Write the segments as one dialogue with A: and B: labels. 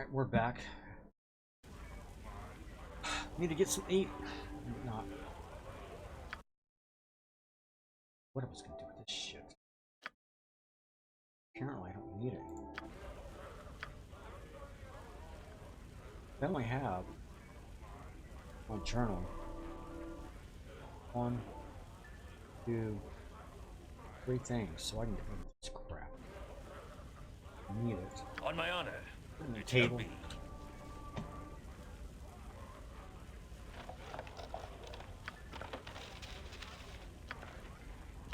A: Alright, we're back. Need to get some eat. Not. What I was gonna do with this shit? Apparently, I don't need it. I only have one journal. 1, 2, 3 things, so I can get rid of this crap. I need it.
B: On my honor.
A: On the
B: It shall
A: table.
B: be.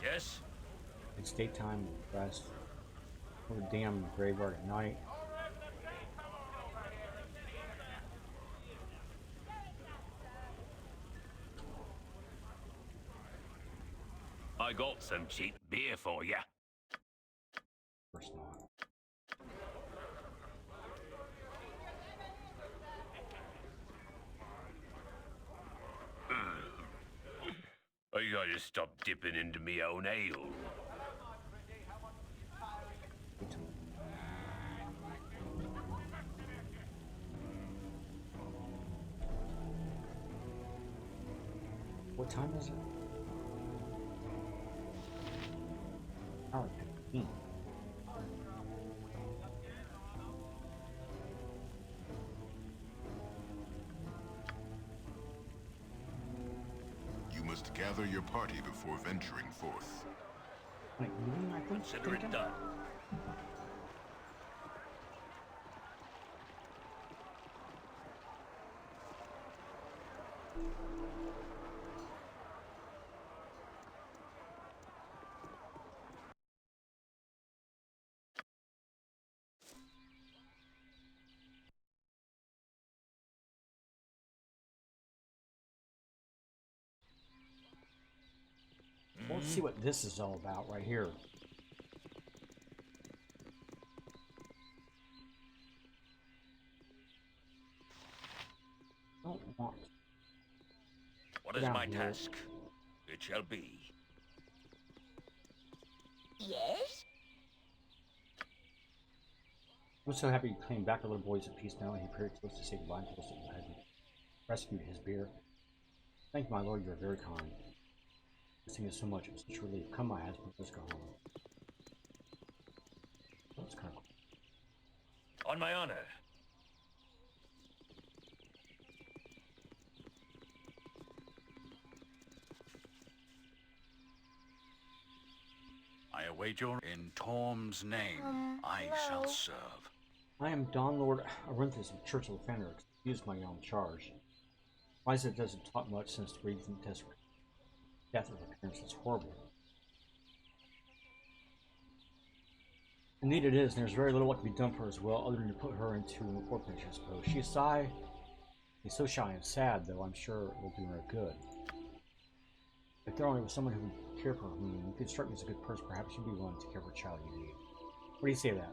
B: Yes?
A: It's daytime, rest. Go to the damn graveyard at night.
B: I got some cheap beer for ya.
A: Of course not.
B: I gotta stop dipping into me own ale.
A: What time is it? Hour 15.
C: You must gather your party before venturing forth.
A: Like noon, I think.
B: Consider it done.
A: Let's see what this is all about right here. Don't want.
B: What is
A: Down
B: my
A: here.
B: task? It shall be.
D: Yes?
A: I'm so happy you came back, our little boy's at peace now, and he prayed to us to say goodbye to us that you had rescued his beer. Thank you, my lord, you are very kind. Thank you so much. It was such a relief. Come, my husband, let's go home. That's kind of cool.
B: On my honor.
E: I await your in Torm's name. I shall
D: no.
E: serve.
A: I am Don Lord Arinthus of Church of the Fenrir. Excuse my own charge. Liza doesn't talk much since the recent death of her parents is horrible. Indeed it is, and there's very little what can be done for her as well, other than to put her into an orphanage, I suppose. She's so shy and sad, though I'm sure it will do her good. If there only was someone who would care for her, whom you could strike me as a good person, perhaps you'd be willing to care for a child you need. What do you say to that?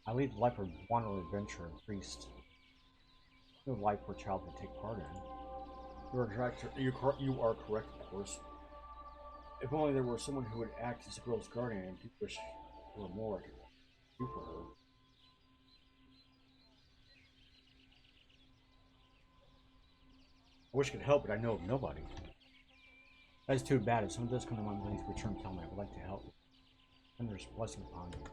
A: I lead the life of wanderer, adventurer, and priest. No life for a child to take part in. You are correct, of course. If only there were someone who would act as a girl's guardian, and do wish there were more I could do for her. I wish I could help, but I know of nobody. That is too bad. If someone does come to my mind to return, tell me I would like to help. And there's a blessing upon you.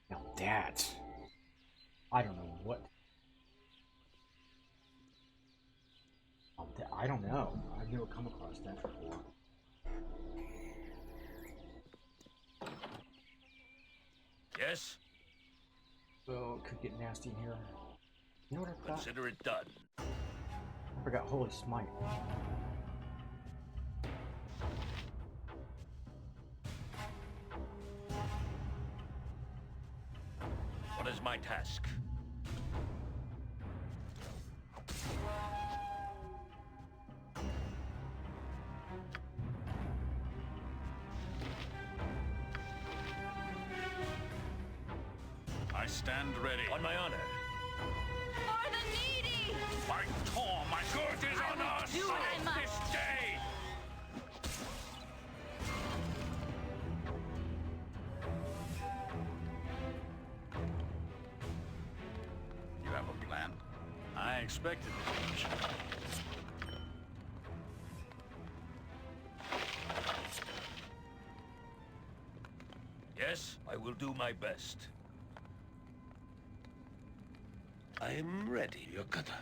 A: Now that, I don't know what. I don't know. I've never come across that before.
B: Yes?
A: Oh, it could get nasty in here. You know what I forgot?
B: Consider it done.
A: I forgot Holy Smite.
B: What is my task?
E: I stand ready.
B: On my honor.
D: For the needy!
E: By Torm, my good is on
D: will
E: us
D: do what I must.
E: this day. suspected as much.
B: Yes, I will do my best. I am ready, Yokata.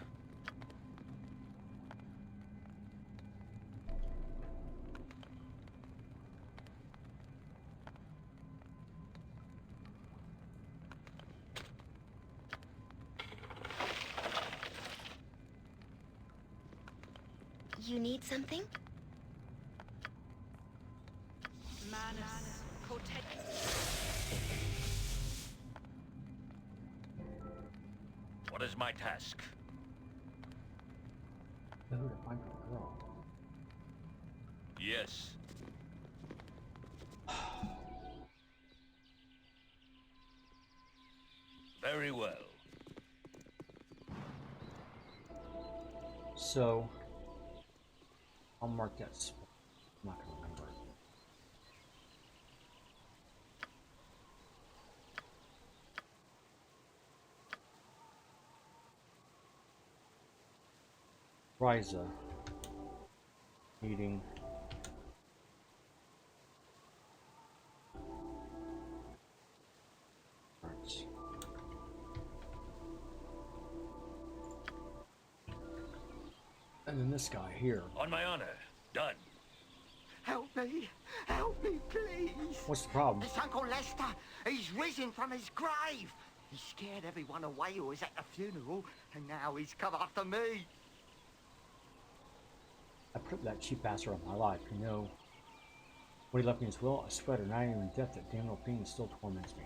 D: You need something?
B: What is my task?
A: Know who to find for the girl.
B: Yes. Very well.
A: So, I'll mark that spot. I'm not gonna remember it. Ryza. Meeting. Alright. And then this guy here.
B: On my honor. Done.
F: Help me, please.
A: What's the problem?
F: It's Uncle Lester. He's risen from his grave. He scared everyone away who was at the funeral, and now he's come after me.
A: I put that cheap bastard on my life, you know. What he left me in his will, a sweater, not even death, that damn little thing still torments me.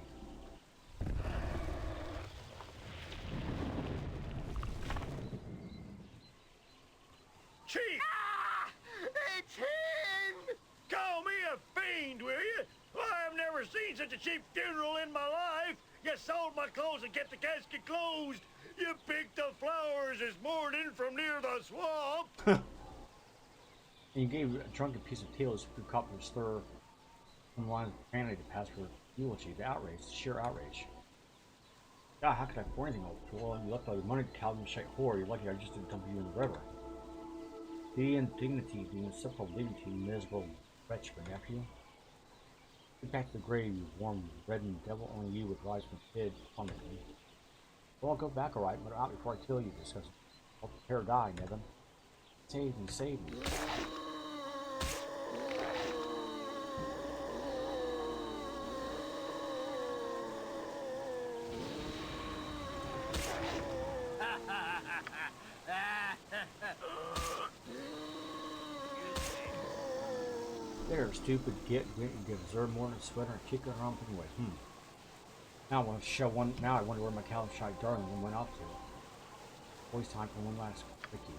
B: Chief!
F: Ah! It's him!
B: Call me a fiend, will you? I've never seen such a cheap funeral in my life. You sold my clothes and kept the casket closed. You picked the flowers this morning from near the swamp.
A: And you gave a drunken piece of tails who caught the slur from the line of profanity to pass for eulogy, the outrage, the sheer outrage. God, how could I afford anything, old fool? You left all your money to Calvin shite whore. You're lucky I just didn't dump you in the river. The indignity, the inseparable dignity, you miserable wretch, my nephew. Get back to the grave, you warm, reddened devil. Only you would rise from the dead upon me. Well, I'll go back, alright, but out before I kill you, discuss. I'll prepare to die, Nevin. Save me, save me. There, stupid git, you deserve more than a sweater and kick it around anyway. Now I want to show one. Now I wonder where my Calvin darling went off to. Always time for one last quickie.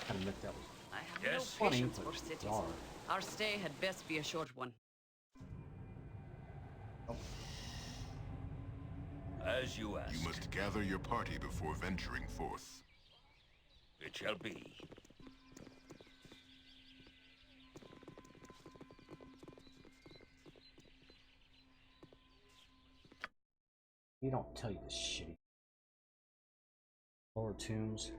A: I admit that was
G: I have
B: Yes?
G: no
A: funny,
G: patience
A: but
G: for cities.
A: bizarre.
G: Our stay had best be a short one.
B: As you ask.
C: You must gather your party before venturing forth.
B: It shall be.
A: You don't tell you this shitty. Lower tombs.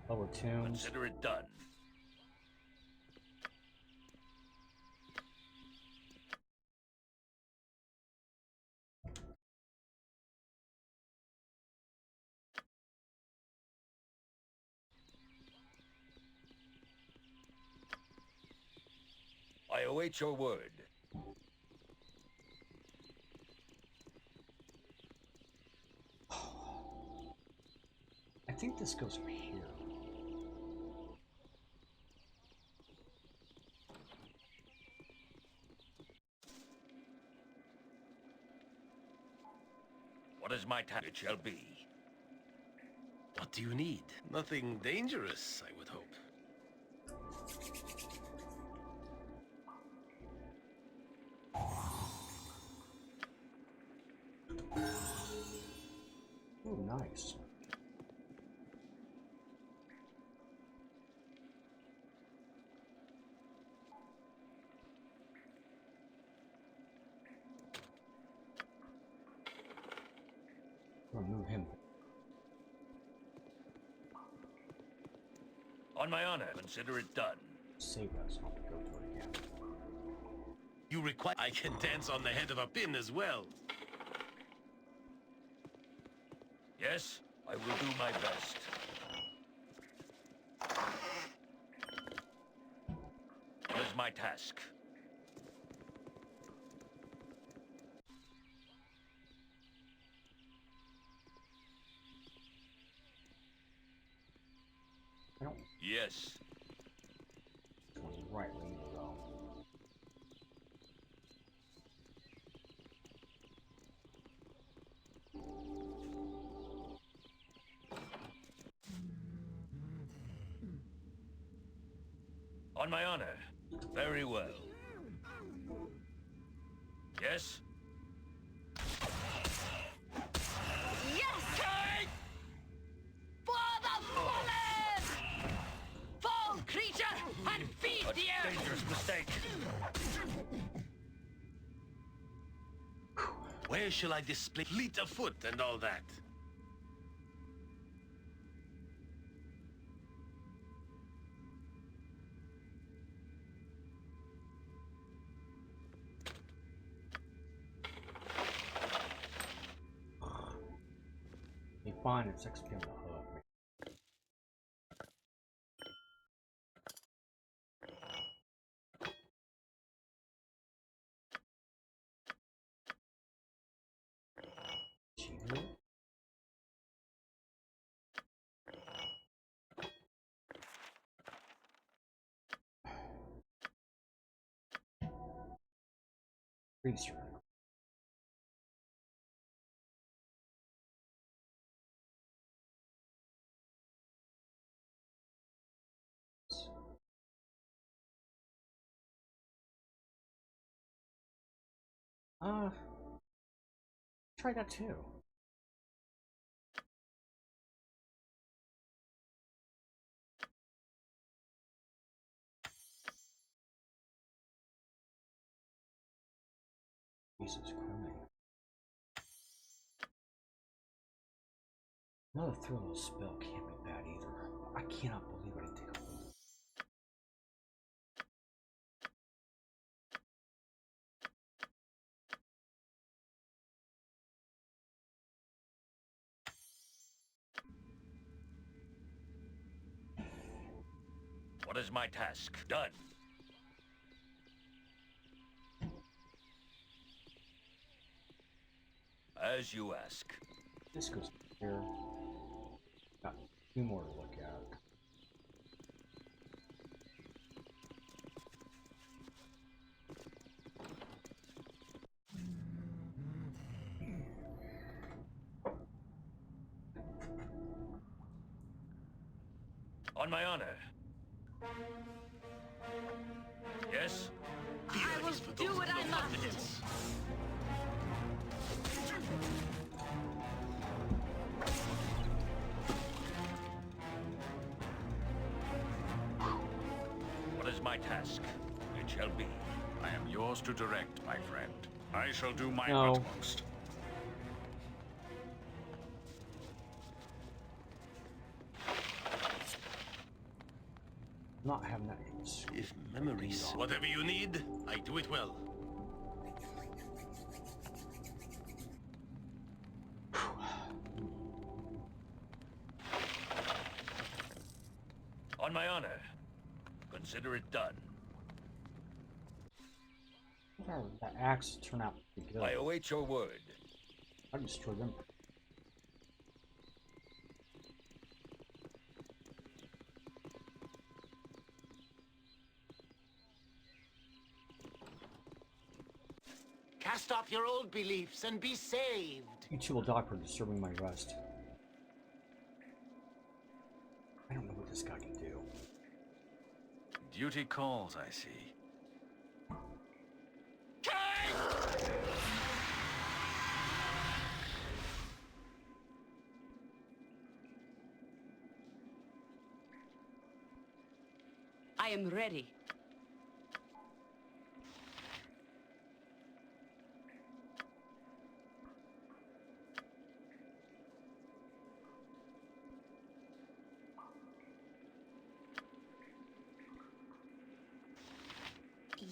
A: Lower tombs.
B: Consider it done. I await your word.
A: I think this goes over here.
B: What is my task? It shall be.
H: What do you need? Nothing dangerous, I would hope.
A: Oh, nice.
B: On my honor, consider it done.
A: Save us. I'll have to go to it again.
H: You require... I can dance on the head of a pin as well.
B: Yes, I will do my best. What is my task?
A: I don't
B: Yes.
A: right way to go.
B: On my honor. Very well. Yes?
D: Yes! For the fallen! Fall, creature, and feed
B: A
D: the earth!
B: dangerous mistake.
H: Where shall I display fleet of foot and all that?
A: Be fine at 6 p.m. to hook. Cheater? Research. Try that too. Jesus Christ. Another thrill spell can't be bad either. I cannot believe I didn't take a look.
B: What is my task? Done. As you ask.
A: This goes here. Got two more to look at.
B: On my honor. Yes?
D: I will do what I must.
B: What is my task? It shall be.
E: I am yours to direct, my friend. I shall do my
A: No.
E: utmost.
A: Not having that.
H: If memories... Whatever you need, I do it well.
B: On my honor. Consider it done.
A: That axe turned out to be good.
B: I await your word.
A: I destroyed them.
F: Cast off your old beliefs and be saved.
A: You two will die for disturbing my rest. I don't know what this guy can do.
E: Duty calls, I see.
G: I am ready.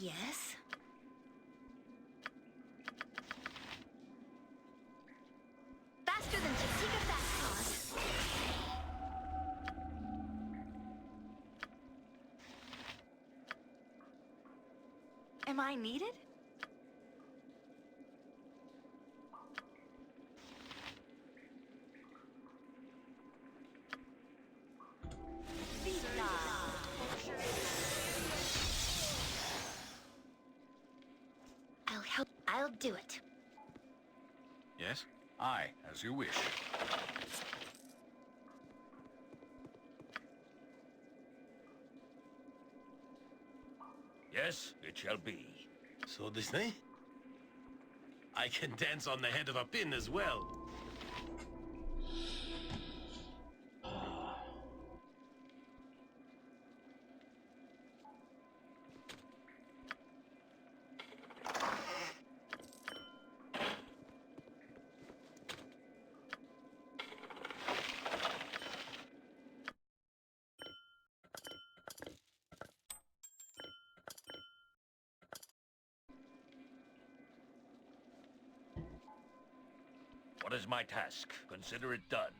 D: Yes? Faster than Chitika Fast Paws. Am I needed? I'll help. I'll do it.
E: Yes? Aye, as you wish.
B: Yes, it shall be.
H: So this thing? I can dance on the head of a pin as well.
B: What is my task? Consider it done.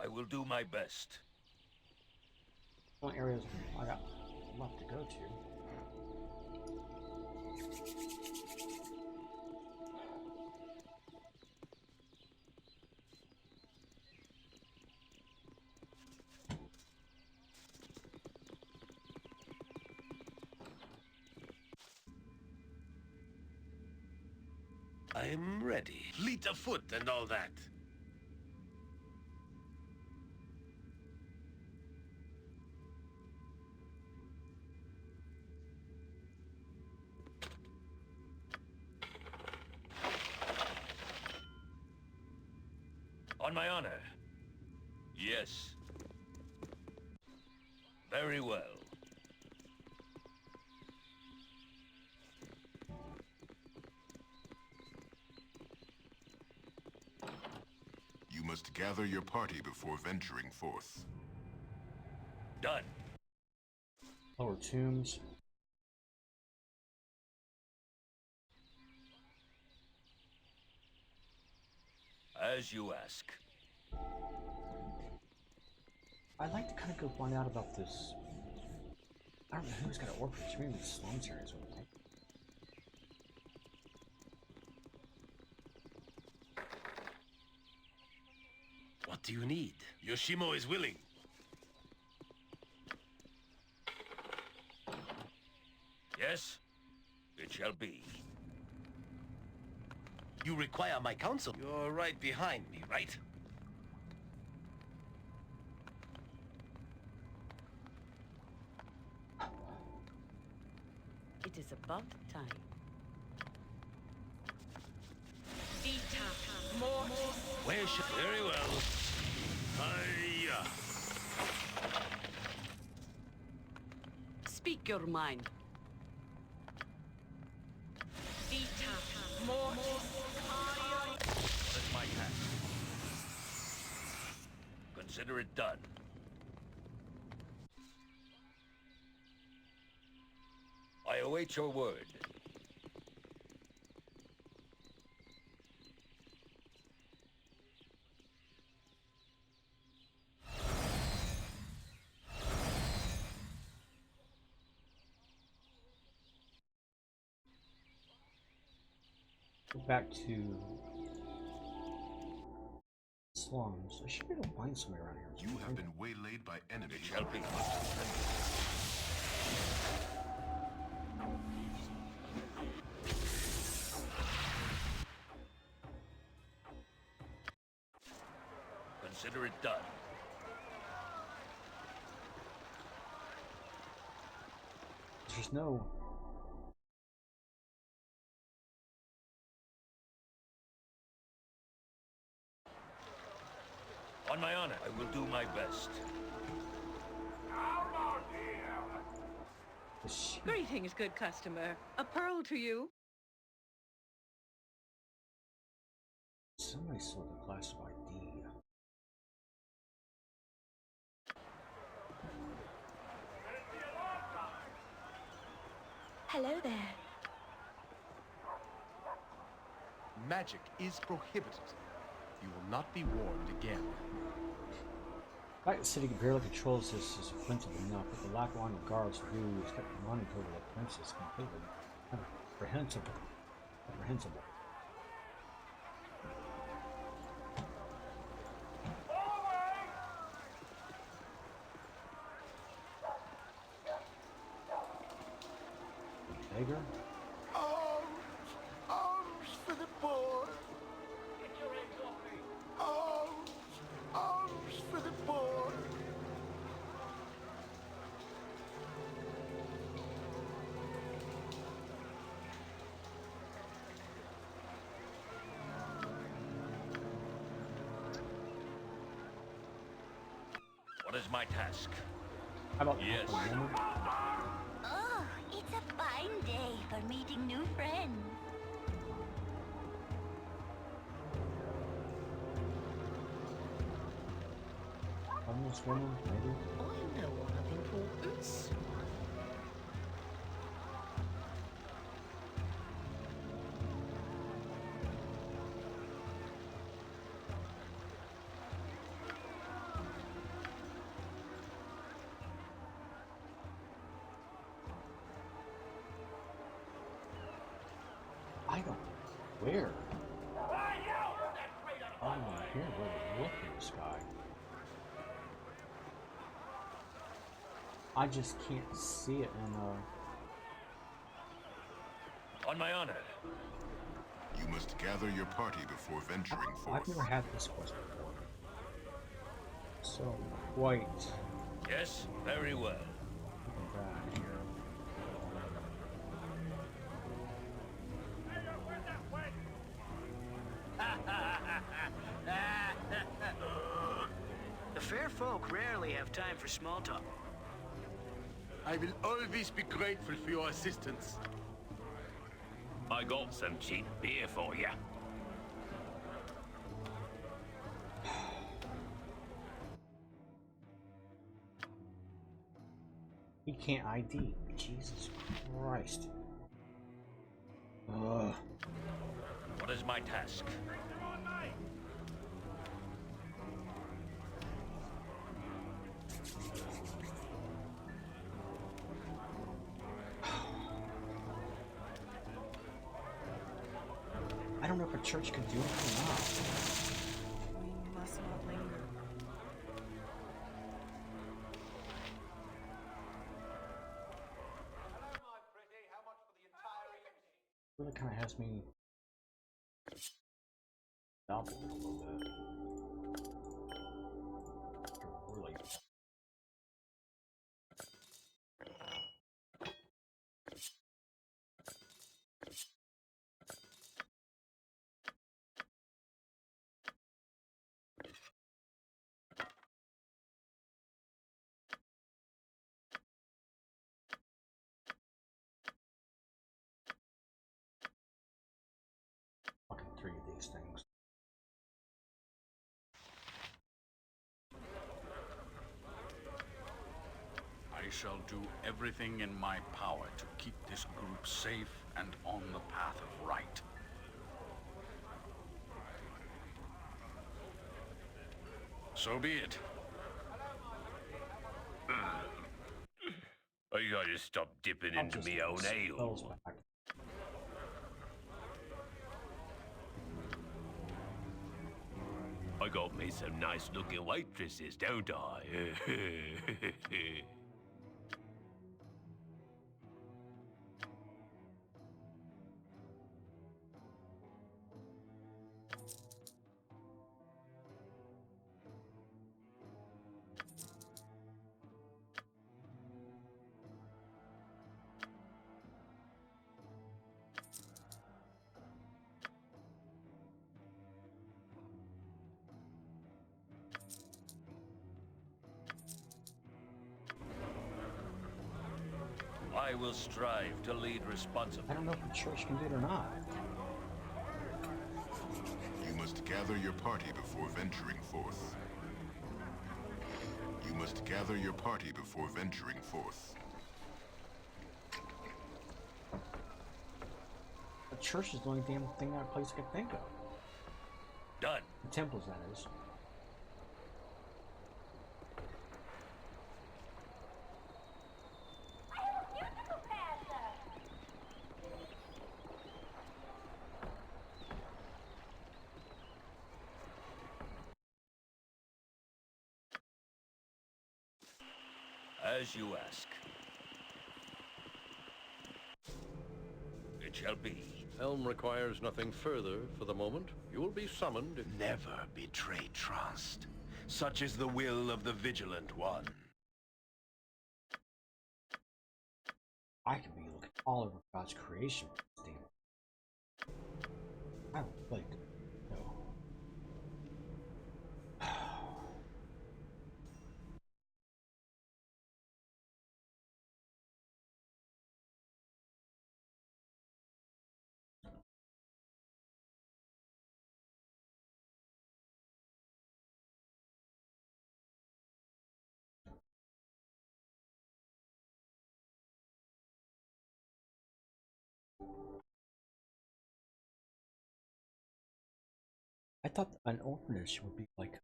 B: I will do my best.
A: What areas I got left to go to?
H: I'm ready. Fleet of foot and all that.
B: On my honor. Yes. Very well.
C: You must gather your party before venturing forth.
B: Done.
A: Lower tombs.
B: As you ask.
A: I'd like to kind of go find out about this. I don't know who's got an orphanage. Maybe the slums areas with it.
H: What do you need? Yoshimo is willing.
B: Yes, it shall be.
H: You require my counsel. You're right behind me, right?
G: It is about time.
H: Where should... Very well. Hiya.
G: Speak your mind.
B: What is my task? Consider it done. I await your word.
A: Go back to slums. I should be able to find somewhere around here.
C: You have been waylaid by
B: It
C: enemies.
B: shall be. Consider it done.
A: There's no.
B: On my honor, I will do my best.
I: Greetings, good customer. A pearl to you.
A: Somebody sold a glass of ID.
I: Hello there.
H: Magic is prohibited. You will not be warned again.
A: The fact that the city barely controls this is offensive enough, but the lack of line of guards who expect to monitor the prince is completely reprehensible. Reprehensible. Beggar?
F: Arms for the poor.
B: Get your hands off me!
F: Arms for the poor.
B: What is my task?
A: How about
B: Yes.
A: a woman?
D: Oh, it's a fine day for meeting new friends.
A: Homeless woman, maybe?
I: I know one of importance.
A: I don't. Where? Oh, my here, where the look in the sky. I just can't see it in
B: On my honor.
C: You must gather your party before venturing
A: I've
C: forth.
A: never had this quest before. So quite
B: Yes, very well.
A: back here.
J: The fair folk rarely have time for small talk.
H: I will always be grateful for your assistance.
B: I got some cheap beer for you.
A: He can't ID. Jesus Christ. Ugh.
B: What is my task?
A: I don't know if a church can do it or not.
I: We must not linger.
A: Really kind of has me doubled a little bit. Really. Fucking three of these things.
E: I shall do everything in my power to keep this group safe and on the path of right. So be it.
B: I gotta stop dipping
A: I'll
B: into
A: just
B: me own
A: spells
B: ale.
A: back.
B: I got me some nice looking waitresses, don't I? I will strive to lead
A: I
B: responsibly.
A: don't know if the church can do it or not.
C: You must gather your party before venturing forth. You must gather your party before venturing forth.
A: A church is the only damn thing that place I can think of.
B: Done.
A: The temples, that is.
B: As you ask. It shall be.
K: Helm requires nothing further for the moment. You will be summoned.
L: Never betray trust. Such is the will of the Vigilant One.
A: I could be looking all over God's creation. Damn. I don't like it. No. I thought an orphanage would be like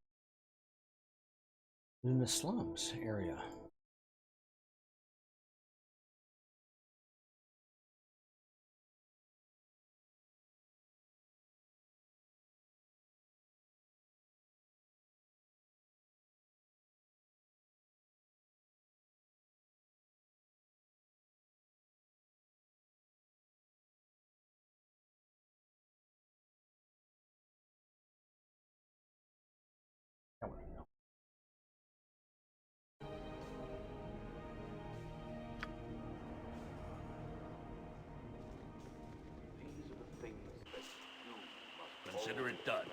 A: in the slums area. I wouldn't know.
B: Consider it done.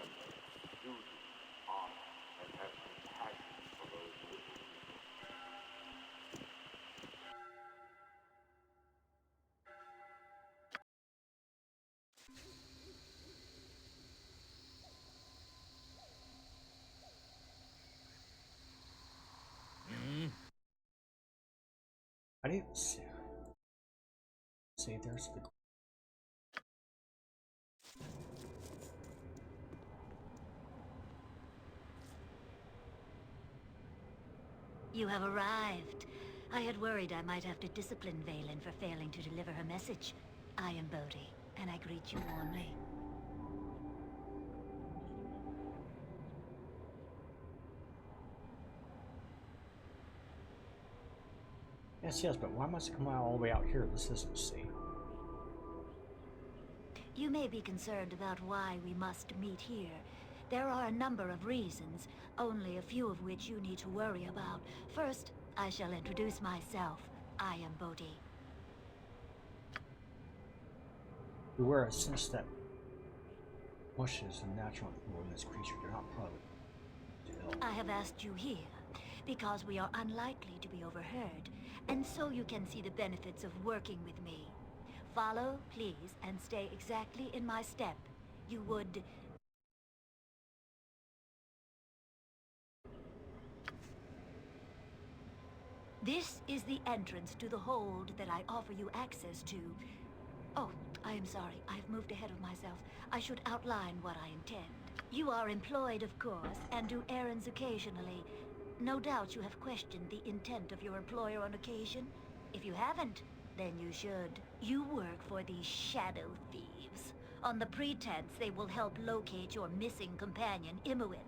A: I didn't say there's the.
D: You have arrived. I had worried I might have to discipline Valen for failing to deliver her message. I am Bodhi, and I greet you warmly.
A: Yes, but why must it come all the way out here? This isn't safe.
D: You may be concerned about why we must meet here. There are a number of reasons, only a few of which you need to worry about. First, I shall introduce myself. I am Bodhi.
A: Beware, since that bush is a natural for this creature, you're not probably ill.
D: I have asked you here because we are unlikely to be overheard, and so you can see the benefits of working with me. Follow, please, and stay exactly in my step. You would... This is the entrance to the hold that I offer you access to. Oh, I am sorry. I've moved ahead of myself. I should outline what I intend. You are employed, of course, and do errands occasionally. No doubt you have questioned the intent of your employer on occasion. If you haven't, then you should. You work for the Shadow Thieves, on the pretense they will help locate your missing companion, Imoen.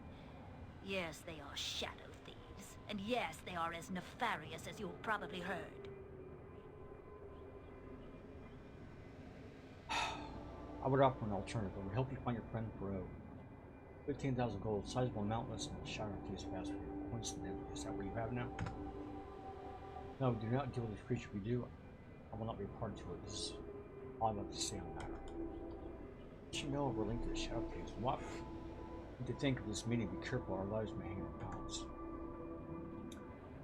D: Yes, they are Shadow Thieves, and yes, they are as nefarious as you've probably heard.
A: I would offer an alternative. It would help you find your friend Bro. 15,000 gold, sizable amount less than the Shadow Thieves fast food. Coincidentally, is that what you have now? No, do not deal with this creature. We do, I will not be a party to it. This is all I'm about to say on the matter. Did you know we're linked to the Shadow Thieves? What? You could think of this meeting. Be careful, our lives may hang in the balance.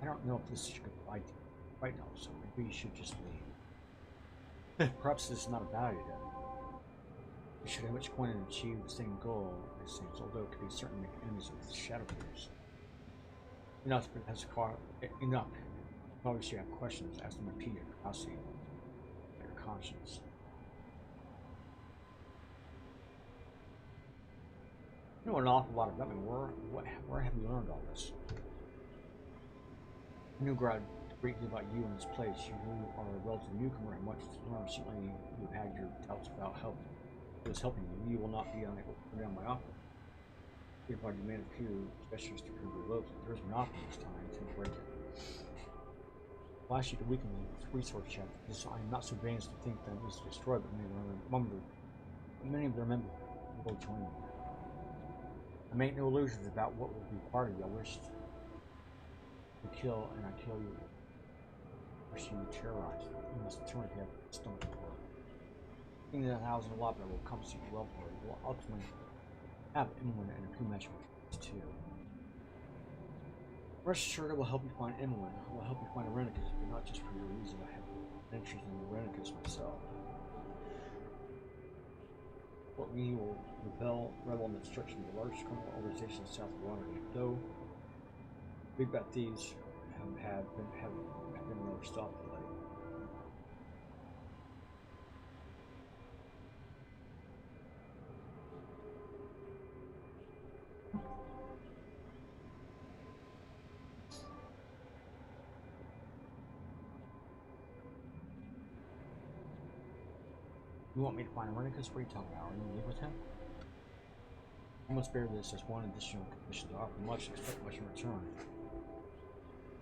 A: I don't know if this is a good idea right now, so maybe you should just leave. Perhaps this is not a bad idea. We should have much point and achieve the same goal, it seems, although it could be certain to make enemies of the Shadow Thieves. Enough, but has enough. Obviously, you have questions. Ask them to repeat your curiosity, your conscience. You know an awful lot about me. Where have you learned all this? I knew a great deal about you and this place. You are a relative newcomer and much to learn. Certainly you had your doubts about who was helping you. You will not be unable to turn down my offer. If I demand a few specialists to prove your loaves, if there's an offer this time, I intend to break it. I'll ask you to weaken the resource check. I am not so vain as to think that it is destroyed, but many of their members will join me. I make no illusions about what will be part of you. I wish to kill, and I kill you. Wishing you terrorize. You must turn if you have stomach for it. King of the thousand lot that will come seek well for you. Will ultimately have Imoen and a few matchmakers too. Rest assured I will help you find Imoen. I will help you find Irenicus, but not just for your reason. I have an interest in Irenicus myself. Fort Lee will rebel in the destruction of the largest criminal organization south of Watergate. Though big bad thieves have been never stopped lately. You want me to find Irenicus? What are you talking about? Are you leave with him? I must bear this as one additional condition to offer much, expect much in return.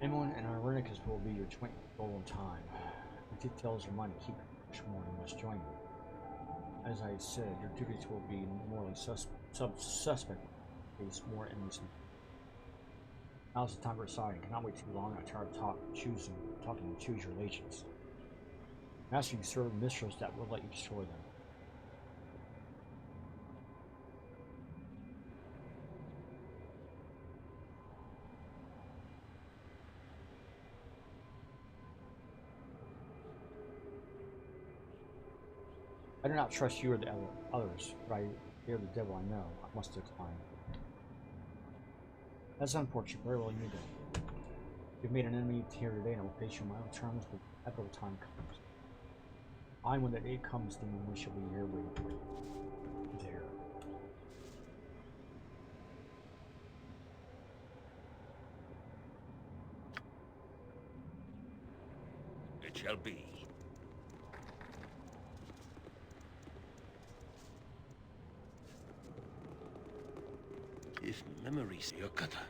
A: Imoen and Irenicus will be your joint goal in time. The details are mine to keep much more. You must join me. As I said, your duties will be morally suspect. Face more enemies. Now's the time for deciding. Cannot wait too long. I'm tired of talking to choose your legions. I'm asking you to serve mistress that will let you destroy them. I do not trust you or the others, but I fear the devil I know. I must decline. That's unfortunate. Very well, you do. You've made an enemy here today, and I will face you on my own terms, but that little time comes. When that day comes, then we shall be here waiting for you. There.
L: It shall be.
H: If memory serves Yokata.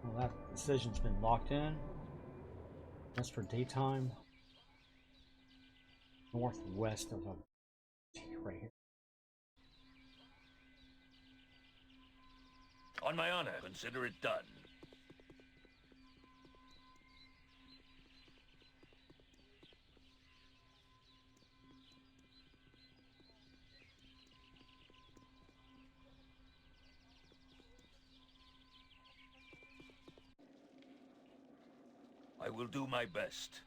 A: Well, that decision's been locked in. That's for daytime. Northwest of right here.
B: On my honor, consider it done. I will do my best.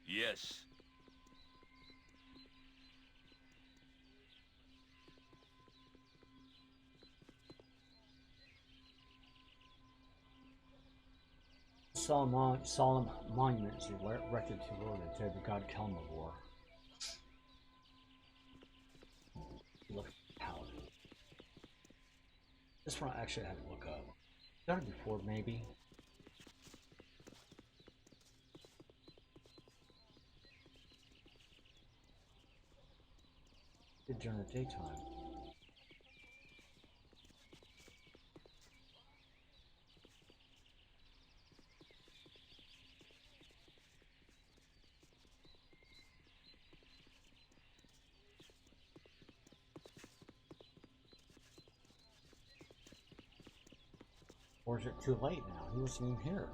B: Yes.
A: Solemn monument is erected to Lord and dead the god Kelmavor. Look at the paladin. This one I actually had to look up. Done it before, maybe. Did during the daytime. Or is it too late now? He wasn't even here.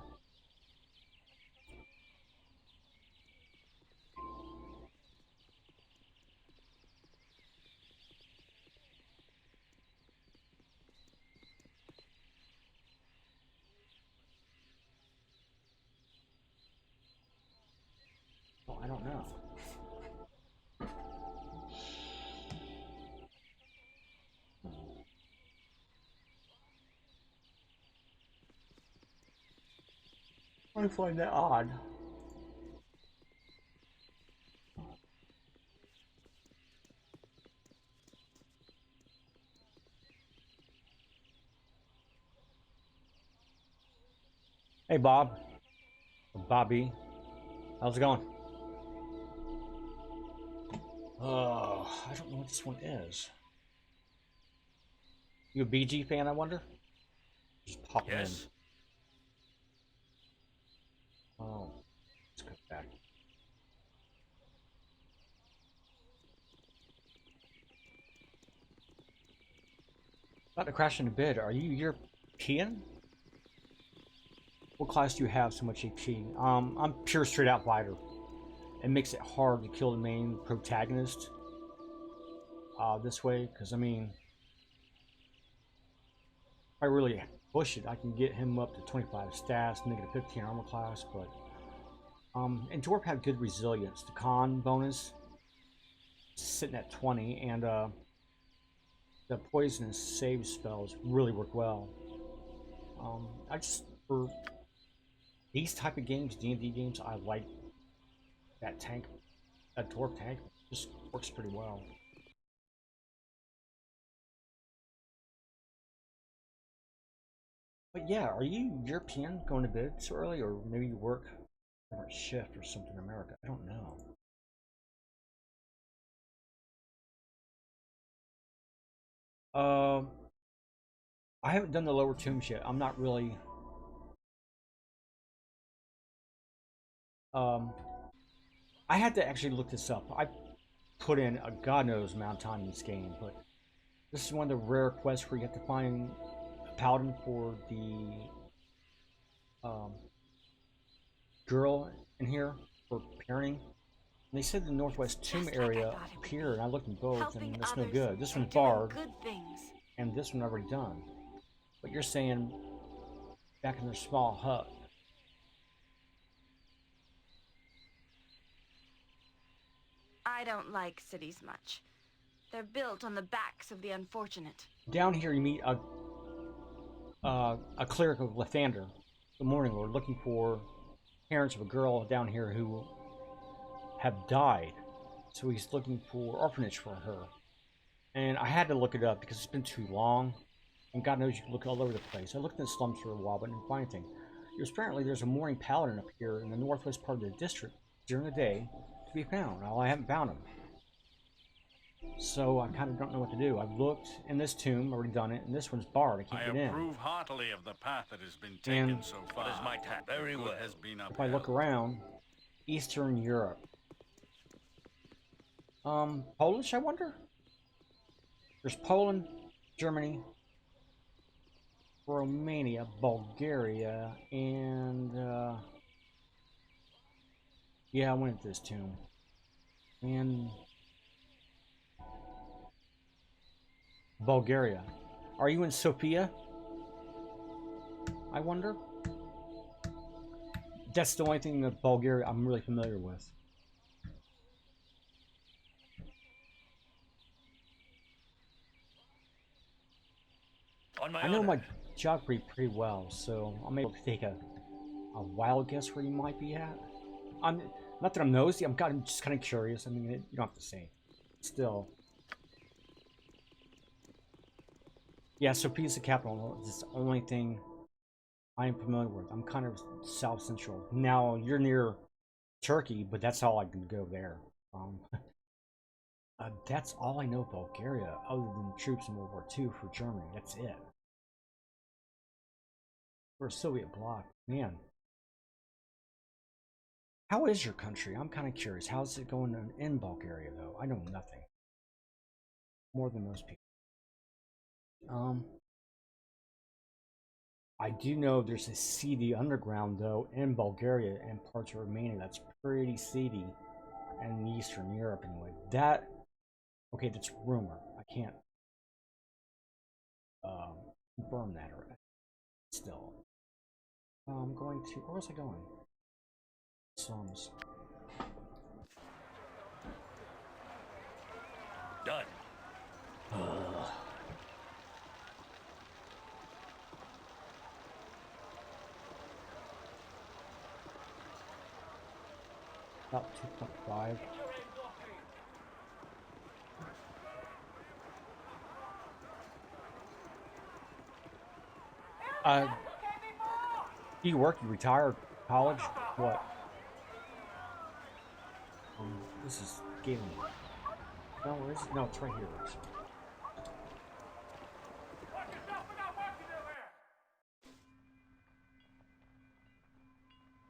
A: Well, I don't know. I find that odd. Hey, Bob. Or Bobby. How's it going? I don't know what this one is. You a BG fan, I wonder? Just pop
H: Yes.
A: in. Oh, let's go back. About to crash into bed. Are you European? What class do you have so much HP? I'm pure straight out fighter. It makes it hard to kill the main protagonist this way, because I mean, if I really push it, I can get him up to 25 stats, negative 15 armor class, but and Dwarf have good resilience. The con bonus sitting at 20, and the poisonous save spells really work well. I just, for these type of games, D&D games, I like that tank, that dwarf tank just works pretty well. But yeah, are you European going to bed so early, or maybe you work a different shift or something in America? I don't know. I haven't done the lower tombs yet. I'm not really. I had to actually look this up. I put in a god knows amount of time in this game, but this is one of the rare quests where you have to find a paladin for the girl in here for parenting. And they said the northwest tomb area up here, and I looked in both, and that's no good. This one's barred, and this one I've already done. But you're saying back in their small hut.
M: I don't like cities much. They're built on the backs of the unfortunate.
A: Down here you meet a cleric of Lathander, the Morning Lord, looking for parents of a girl down here who have died. So he's looking for orphanage for her. And I had to look it up because it's been too long. And God knows you can look all over the place. I looked in the slums for a while, but didn't find anything. Apparently there's a mourning paladin up here in the northwest part of the district during the day to be found. Well, I haven't found him. So I kind of don't know what to do. I've looked in this tomb, already done it, and this one's barred. I can't get in.
E: I approve heartily of the path that has been taken so far.
H: What is my task? Very well.
E: Has been
A: if I look around, Eastern Europe. Polish, I wonder? There's Poland, Germany, Romania, Bulgaria, and yeah, I went to this tomb. And Bulgaria. Are you in Sofia? I wonder? That's the only thing of Bulgaria I'm really familiar with. I know my geography pretty well, so I'm able to take a wild guess where you might be at. I'm not that I'm nosy. I'm just kind of curious. I mean, you don't have to say. Still, yeah. Sofia's the capital. It's the only thing I am familiar with. I'm kind of south central. Now you're near Turkey, but that's all I can go there. That's all I know of Bulgaria, other than troops in World War II for Germany. That's it. We're a Soviet bloc. Man. How is your country? I'm kind of curious. How's it going in Bulgaria, though? I know nothing. More than most people. I do know there's a seedy underground, though, in Bulgaria and parts of Romania that's pretty seedy. And in Eastern Europe, anyway. Okay, that's rumor. I can't confirm that or still. I'm going to. Where was I going? Slums.
H: Done.
A: About 2.5. You work, you retire, college, what? This is Galen. No, where is it? No, it's right here.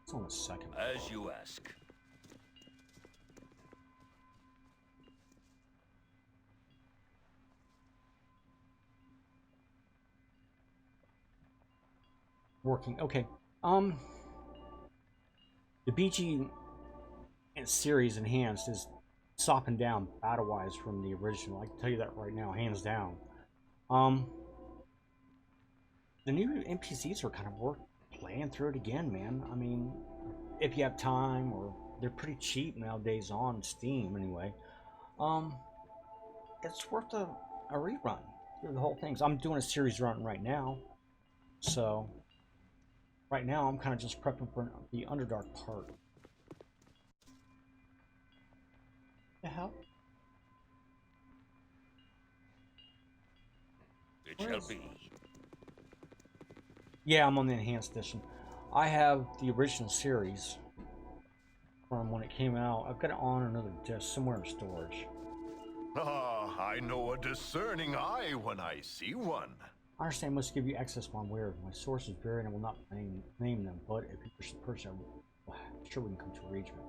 A: It's on the second floor.
L: As you ask.
A: Working. Okay. The BG series enhanced is sopping down battle-wise from the original. I can tell you that right now, hands down. The new NPCs are kind of worth playing through it again, man. I mean, if you have time, or they're pretty cheap nowadays on Steam anyway. It's worth a rerun through the whole thing. So I'm doing a series run right now, so right now I'm kind of just prepping for the Underdark part. The hell?
L: It shall be.
A: Yeah, I'm on the enhanced edition. I have the original series from when it came out. I've got it on another disc somewhere in storage.
C: Ah, I know a discerning eye when I see one.
A: I understand must give you access while I'm weird. My source is buried and I will not name them, but if you wish the person, I'm sure we can come to arrangement.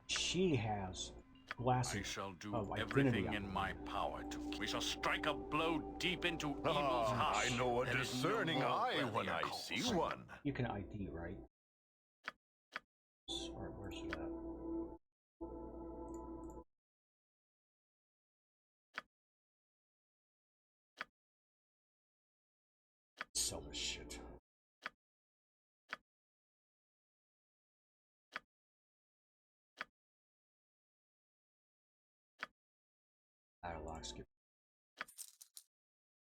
A: She has glasses.
E: I shall do
A: of
E: everything
A: identity
E: in my power to. We shall strike a blow deep into evil's heart.
C: I know a
E: There is
C: discerning
E: no more
C: eye
E: where
C: when
E: they are
C: I
E: called.
C: see one.
A: You can ID, right? Alright, where's that? Sell this shit. Dialogue skip.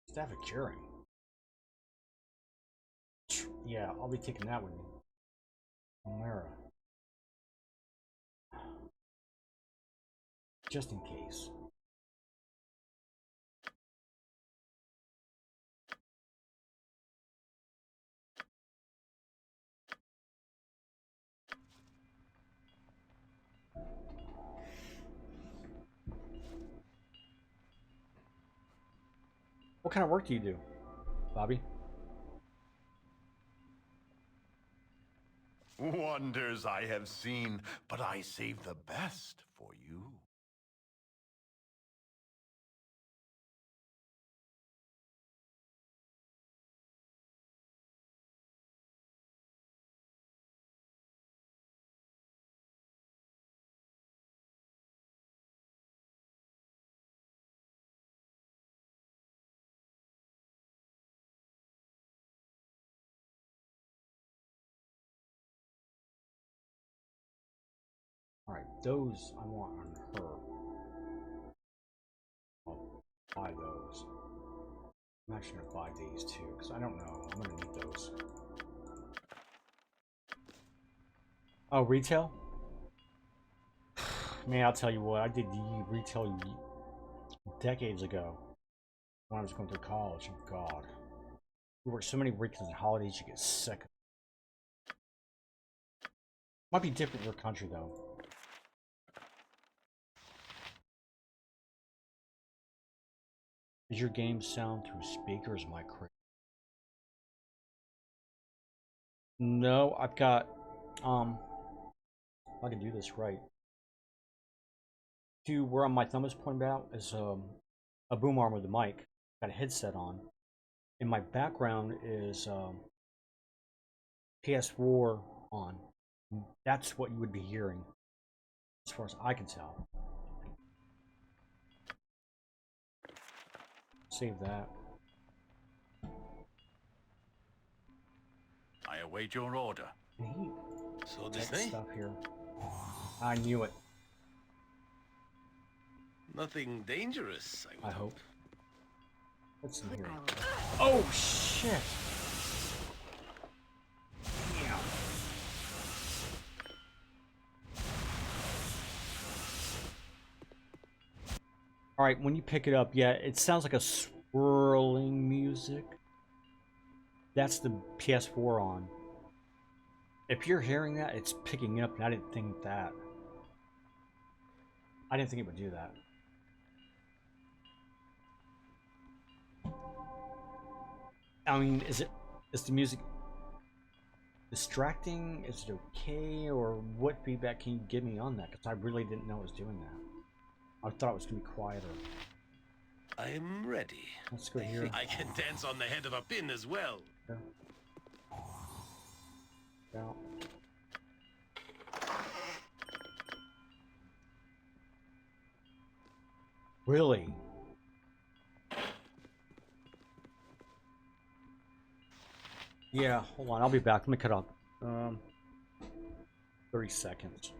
A: Staff of curing. Yeah, I'll be taking that with me. Mara. Just in case. What kind of work do you do, Bobby?
C: Wonders I have seen, but I save the best for you.
A: Alright, those I want on her. I'll buy those. I'm actually gonna buy these too, because I don't know. I'm gonna need those. Oh, retail? Man, I'll tell you what, I did the retail decades ago when I was going through college. Oh, God. We work so many weekends and holidays, you get sick. Might be different in your country, though. Does your game sound through speakers? Am I crazy? No, I've got, if I can do this right. To where my thumb is pointed out is a boom arm with a mic. Got a headset on. And my background is PS4 on. That's what you would be hearing, as far as I can tell. Save that.
E: I await your order.
H: So this
A: Tech
H: thing?
A: stuff here. I knew it.
H: Nothing dangerous, I would
A: hope. What's in here?
D: I will.
A: Oh shit! Yeah. Alright, when you pick it up, yeah, it sounds like a swirling music. That's the PS4 on. If you're hearing that, it's picking up, and I didn't think that. I didn't think it would do that. I mean, is the music distracting? Is it okay? Or what feedback can you give me on that? Because I really didn't know it was doing that. I thought it was going to be quieter.
H: I'm ready.
A: Let's go here.
H: I can dance on the head of a pin as well.
A: Yeah. Out. Really? Yeah, hold on, I'll be back. Let me cut off 30 seconds.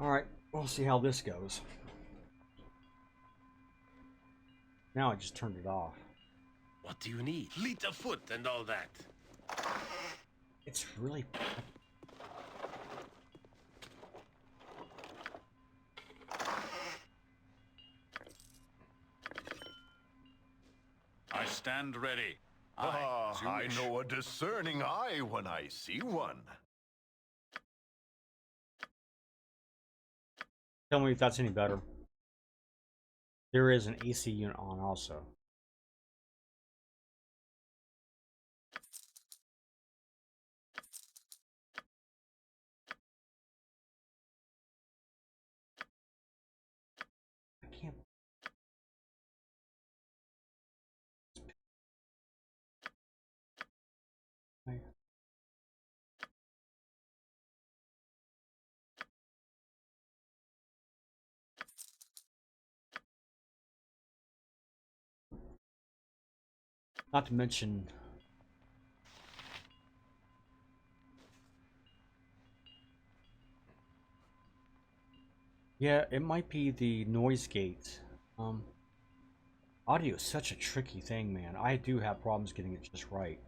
A: Alright, we'll see how this goes. Now I just turned it off.
H: What do you need? Fleet of foot and all that.
A: It's really...
E: I stand ready.
L: I know a discerning eye when I see one.
A: Tell me if that's any better. There is an AC unit on also. I can't... Not to mention... Yeah, it might be the noise gate. Audio is such a tricky thing, man. I do have problems getting it just right.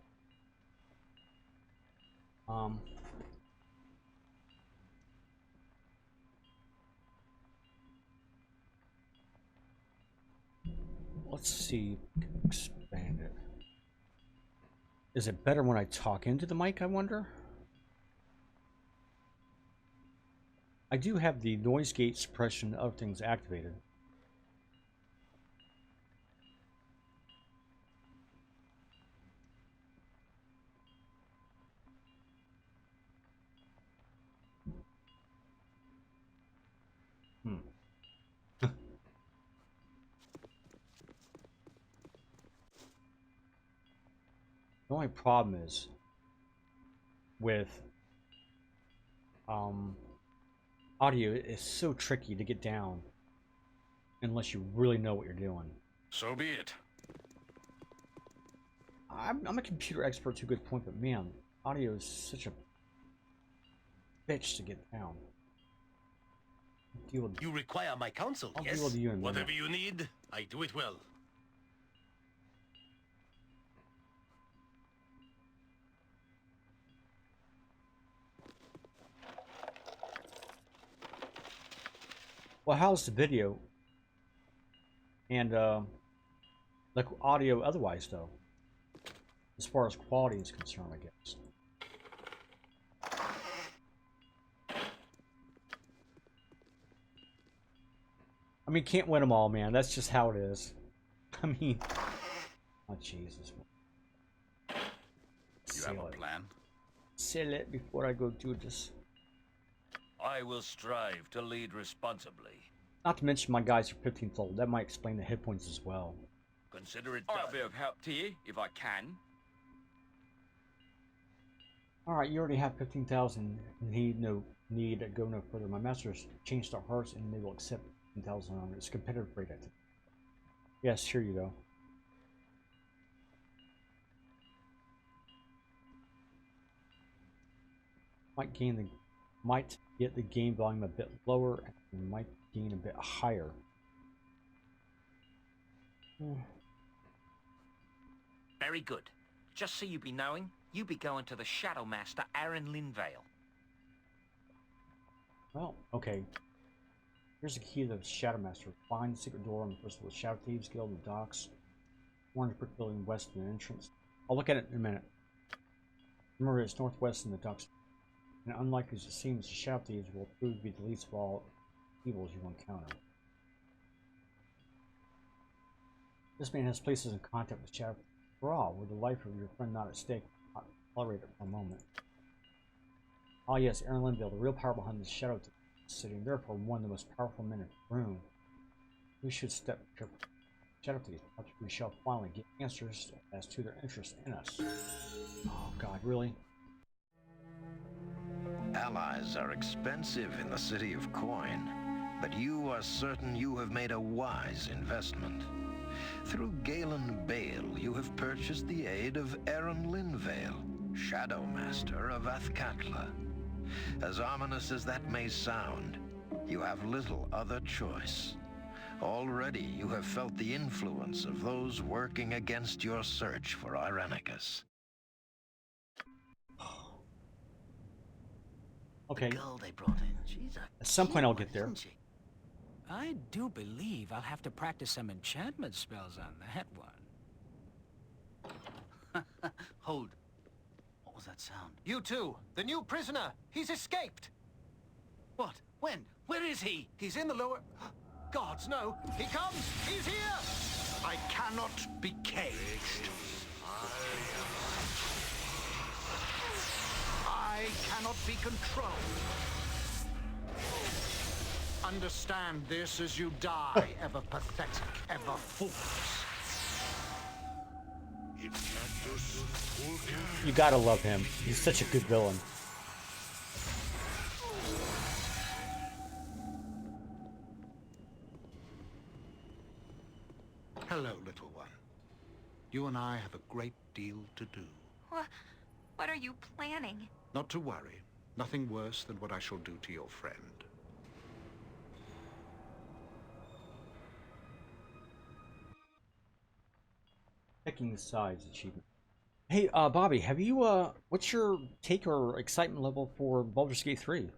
A: Let's see. Expand it. Is it better when I talk into the mic, I wonder? I do have the noise gate suppression of things activated. The only problem is with audio is so tricky to get down unless you really know what you're doing.
E: So be it.
A: I'm a computer expert to a good point, but man, audio is such a bitch to get down. Deal with,
H: you require my counsel,
A: I'll
H: yes?
A: deal with you in a
H: Whatever
A: minute.
H: you need, I do it well.
A: Well, how's the video? And, like, audio otherwise, though? As far as quality is concerned, I guess. I mean, can't win them all, man. That's just how it is. I mean... Oh, Jesus.
E: You have a plan?
A: Sell it before I go do this.
J: I will strive to lead responsibly.
A: Not to mention my guys are 15th level. That might explain the hit points as well.
J: Consider it done. I'll be of help to you if I can.
A: Alright, you already have 15,000. Need no need to go no further. My masters changed our hearts and they will accept 15,000 on it. It's competitive rate, I think. Yes, here you go. might get the game volume a bit lower and might gain a bit higher.
J: Very good. Just so you be knowing, you be going to the Shadow Master Aaron Linvale.
A: Well, okay. Here's the key to the Shadow Master. Find the secret door on the first floor of the Shadow Thieves Guild in the docks. Orange brick building west of the entrance. I'll look at it in a minute. Remember, it's northwest in the docks. And unlikely as it seems, the Shadow Thieves will prove to be the least of all evils you will encounter. This man has places in contact with Shadow. For all, with the life of your friend not at stake, not tolerate it for a moment. Ah yes, Aaron Linvale, the real power behind the Shadow City, and therefore one of the most powerful men in the room. We should step carefully. Shadow Thieves, perhaps we shall finally get answers as to their interest in us. Oh god, really?
L: Allies are expensive in the city of Coin, but you are certain you have made a wise investment. Through Galen Bale, you have purchased the aid of Aaron Linvale, Shadow Master of Athkatla. As ominous as that may sound, you have little other choice. Already you have felt the influence of those working against your search for Irenicus.
A: Okay.
J: The girl they brought in, she's a
A: At some point I'll get there.
N: I do believe I'll have to practice some enchantment spells on that one.
J: Hold. What was that sound?
F: You too. The new prisoner. He's escaped.
J: What? When? Where is he?
F: He's in the lower... Gods, no. He comes. He's here.
B: I cannot be caged. I cannot be controlled. Understand this as you die, ever pathetic, ever fools.
A: You gotta love him. He's such a good villain.
B: Hello, little one. You and I have a great deal to do.
M: What are you planning?
B: Not to worry. Nothing worse than what I shall do to your friend.
A: Picking the sides achievement. Hey, Bobby, have you, what's your take or excitement level for Baldur's Gate 3?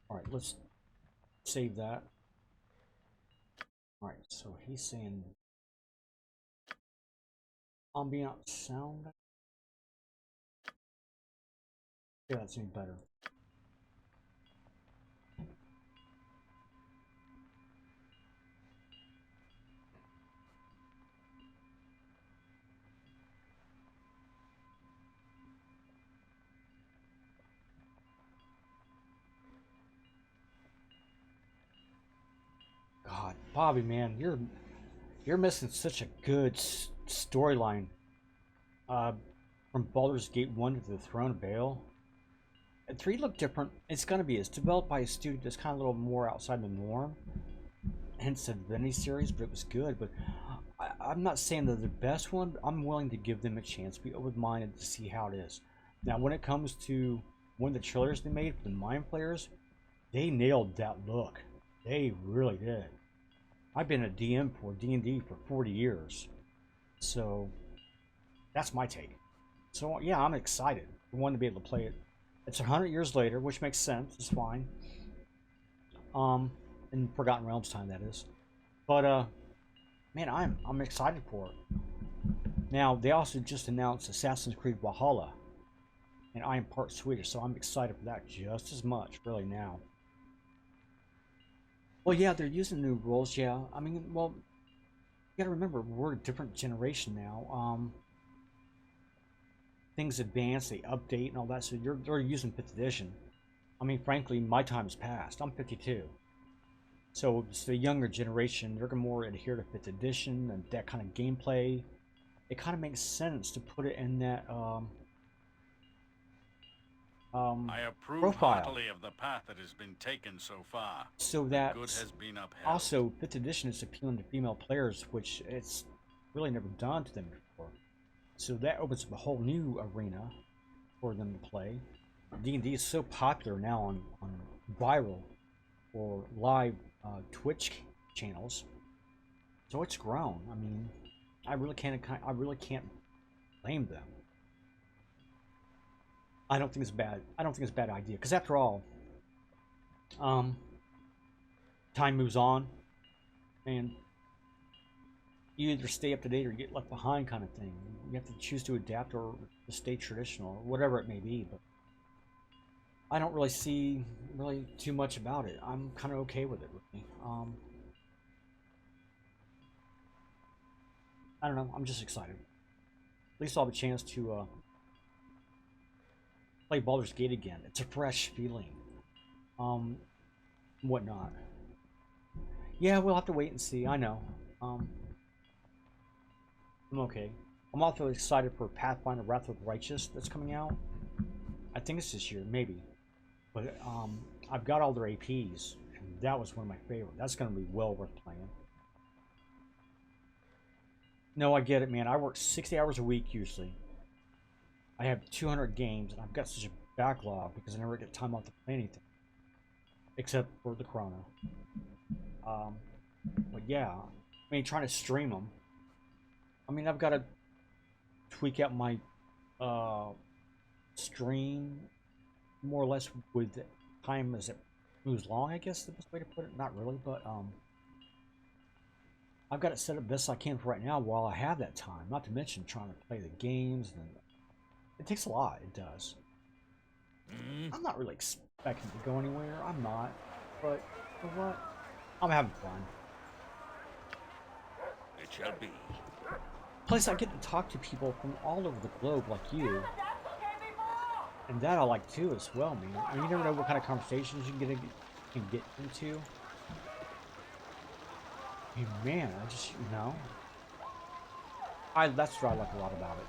A: Alright, let's save that. Alright, so he's saying ambient sound. Yeah, that seems better. God, Bobby, man, you're missing such a good storyline. From Baldur's Gate 1 to the Throne of Baal. And 3 looked different. It's gonna be. It's developed by a studio that's kind of a little more outside the norm. Hence the Divinity series, but it was good. But I'm not saying they're the best one. But I'm willing to give them a chance. Be open-minded to see how it is. Now, when it comes to one of the trailers they made for the Mind Players, they nailed that look. They really did. I've been a DM for D&D for 40 years. So, that's my take. So, yeah, I'm excited. I want to be able to play it. It's 100 years later, which makes sense. It's fine. In Forgotten Realms time, that is. But, man, I'm excited for it. Now, they also just announced Assassin's Creed Valhalla. And I am part Swedish, so I'm excited for that just as much, really, now. Well, yeah, they're using new rules, yeah. I mean, well, you gotta remember, we're a different generation now. Things advance, they update and all that, so they're using 5th edition. I mean, frankly, my time's passed. I'm 52. So it's the younger generation, they're gonna more adhere to 5th edition and that kind of gameplay. It kind of makes sense to put it in that,
E: I approve
A: profile.
E: heartily of the path that has been taken so far.
A: So
E: The
A: that
E: good has been upheld.
A: also 5th edition is appealing to female players, which it's really never done to them before. So that opens up a whole new arena for them to play. D&D is so popular now on viral or live Twitch channels. So it's grown. I mean, I really can't blame them. I don't think it's bad. I don't think it's a bad idea because after all, time moves on, and you either stay up to date or get left behind, kind of thing. You have to choose to adapt or to stay traditional, or whatever it may be. But I don't really see too much about it. I'm kind of okay with it, really. I don't know. I'm just excited. At least I'll have a chance to play Baldur's Gate again. It's a fresh feeling. Whatnot. Yeah, we'll have to wait and see. I know. I'm okay. I'm also excited for Pathfinder Wrath of the Righteous that's coming out. I think it's this year, maybe. But I've got all their APs, and that was one of my favorites. That's going to be well worth playing. No, I get it, man. I work 60 hours a week usually. I have 200 games, and I've got such a backlog because I never get time off to play anything. Except for the Chrono. But yeah, I mean, trying to stream them. I mean, I've got to tweak out my stream more or less with time as it moves along, I guess is the best way to put it. Not really, but I've got it set up best I can for right now while I have that time. Not to mention trying to play the games, and it takes a lot. It does. I'm not really expecting to go anywhere. I'm not. But you know what? I'm having fun.
B: It shall be.
A: Plus, I get to talk to people from all over the globe like you. And that I like too as well, man. I mean, you never know what kind of conversations you can get into. I mean, man, I just, you know. That's what I like a lot about it.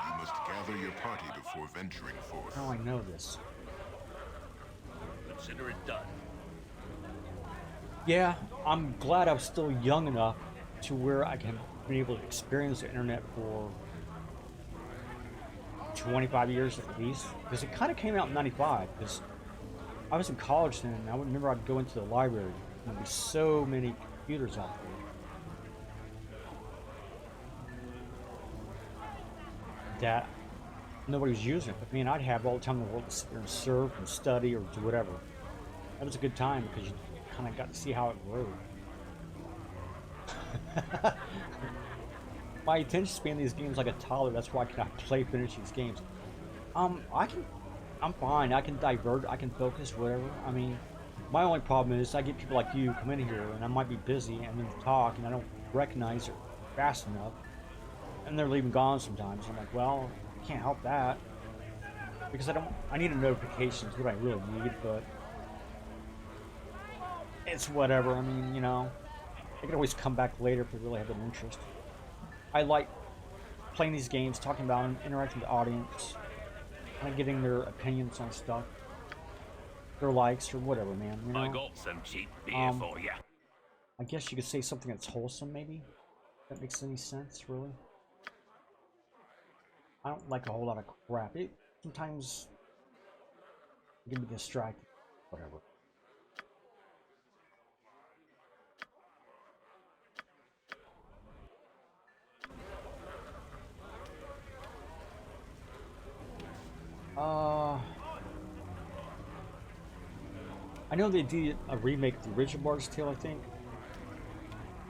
C: You must gather your party before venturing forth.
A: How I know this.
B: Consider it done.
A: Yeah, I'm glad I'm still young enough to where I can be able to experience the internet for 25 years at least. Because it kind of came out in 95. Because I was in college then, and I remember I'd go into the library, and there'd be so many computers out there. That nobody was using it, but man, I'd have all the time in the world to sit there and surf and study or do whatever. That was a good time because you kind of got to see how it grew. My attention span in these games like a toddler. That's why I cannot finish these games. I'm fine. I can divert. I can focus. Whatever. I mean, my only problem is I get people like you come in here and I might be busy and then talk and I don't recognize it fast enough, and they're leaving gone sometimes. I'm like, well, I can't help that because I need a notification is what I really need, but it's whatever. I mean, you know, I can always come back later if they really have an interest. I like playing these games, talking about them, interacting with the audience, kind of getting their opinions on stuff, their likes or whatever, man. You know?
B: I got some cheap beer for you.
A: I guess you could say something that's wholesome, maybe. If that makes any sense, really. I don't like a whole lot of crap. Sometimes it can be distracting. Whatever. I know they did a remake of the original Bard's Tale, I think.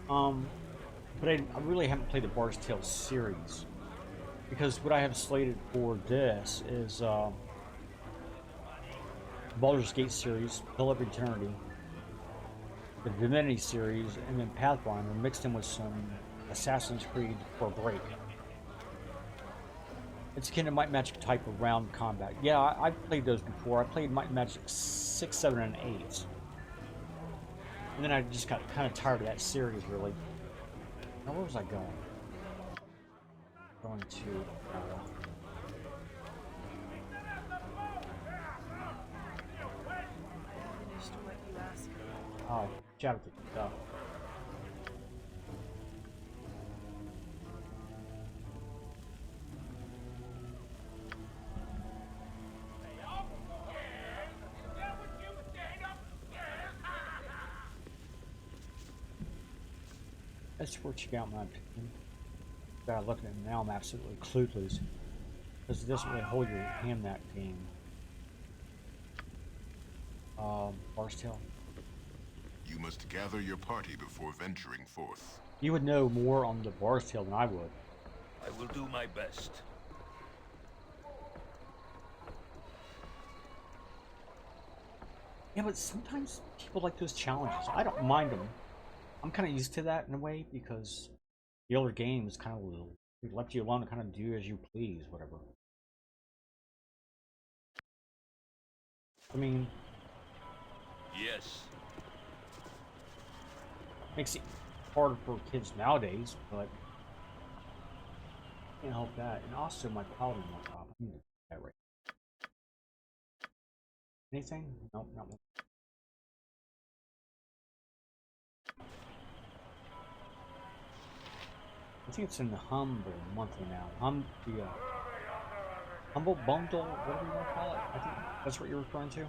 A: But I really haven't played the Bard's Tale series. Because what I have slated for this is Baldur's Gate series, Pill of Eternity, the Divinity series, and then Pathfinder mixed in with some Assassin's Creed for a break. It's akin to Might and Magic type of round combat. Yeah, I've played those before. I played Might and Magic 6, 7, and 8. And then I just got kind of tired of that series, really. Now, where was I going? Going to... Oh, chat with the stuff. That's where check out my opinion. Gotta look at it now, I'm absolutely clueless. Because it doesn't really hold your hand that game. Barstow.
C: You must gather your party before venturing forth.
A: You would know more on the Barstow than I would.
B: I will do my best.
A: Yeah, but sometimes people like those challenges. I don't mind them. I'm kind of used to that in a way because the older games kind of left you alone to kind of do as you please, whatever. I mean,
B: yes,
A: makes it harder for kids nowadays, but can't help that. And also, my paladin went up. I need to put that right. Anything? Nope, not one. I think it's in the Humble monthly now. The Humble Bundle, whatever you want to call it. I think that's what you're referring to.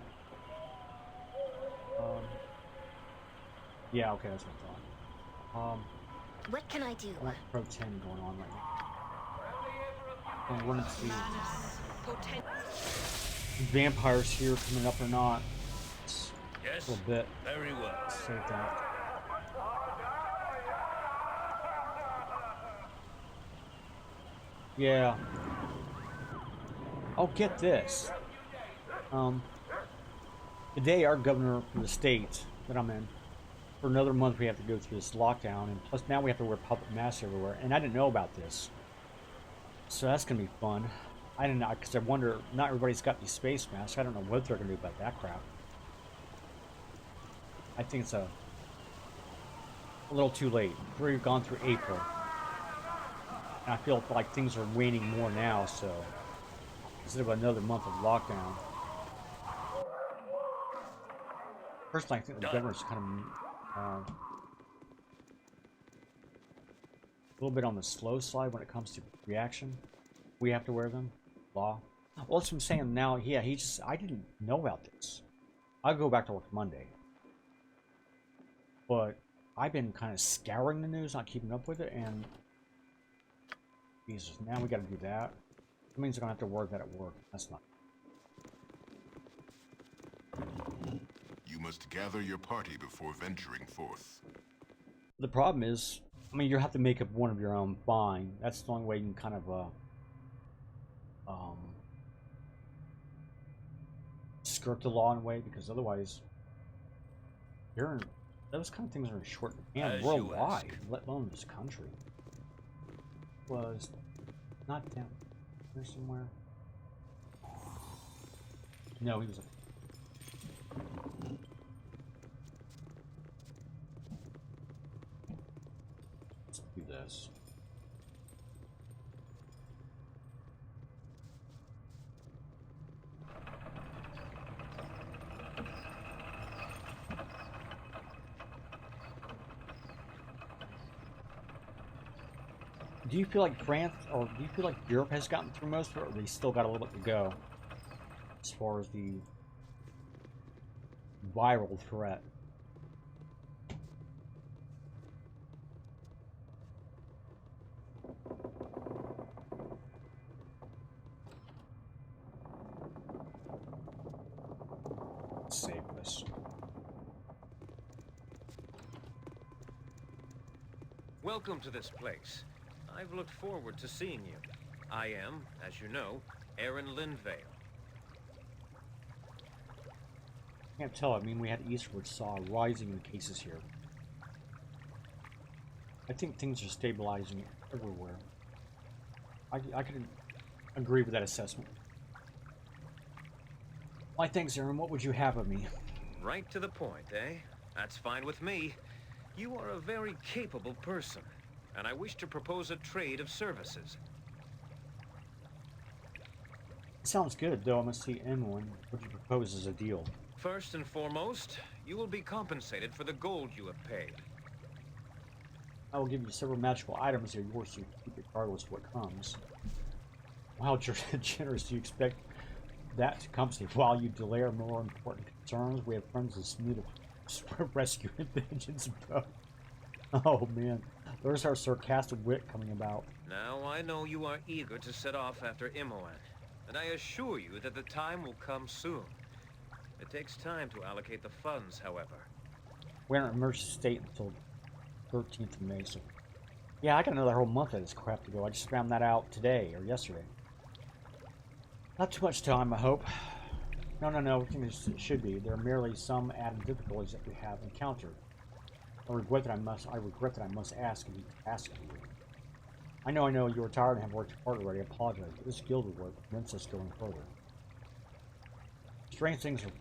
A: Yeah, okay, that's what I thought.
D: What can I do?
A: I want Pro 10 going on right now. I'm running to see vampires here coming up or not.
B: yes,
A: A little bit.
B: very well.
A: Save that. Yeah. Oh, get this. Today our governor for the state that I'm in, for another month we have to go through this lockdown, and plus now we have to wear public masks everywhere, and I didn't know about this. So that's gonna be fun. I didn't know, because I wonder, not everybody's got these space masks. I don't know what they're gonna do about that crap. I think it's a little too late. We've gone through April. And I feel like things are waning more now, so instead of another month of lockdown. Personally, I think the governor's kind of a little bit on the slow side when it comes to reaction. We have to wear them. Law. Well, that's what I'm saying now. Yeah, I didn't know about this. I'll go back to work Monday. But I've been kind of scouring the news, not keeping up with it, and Jesus, now we gotta do that. That means I'm gonna have to work that at work. That's not.
C: You must gather your party before venturing forth.
A: The problem is, I mean, you have to make up one of your own fine. That's the only way you can kind of, skirt the law in a way, because otherwise, those kind of things are in short demand worldwide, let alone this country. Was not down there somewhere. No, he was. Let's do this. Do you feel like France, or do you feel like Europe has gotten through most of it, or they still got a little bit to go as far as the viral threat? Let's save this.
O: Welcome to this place. I've looked forward to seeing you. I am, as you know, Aaron Lindvale.
A: Can't tell. I mean, we had Eastward saw rising in cases here. I think things are stabilizing everywhere. I can agree with that assessment. Why, thanks, Aaron. What would you have of me?
O: Right to the point, eh? That's fine with me. You are a very capable person, and I wish to propose a trade of services.
A: Sounds good, though I must see N1. What do you propose as a deal?
O: First and foremost, you will be compensated for the gold you have paid.
A: I will give you several magical items that are yours to keep regardless of what comes. How generous do you expect that to compensate while you delay our more important concerns? We have friends in need of rescue and vengeance, bro. Oh man, there's our sarcastic wit coming about.
O: Now I know you are eager to set off after Imoen, and I assure you that the time will come soon. It takes time to allocate the funds, however.
A: We're in an emergency state until 13th of May, so... Yeah, I got another whole month of this crap to go. I just found that out today, or yesterday. Not too much time, I hope. No, everything should be. There are merely some added difficulties that we have encountered. I regret that I must ask you. I know you are tired and have worked hard already. I apologize, but this guild reward prevents us going further. Strange things are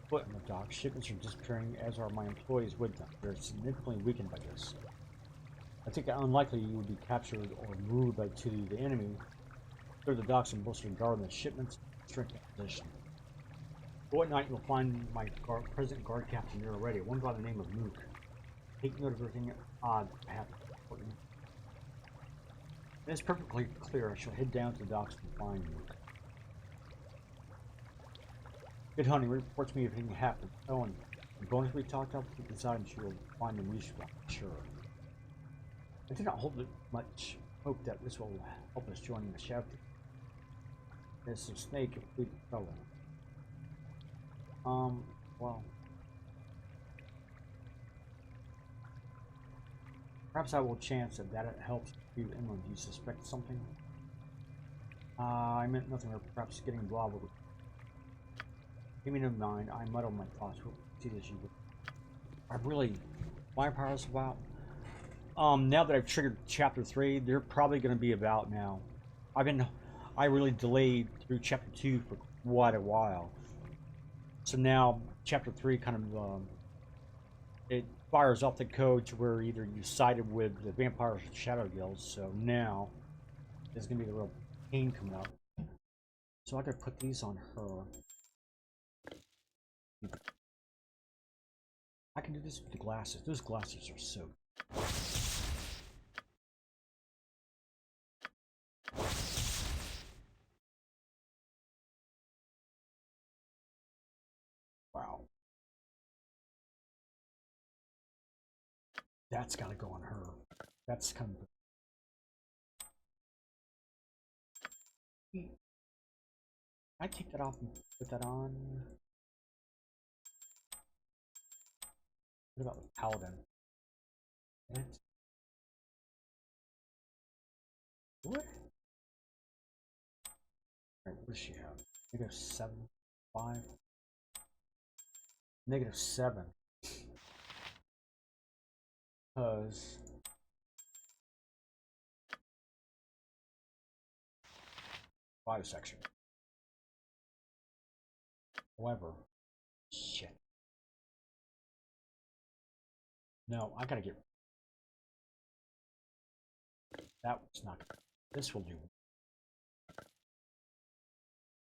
A: afoot in the dock. Shipments are disappearing, as are my employees with them. They're significantly weakened by this. I think it unlikely you would be captured or moved to the enemy. Clear the docks and bolster guard the shipments, strengthen position. Go at night, you'll find my present guard captain here already, one by the name of Mook. Take note of everything odd happens. It is perfectly clear. I shall head down to the docks and find Mook. Good hunting. Report to me if anything happens. Oh, and the bonus we talked about, keep these items, you will find them useful, I'm sure. I do not hold much hope that this will help us join the shadow. There's a snake if we fellow. Well. Perhaps I will chance that it helps you inland. Do you suspect something? I meant nothing, or perhaps getting involved with it. Give me no mind. I muddle my thoughts. We'll see this you. I really. Vampires about. Now that I've triggered chapter 3, they're probably going to be about now. I really delayed through chapter 2 for quite a while. So now, chapter 3 kind of, it fires off the code to where either you sided with the vampires or shadow guilds. So now, there's going to be the real pain coming up. So I gotta put these on her. I can do this with the glasses. Those glasses are so... Wow. That's gotta go on her. That's kind of... I take that off and put that on. What about the paladin? What? Alright, what does she have? -7, 5. -7. Because... section. However, shit. No, I gotta get... That was not... This will do.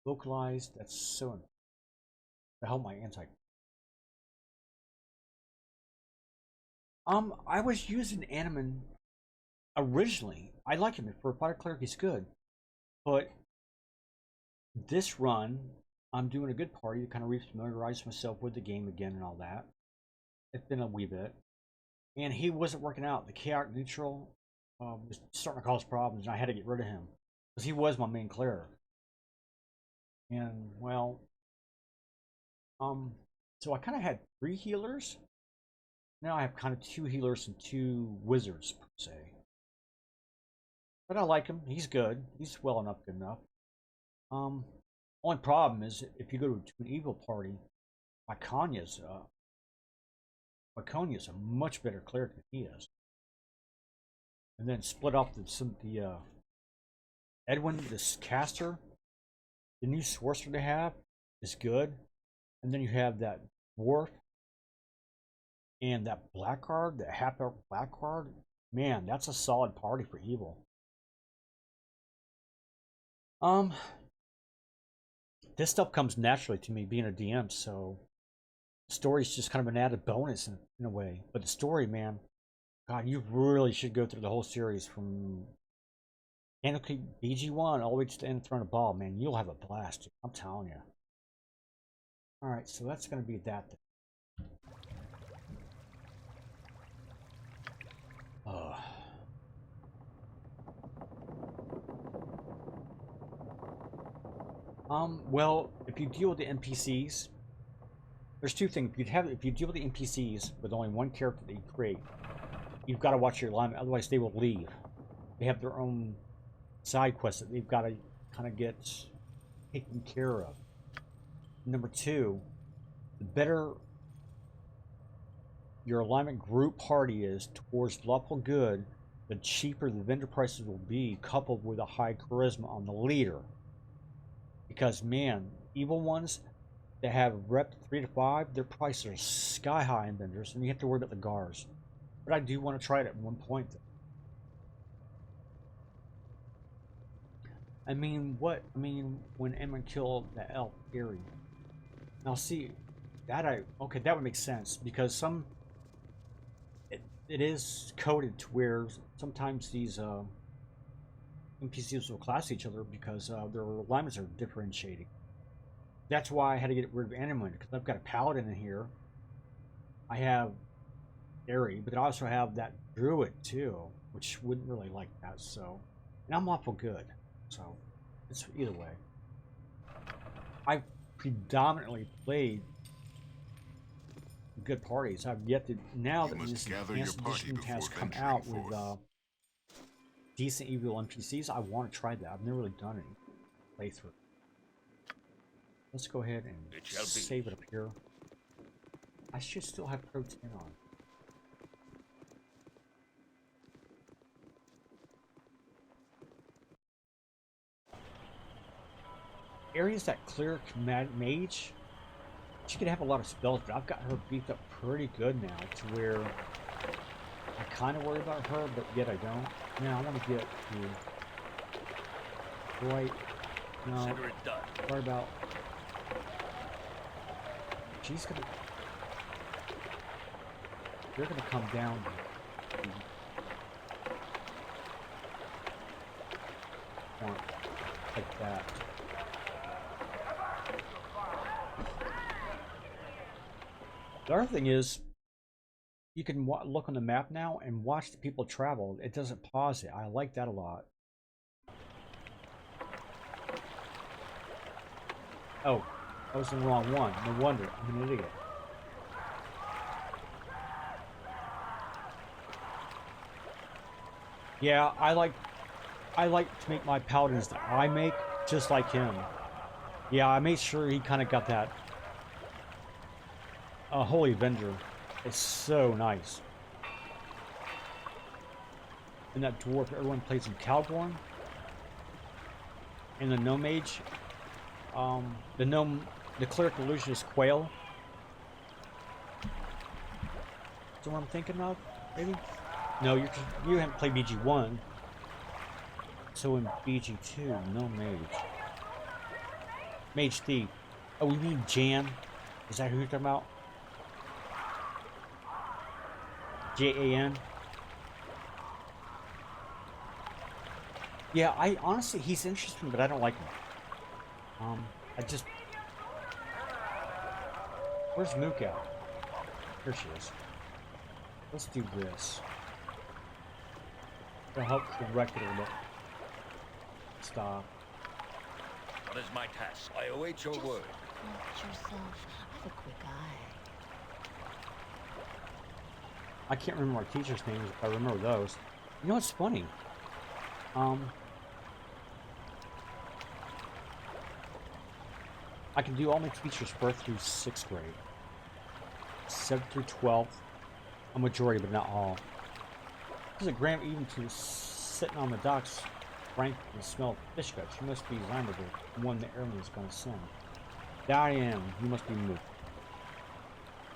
A: Localized, that's so... To help my anti... I was using Animan originally. I like him. For a fighter cleric, he's good. But this run, I'm doing a good party to kind of re-familiarize myself with the game again and all that. It's been a wee bit. And he wasn't working out. The chaotic neutral was starting to cause problems, and I had to get rid of him. Because he was my main cleric. And, well... So I kind of had 3 healers. Now I have kind of 2 healers and 2 wizards, per se. But I like him. He's good. He's well enough, good enough. Only problem is, if you go to an evil party, Myconya's a much better cleric than he is. And then split off the Edwin, this caster, the new sorcerer they have is good. And then you have that dwarf and that blackguard, that half-elf blackguard. Man, that's a solid party for evil. This stuff comes naturally to me being a DM, so story's just kind of an added bonus in a way. But the story, man, God, you really should go through the whole series from Anarchy BG1 all the way to the end of Throne of Ball, man. You'll have a blast, dude. I'm telling you. Alright, so that's going to be that thing. Well, if you deal with the NPCs, there's two things. If you deal with the NPCs with only one character that you create, you've got to watch your alignment, otherwise they will leave. They have their own side quests that they've got to kind of get taken care of. Number two, the better your alignment group party is towards lawful good, the cheaper the vendor prices will be, coupled with a high charisma on the leader. Because, man, evil ones that have rep 3 to 5, their prices are sky high in vendors, and you have to worry about the guards. But I do want to try it at one point. I mean, when Emma killed the elf Eerie. Now, see, that that would make sense, because it is coded to where sometimes these NPCs will class each other because their alignments are differentiating. That's why I had to get rid of Animal, because I've got a Paladin in here. I have Airy, but I also have that Druid too, which wouldn't really like that. So, and I'm awful good. So, it's either way. I've predominantly played good parties. I've yet to, now that this enhanced edition has come out with decent evil NPCs, I want to try that. I've never really done any playthrough. Let's go ahead and save it up here. I should still have Pro 10 on. Area's that cleric mage. She could have a lot of spells, but I've got her beefed up pretty good now to where I kind of worry about her, but yet I don't. Now I want to get to right. No, worry about. She's gonna. They're gonna come down. Like that. The other thing is, you can look on the map now and watch the people travel. It doesn't pause it. I like that a lot. Oh, I was in the wrong one. No wonder. I'm an idiot. Yeah, I like to make my paladins that I make just like him. Yeah, I made sure he kind of got that. Holy Avenger. It's so nice. And that dwarf, everyone plays in Calborn. And the gnome mage. The cleric illusionist Quail. Is that what I'm thinking of? Maybe? No, you haven't played BG1. So in BG2, no mage. Mage Thief. Oh, we mean Jan? Is that who you're talking about? Jan? Yeah, I honestly, he's interesting, but I don't like him. Where's Mook at? Here she is. Let's do this. To help correct it a little bit. Stop.
O: What is my task?
H: I await your word.
D: Watch yourself. I have a quick eye.
A: I can't remember our teacher's names, if I remember those. You know what's funny? I can do all my teachers birth through 6th grade. 7th through 12th. A majority, but not all. There's a Graham even to sitting on the docks, rank and smell of fish guts. You must be Zymer, the one the airman is going to send. Diane, you must be moved.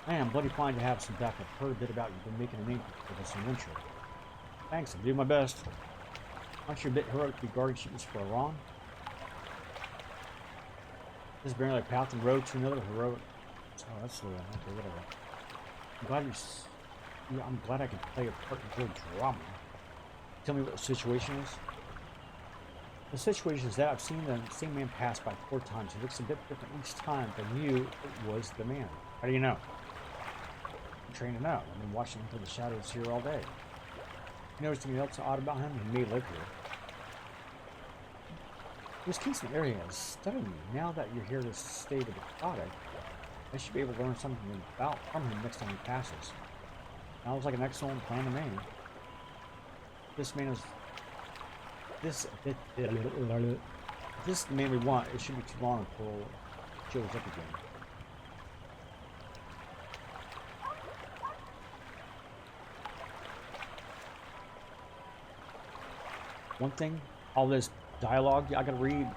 A: Man, I'm bloody fine to have some back. I've heard a bit about you. You've been making a name for this adventure. Thanks, I'll do my best. Aren't you a bit heroic to be guarding shipments for Iran? This is barely a path and road to another heroic. Oh, that's the okay, whatever. I'm glad I can play a part in good drama. Tell me what the situation is. The situation is that I've seen the same man pass by 4 times. He looks a bit different each time, but I knew it was the man. How do you know? I'm trained to know. I've been watching him through the shadows here all day. You noticed anything else odd about him? He may live here. This Kingston area is stunning me. Now that you hear the state of the product, I should be able to learn something from him next time he passes. Sounds like an excellent plan to me. This man is... If this is the man we want, it shouldn't be too long until it shows up again. One thing, all this dialogue I gotta read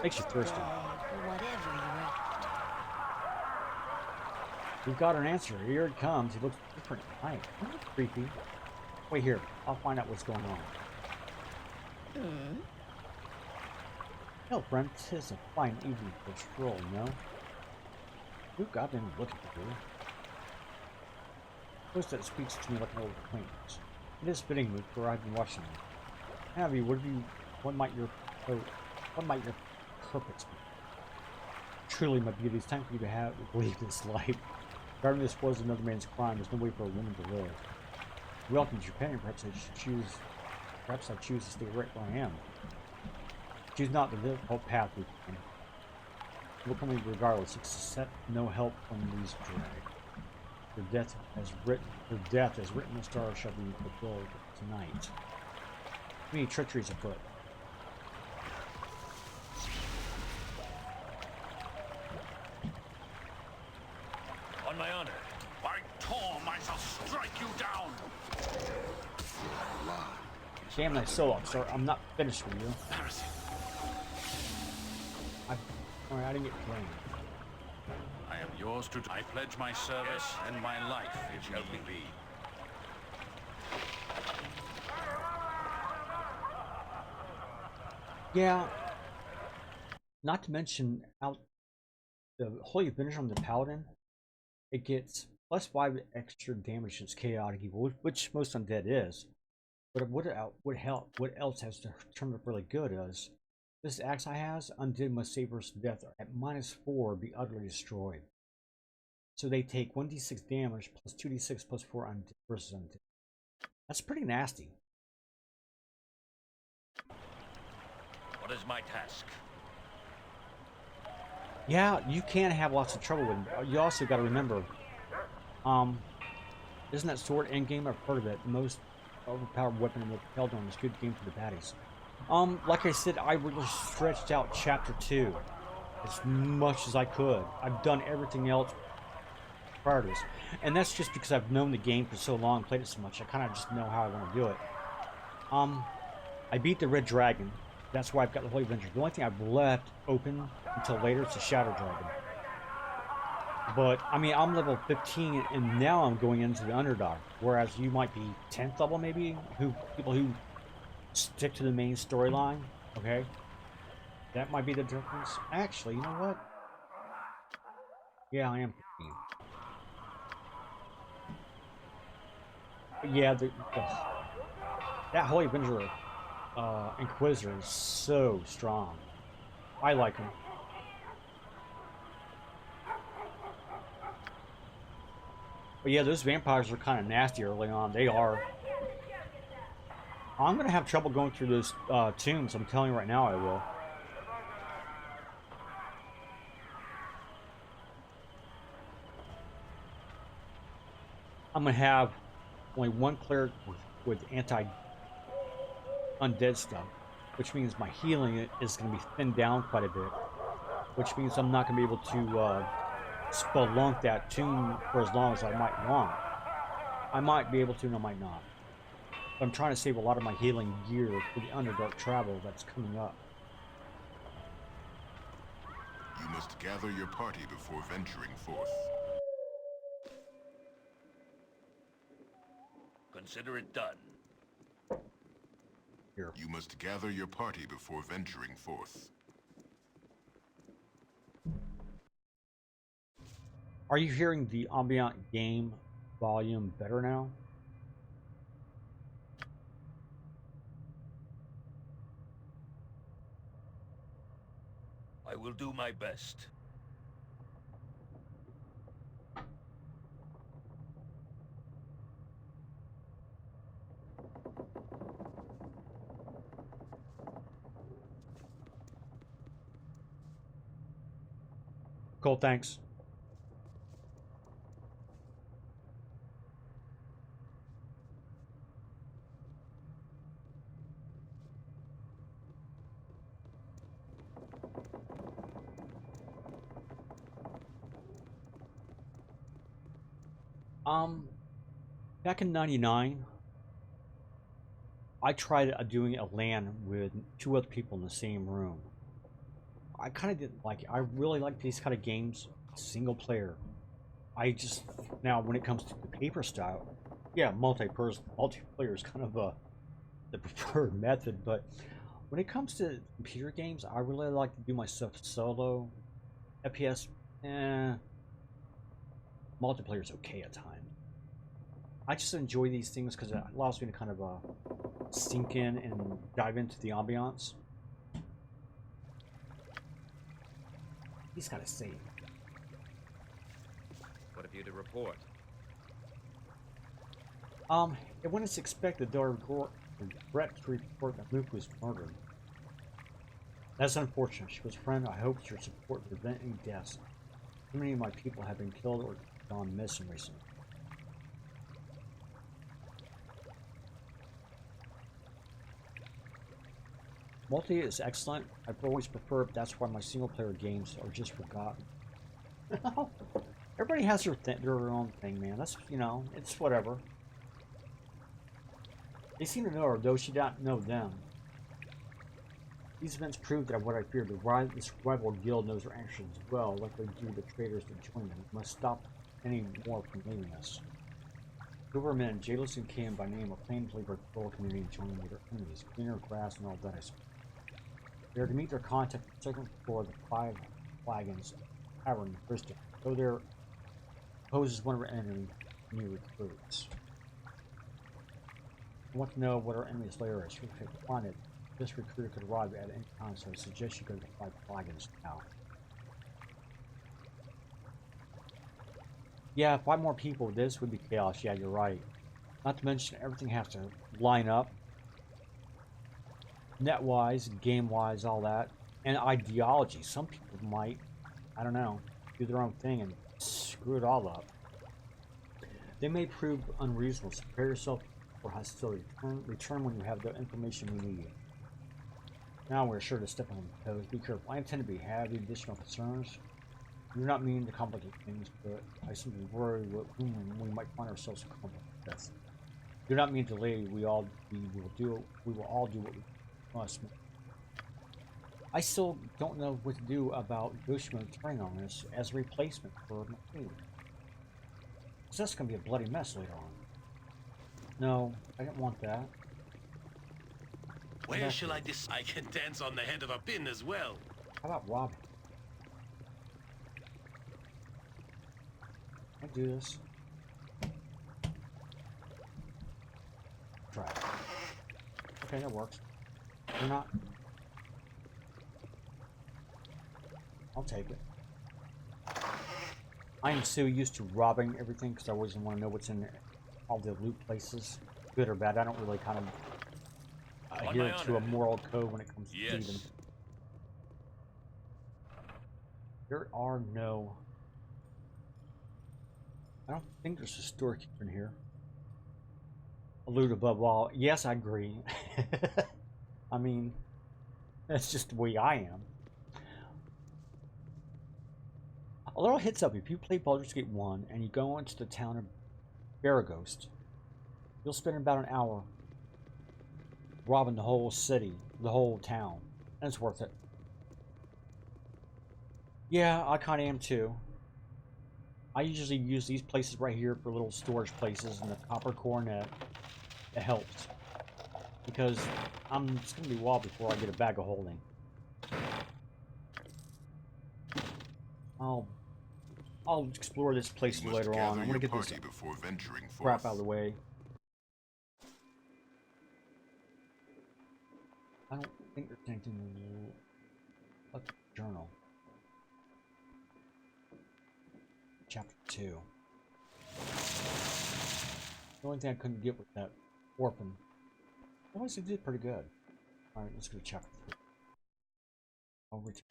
A: makes you thirsty.
D: Whatever you're after.
A: We've got an answer. Here it comes. He looks different at night. Creepy. Wait here. I'll find out what's going on. Hell, Brent, tis a fine evening for a stroll, no? We've got been looking for you. Who's that speaks to me like an old acquaintance? It is fitting me, for I've been watching you. Abby, what might your purpose be? Truly, my beauty, it's time for you to leave this life. Regarding this was another man's crime, there's no way for a woman to live. Welcome to your companion, perhaps I choose to stay right where I am. Choose not the difficult path we've come. We'll come in regardless, accept no help from these drag. Your death as written the stars shall be fulfilled tonight. Many treacheries afoot.
E: On my honor. By Torm, I shall strike you down.
A: Damn that solo, sir. I'm not finished with you. Alright, I didn't get playing.
E: I am yours to... I pledge my service and my life, if shall we be.
A: Yeah. Not to mention, the Holy Finisher on the Paladin, it gets +5 extra damage against Chaotic Evil, which most undead is. But what else has turned up really good is this axe I has, undead must save versus death at -4 be utterly destroyed. So they take 1d6 damage plus 2d6 plus 4 undead versus undead. That's pretty nasty.
J: What is my task?
A: Yeah, you can have lots of trouble with it. You also got to remember, isn't that sword end game? I've heard of it. The most overpowered weapon in the Eldorn is good game for the baddies. Like I said, I really stretched out chapter 2 as much as I could. I've done everything else prior to this, and that's just because I've known the game for so long, played it so much. I kind of just know how I want to do it. I beat the Red Dragon. That's why I've got the Holy Avenger. The only thing I've left open until later is the Shadow Dragon. But, I mean, I'm level 15, and now I'm going into the Underdark. Whereas you might be 10th level, maybe? People who stick to the main storyline, okay? That might be the difference. Actually, you know what? Yeah, I am 15. But yeah, that Holy Avenger Inquisitor is so strong. I like him. But yeah, those vampires are kind of nasty early on. They are. I'm going to have trouble going through those tombs. I'm telling you right now I will. I'm going to have only one cleric with anti-undead stuff, which means my healing is going to be thinned down quite a bit, which means I'm not going to be able to spelunk that tomb for as long as I might want. I might be able to, and I might not. But I'm trying to save a lot of my healing gear for the Underdark travel that's coming up.
C: You must gather your party before venturing forth.
J: Consider it done.
A: Here.
C: You must gather your party before venturing forth.
A: Are you hearing the ambient game volume better now?
J: I will do my best.
A: Cool, thanks. Back in '99, I tried doing a LAN with 2 other people in the same room. I kind of didn't like it. I really like these kind of games, single player. I just, now when it comes to the paper style, yeah, multiplayer is kind of the preferred method, but when it comes to computer games, I really like to do my stuff solo. FPS, multiplayer is okay at times. I just enjoy these things because it allows me to kind of sink in and dive into the ambiance. He's got to save.
O: What have you to report?
A: When it's expected, they'll regret to report that Mook was murdered. That's unfortunate. She was a friend. I hope your support will prevent any deaths. Too many of my people have been killed or gone missing recently. Multi is excellent. I've always preferred, that's why my single player games are just forgotten. Everybody has their own thing, man. That's, you know, it's whatever. They seem to know her, though she don't know them. These events prove that what I feared, this rival guild knows our actions well, like they do the traitors that join them. We must stop any more from leaving us. Silvermen, Jailus and Kim by name, are plain to leave our full community and join with their enemies, greener grass and all that I suppose. They are to meet their contact on the second floor of the 5 Flagons Tavern in Bristol. Go there poses one of our enemy new recruits. I want to know what our enemy's lair is. If you find it, this recruiter could arrive at any time, so I suggest you go to the 5 Flagons now. Yeah, 5 more people, this would be chaos. Yeah, you're right. Not to mention, everything has to line up. Net-wise, game-wise, all that. And ideology. Some people might, I don't know, do their own thing and screw it all up. They may prove unreasonable, so prepare yourself for hostility. Return when you have the information we need. Now we're sure to step on toes. Be careful. I intend to have additional concerns. You're not meaning to complicate things, but I simply worry what we might find ourselves in conflict with this. Do not mean to delay. We will all do what we must. I still don't know what to do about Yoshimo turning on us as a replacement for McQueen. So that's gonna be a bloody mess later on. No, I didn't want that.
H: Where shall I I can dance on the head of a pin as well.
A: How about Rob? I do this. Try it. Okay, that works. You're not. I'll take it. I am so used to robbing everything because I always want to know what's in all the loot places, good or bad. I don't really kind of adhere to a moral code when it comes to thieving. There are no. I don't think there's a storekeeper in here. A loot above all. Yes, I agree. I mean, that's just the way I am. A little heads up, if you play Baldur's Gate 1 and you go into the town of Baragost, you'll spend about an hour robbing the whole city, the whole town, and it's worth it. Yeah, I kind of am too. I usually use these places right here for little storage places, and the copper coronet, it helps. Because it's going to be a while before I get a bag of holding. I'll explore this place later on. I'm going to get this crap out of the way. I don't think there's anything like the journal. Chapter 2. The only thing I couldn't get with that orphan. Otherwise, it did pretty good. Alright, let's go to chapter 3. I'll return.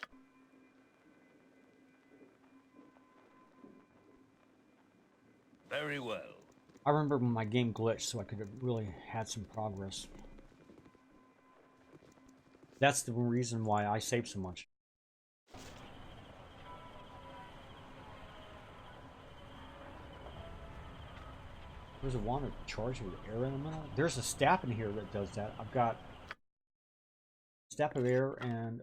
B: Very well.
A: I remember when my game glitched, so I could have really had some progress. That's the reason why I saved so much. There's a one to charge with air in the middle. There's a staff in here that does that. I've got staff of air and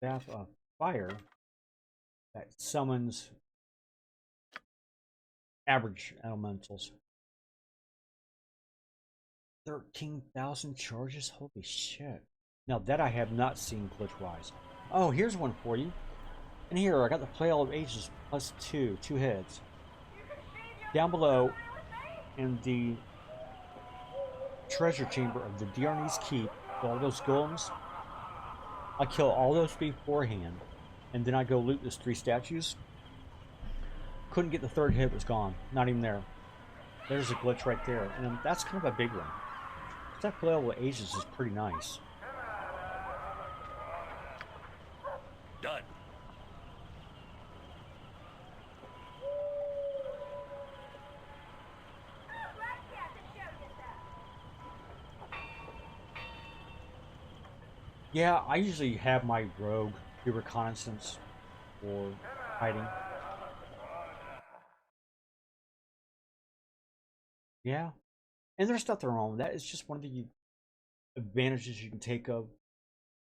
A: staff of fire that summons average elementals. 13,000 charges? Holy shit. Now that I have not seen glitch-wise. Oh, here's one for you. And here, I got the Flail of Ages plus 2 heads. Down below, in the treasure chamber of the Diarnese Keep, all those golems, I kill all those beforehand, and then I go loot those 3 statues. Couldn't get the 3rd hit, was gone. Not even there. There's a glitch right there, and that's kind of a big one. That Flail of Ages is pretty nice.
B: Done.
A: Yeah, I usually have my rogue do reconnaissance or hiding. Yeah, and there's nothing wrong with that. It's just one of the advantages you can take of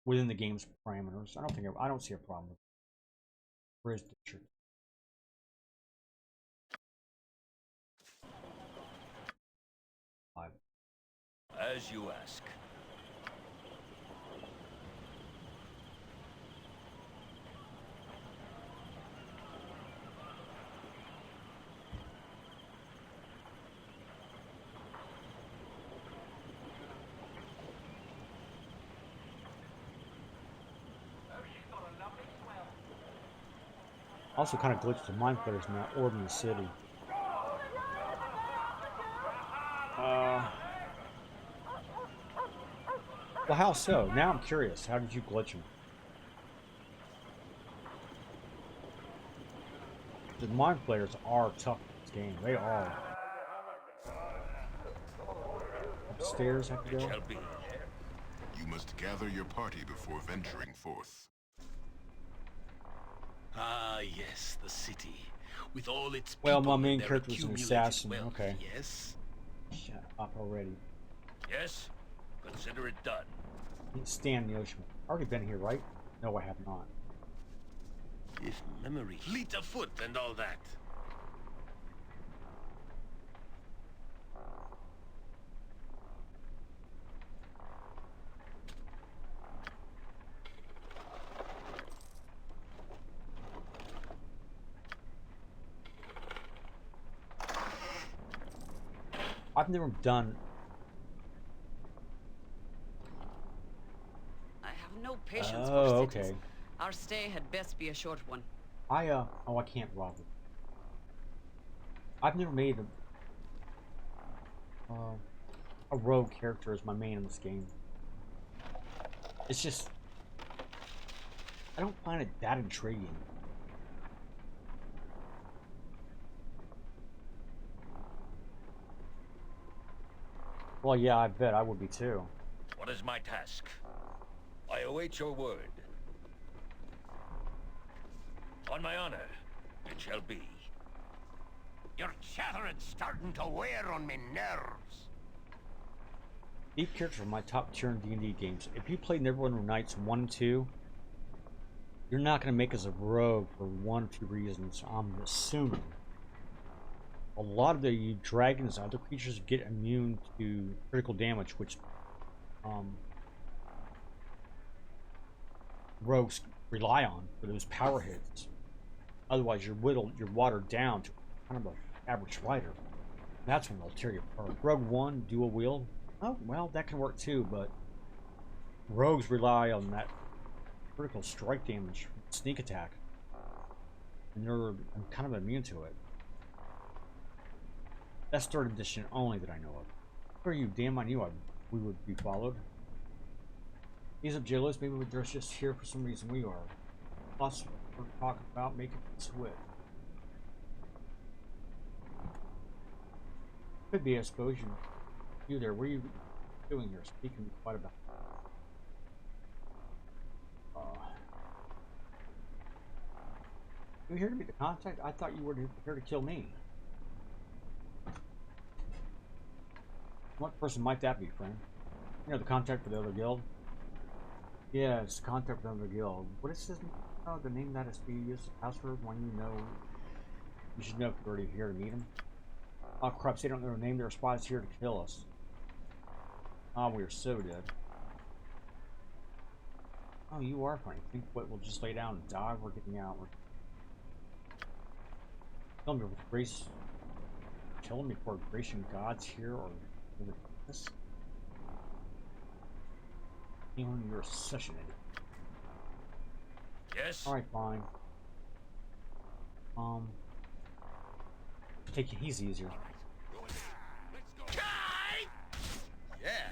A: within the game's parameters. I don't see a problem with it. Where's the truth?
B: As you ask.
A: Also kind of glitched the mind players in that orb in the city. Well, how so? Now I'm curious. How did you glitch them? The mind players are tough in this game. They are. Upstairs, have to go.
C: You must gather your party before venturing forth.
H: Ah, yes, the city. With all its people.
A: Well, my main character was an assassin.
H: Wealth,
A: okay.
H: Yes.
A: Shut up already.
B: Yes? Consider it done.
A: Stand the ocean. Already been here, right? No, I have not.
H: If memory. Fleet of foot and all that.
A: I've never done.
G: I have no patience
A: Oh,
G: for cities.
A: okay.
G: Our stay had best be a short one.
A: I can't rob it. I've never made a rogue character as my main in this game. It's just I don't find it that intriguing. Well, yeah, I bet I would be too.
B: What is my task? I await your word. On my honor, it shall be.
F: Your chattering's starting to wear on me nerves.
A: These characters are my top tier in D&D games. If you play Neverwinter Nights 1 and 2, you're not going to make us a rogue for one or two reasons, I'm assuming. A lot of the dragons and other creatures get immune to critical damage, which rogues rely on for those power hits. Otherwise, you're watered down to kind of an average fighter. That's when they'll tear you apart. Rogue 1, dual wield. Oh, well, that can work too, but rogues rely on that critical strike damage, sneak attack, and they're kind of immune to it. That's 3rd edition only that I know of. Who are you? Damn, I knew we would be followed. These are jailers. Maybe they're just here for some reason. We are. Plus, we're talking about making it switch. Could be, I suppose. You there? What are you doing here? Speaking quite about. You here to meet the contact? I thought you were here to kill me. What person might that be, friend? You know, the contact for the other guild? Yeah, it's the contact for the other guild. What is his the name that is being used as password when you know you should know if you're already here to meet him? Oh crap, they don't know their name, their spies here to kill us. Oh, we are so dead. Oh, you are funny. Think what we'll just lay down and die? We're getting out. We're tell me with grace, killing me for gracious gods here or over this. You're such an idiot.
B: Yes.
A: All right, fine. Take it easy, easier.
H: Yeah.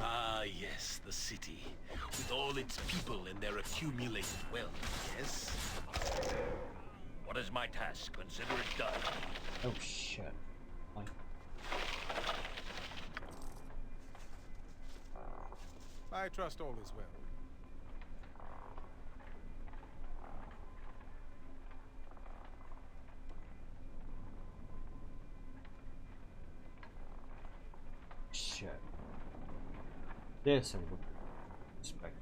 H: Ah, yes, the city. With all its people and their accumulated wealth, yes?
B: What is my task? Consider it done.
A: Oh, shit. Like...
P: I trust all is well.
A: Shit. This I would expect.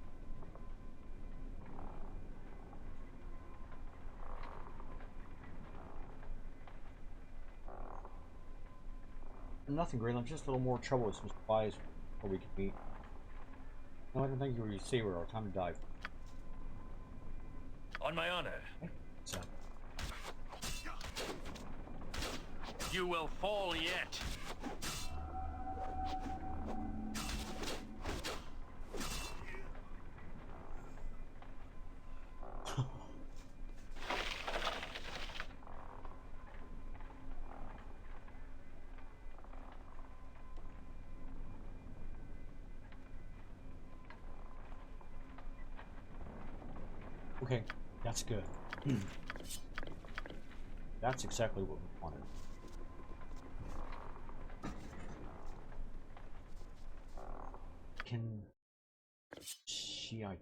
A: Nothing, Greenland. Just a little more trouble with some supplies before we can meet. No, I don't think you were say we're our time to dive.
B: On my honor.
A: So.
E: You will fall yet.
A: Okay, that's good. That's exactly what we wanted. Can she ID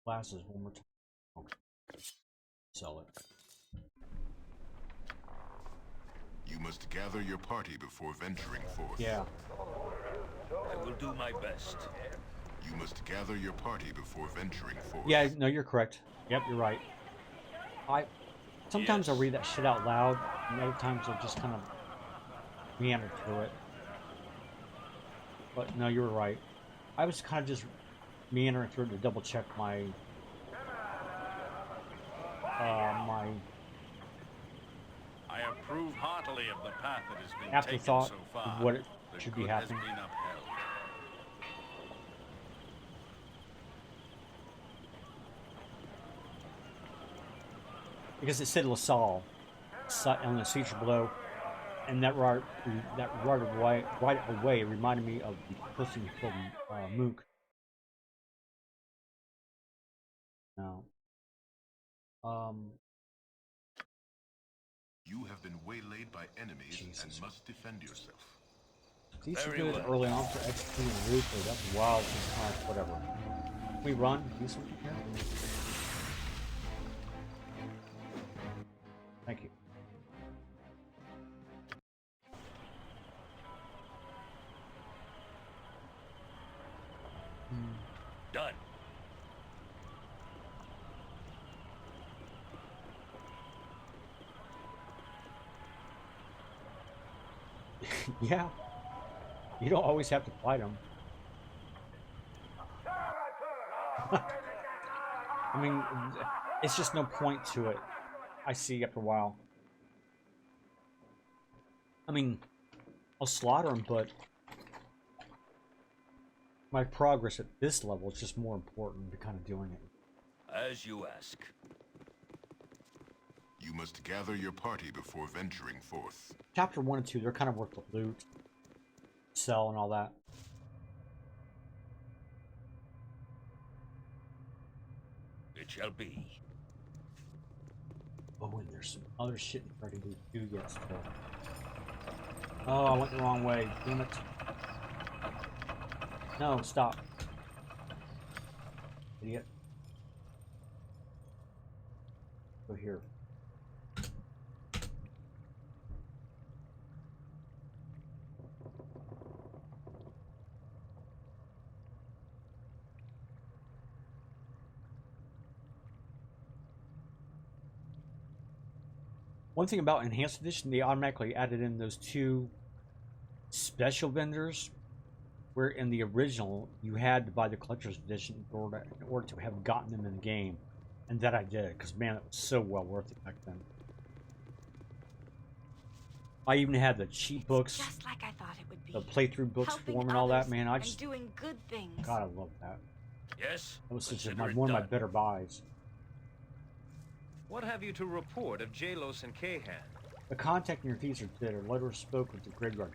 A: glasses one more time? Okay. Sell it.
C: You must gather your party before venturing forth.
A: Yeah.
B: I will do my best.
C: You must gather your party before venturing forth.
A: Yeah, no, you're correct. Yep, you're right. Sometimes I'll read that shit out loud, and other times I'll just kind of meander through it. But no, you were right. I was kind of just meandering through it to double check my
E: I approve heartily of the path that has been
A: afterthought
E: taken so far.
A: of what it
E: The
A: should be
E: good has
A: happening.
E: been upheld.
A: Because it said LaSalle on the feature below, and that right away reminded me of the person who killed Mook. No.
C: You have been waylaid by enemies
A: Jesus.
C: and must defend yourself.
A: These are
B: Very
A: good
B: well.
A: early on for executing Luke, or that's wild sometimes, whatever. Can we run? Do something here? Thank you.
B: Done.
A: Yeah. You don't always have to fight them. I mean, it's just no point to it. I see after a while. I mean, I'll slaughter them, but my progress at this level is just more important to kind of doing it.
B: As you ask.
C: You must gather your party before venturing forth.
A: Chapter 1 and 2, they're kind of worth the loot, sell, and all that.
B: It shall be.
A: Oh, and there's some other shit that I can do yet still. Oh, I went the wrong way. Damn it. No, stop. Idiot. Go here. One thing about Enhanced Edition, they automatically added in those 2 special vendors, where in the original, you had to buy the Collector's Edition in order to have gotten them in the game. And that I did, because man, it was so well worth it back then. I even had the cheat books,
M: Just like I thought it would be.
A: the playthrough books
M: Helping
A: form and all that,
M: others
A: man. I
M: and
A: just,
M: doing good things.
A: God, I love that.
J: Yes?
A: That was such
J: Consider it
A: one of my
J: done.
A: better buys.
O: What have you to report of Jalos and Kahan?
A: The contact in your thieves are dead. A letter spoke with the graveyard.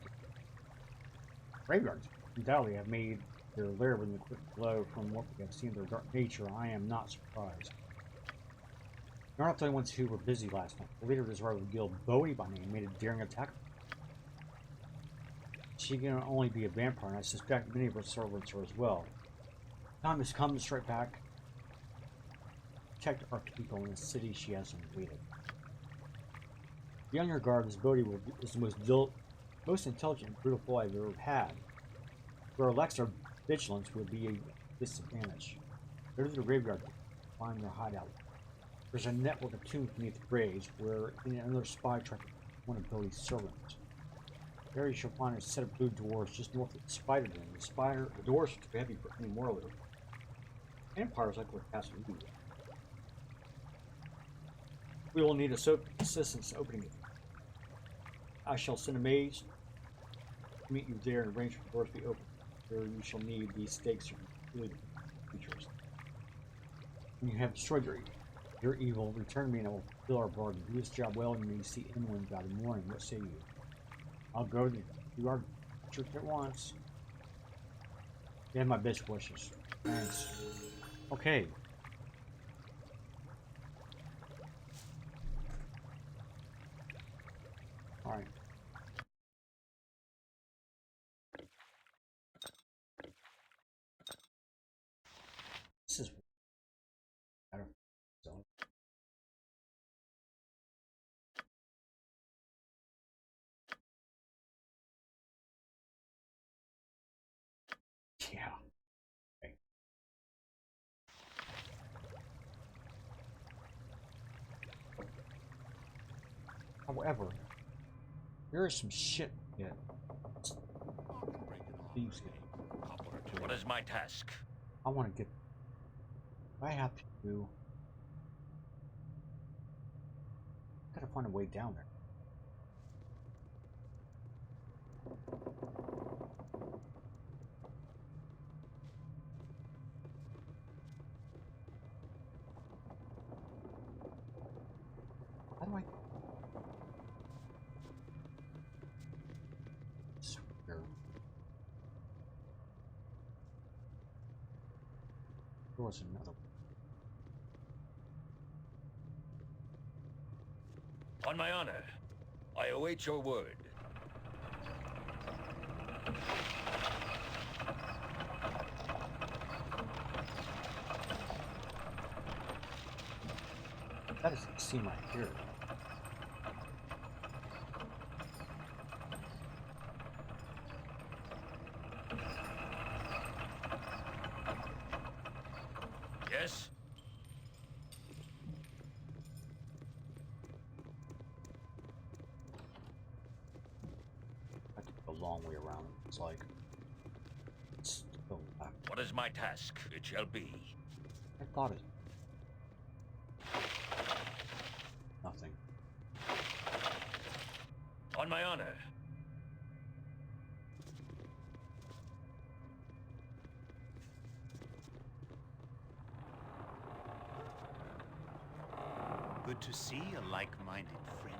A: Graveyards undoubtedly have made their lair within a quick glow. From what we have seen of their dark nature, I am not surprised. You're not the only ones who were busy last night. The leader of this rival guild, Bodhi by name, made a daring attack. She can only be a vampire, and I suspect many of her servants are as well. Time has come to strike back. Protect our people in the city she has invaded. Be on your guard, as Bodhi is the most intelligent and brutal foe I've ever had. For Alexa, vigilance would be a disadvantage. Go to the graveyard to find their hideout. There's a network of tombs beneath the graves where another spy tracked one of Bodhi's servants. There you shall find a set of blue doors just north of the spider den. The doors are too heavy for any mortar. Vampires like what Castle do. We will need assistance opening it. I shall send a mage to meet you there and arrange for the doors to be opened. There you shall need these stakes to complete features. When you have destroyed your evil, return me and I will fulfill our bargain. Do this job well and you may see Inland by the morning. What say you? I'll go to our church at once. You have my best wishes. Thanks. Okay. Alright. This is better. Yeah. Okay. However, there is some shit yet. Thieves get.
J: What is my task?
A: I want to get. I have to do. Gotta find a way down there. How do I? Here. There was another one.
J: On my honor, I await your word.
A: That doesn't seem right here.
J: Yes?
A: I took a long way around. It's like. It's still back.
J: What is my task? It shall be.
A: I thought it. Nothing.
J: On my honor.
Q: Good to see a like-minded friend.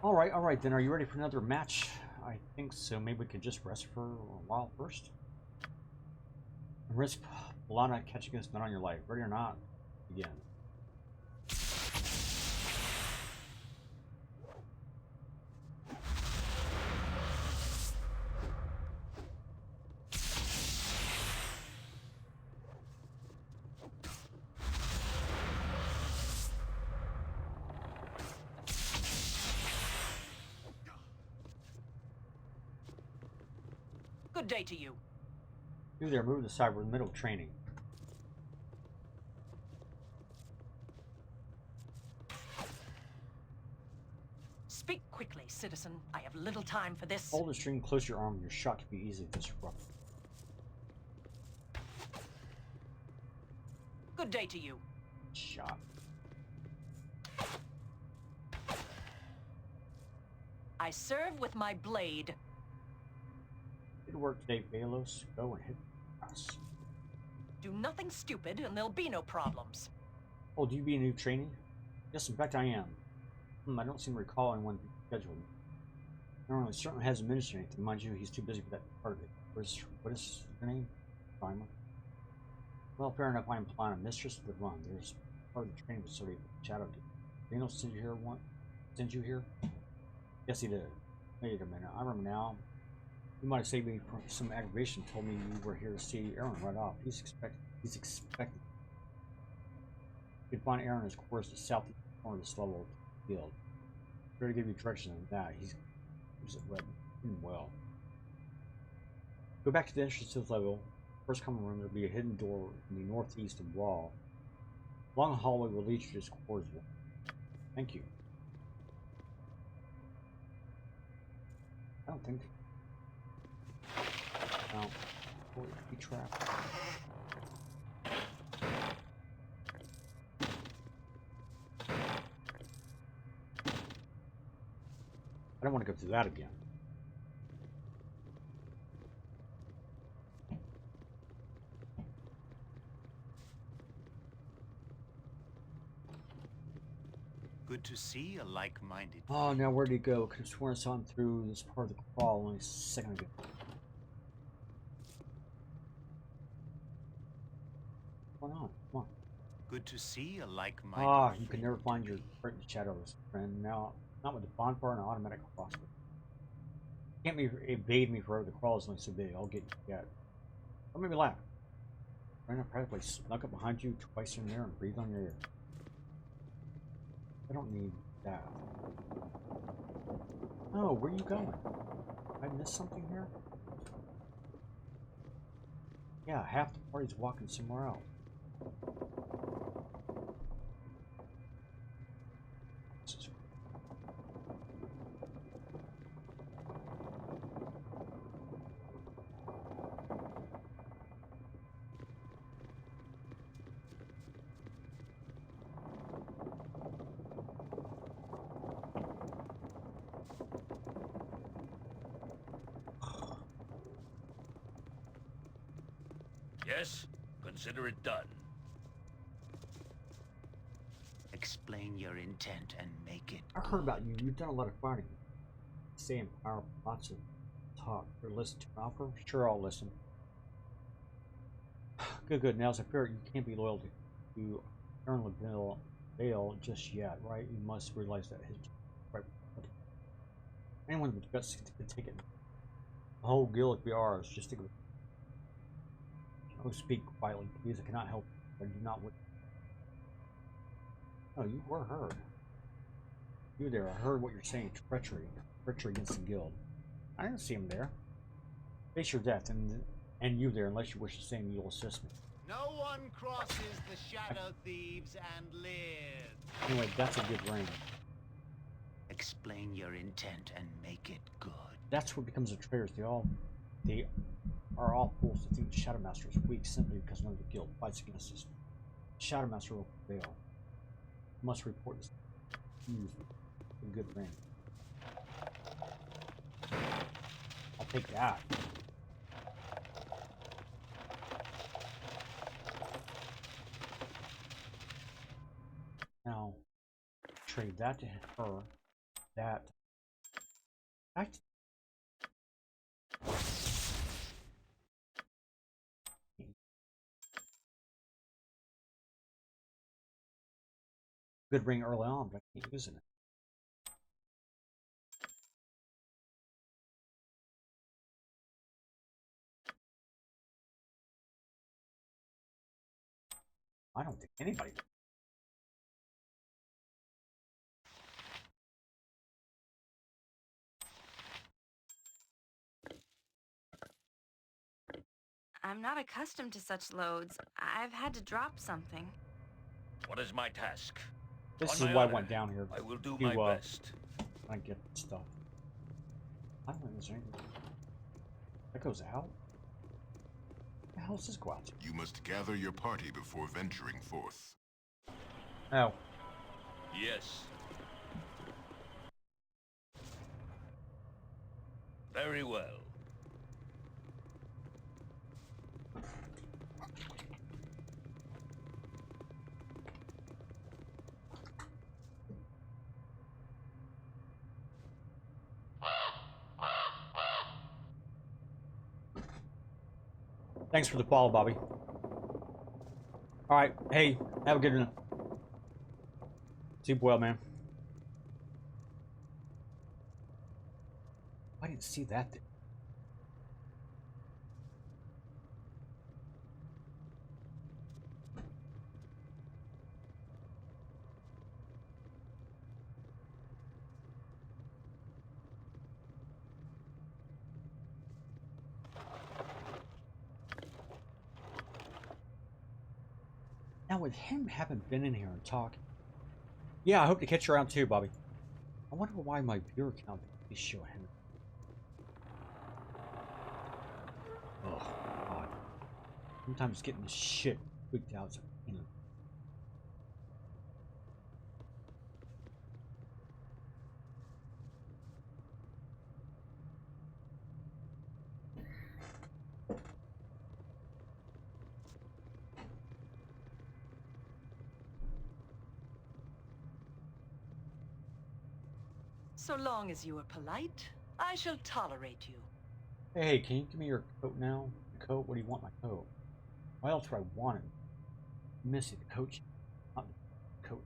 A: All right. Then, are you ready for another match? I think so. Maybe we could just rest for a while first. Risk Lana catching us not on your life. Ready or not? Begin.
R: Good day to you.
A: You there, move to the side. We're in the middle of training.
R: Speak quickly, citizen. I have little time for this.
A: Hold the string close to your arm. Your shot can be easily disrupted.
R: Good day to you.
A: Shot.
R: I serve with my blade.
A: Good work today, Balos. Go and hit us.
R: Do nothing stupid and there'll be no problems.
A: Oh, do you be in new training? Yes, in fact I am. I don't seem to recall anyone being scheduled. No, he certainly hasn't mentioned anything. Mind you, he's too busy for that part of it. What is your name? Primer. Well, fair enough. I am Plana, mistress of the run. There's part of the training facility with Shadow. Daniel sent you here sent you here? Yes, he did. Wait a minute. I remember now. You might have saved me from some aggravation. Told me you were here to see Aaron right off. He's expected. You can find Aaron in his quarters to the southeast corner of this level of the field. Better give you direction than that. He's well. Go back to the entrance to this level. First common room, there'll be a hidden door in the northeast wall. Long hallway will lead you to his quarters. Thank you. I don't think. No. Be trapped. I don't want to go through that again.
Q: Good to see a like-minded.
A: Oh, now where'd he go? Could have sworn I saw him through this part of the crawl only a second ago. What's going on? Come on.
Q: Good to see a like-minded.
A: Ah, you can never find your friend shadows, friend. Now, not with the bonfire and automatic crossbow. Can't evade me forever. The crawl is only so big. I'll get you yet. Don't make me laugh. Right now, practically snuck up behind you twice in there and breathe on your ear. I don't need that. Oh, where are you going? I missed something here? Yeah, half the party's walking somewhere else.
B: Yes? Consider it done.
Q: Explain your intent and make it.
A: I heard about you. You've done a lot of fighting. Saying powerful, lots of talk. Or listen to an offer? Sure, I'll listen. Good. Now, as a ferret, you can't be loyal to Aaron Vale just yet, right? You must realize that his right. Anyone with guts could take it. The whole guild could be ours. Just think of it. Oh, speak quietly, please. I cannot help you. I do not wish. Oh, you were heard. You there, I heard what you're saying. Treachery against the guild. I didn't see him there. Face your death, and you there, unless you wish the same, you'll assist me.
Q: No one crosses the shadow thieves and lives.
A: Anyway, that's a good ring.
Q: Explain your intent and make it good.
A: That's what becomes of traitors. They are all fools to think the Shadow Master is weak simply because none of the guild fights against us. The Shadow Master will prevail. You must report this. Use a good ring. I'll take that. Now, trade that to her. That. Act. Good ring early on, but I can't use it. I don't think anybody.
M: I'm not accustomed to such loads. I've had to drop something.
B: What is my task?
A: This
B: On
A: is
B: my
A: why I
B: honor,
A: went down here.
B: I will do
A: to,
B: my best.
A: I get stuff. I don't know if there's anything. That goes out? The hell does this go out to?
C: You must gather your party before venturing forth.
A: Oh.
B: Yes. Very well.
A: Thanks for the follow, Bobby. Alright, hey, have a good one. Sleep well, man. I didn't see that thing. Now, with him having been in here and talking, yeah, I hope to catch you around too, Bobby. I wonder why my viewer count is showing him. Oh, God. Sometimes getting this shit freaked out is a pain.
R: So long as you are polite, I shall tolerate you.
A: Hey, can you give me your coat now? The coat? What do you want my coat? Why else would I want it? Missy, the coat. Not the coat.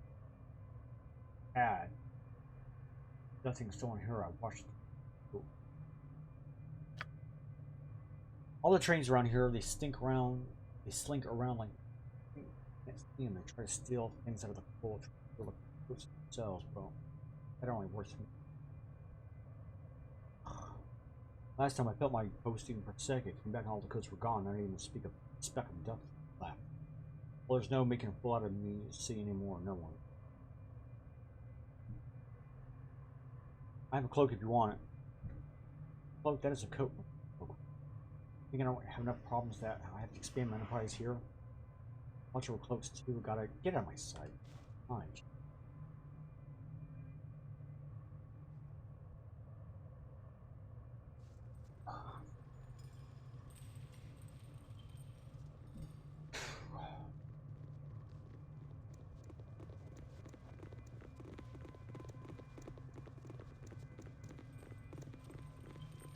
A: Add. Nothing's still in here. I watched the coat. All the trains around here, they stink around. They slink around like you can't see them. They try to steal things out of the coal. Try to coats themselves, bro. That only works for me. Last time I felt my posting for a second, came back and all the coats were gone. I didn't even speak a speck of dust left. Well, there's no making a fool out of me see anymore. No one. I have a cloak if you want it. Cloak, that is a coat. I think I don't have enough problems that I have to expand my enterprise here. Watch your cloaks too. Gotta get out of my sight. Fine.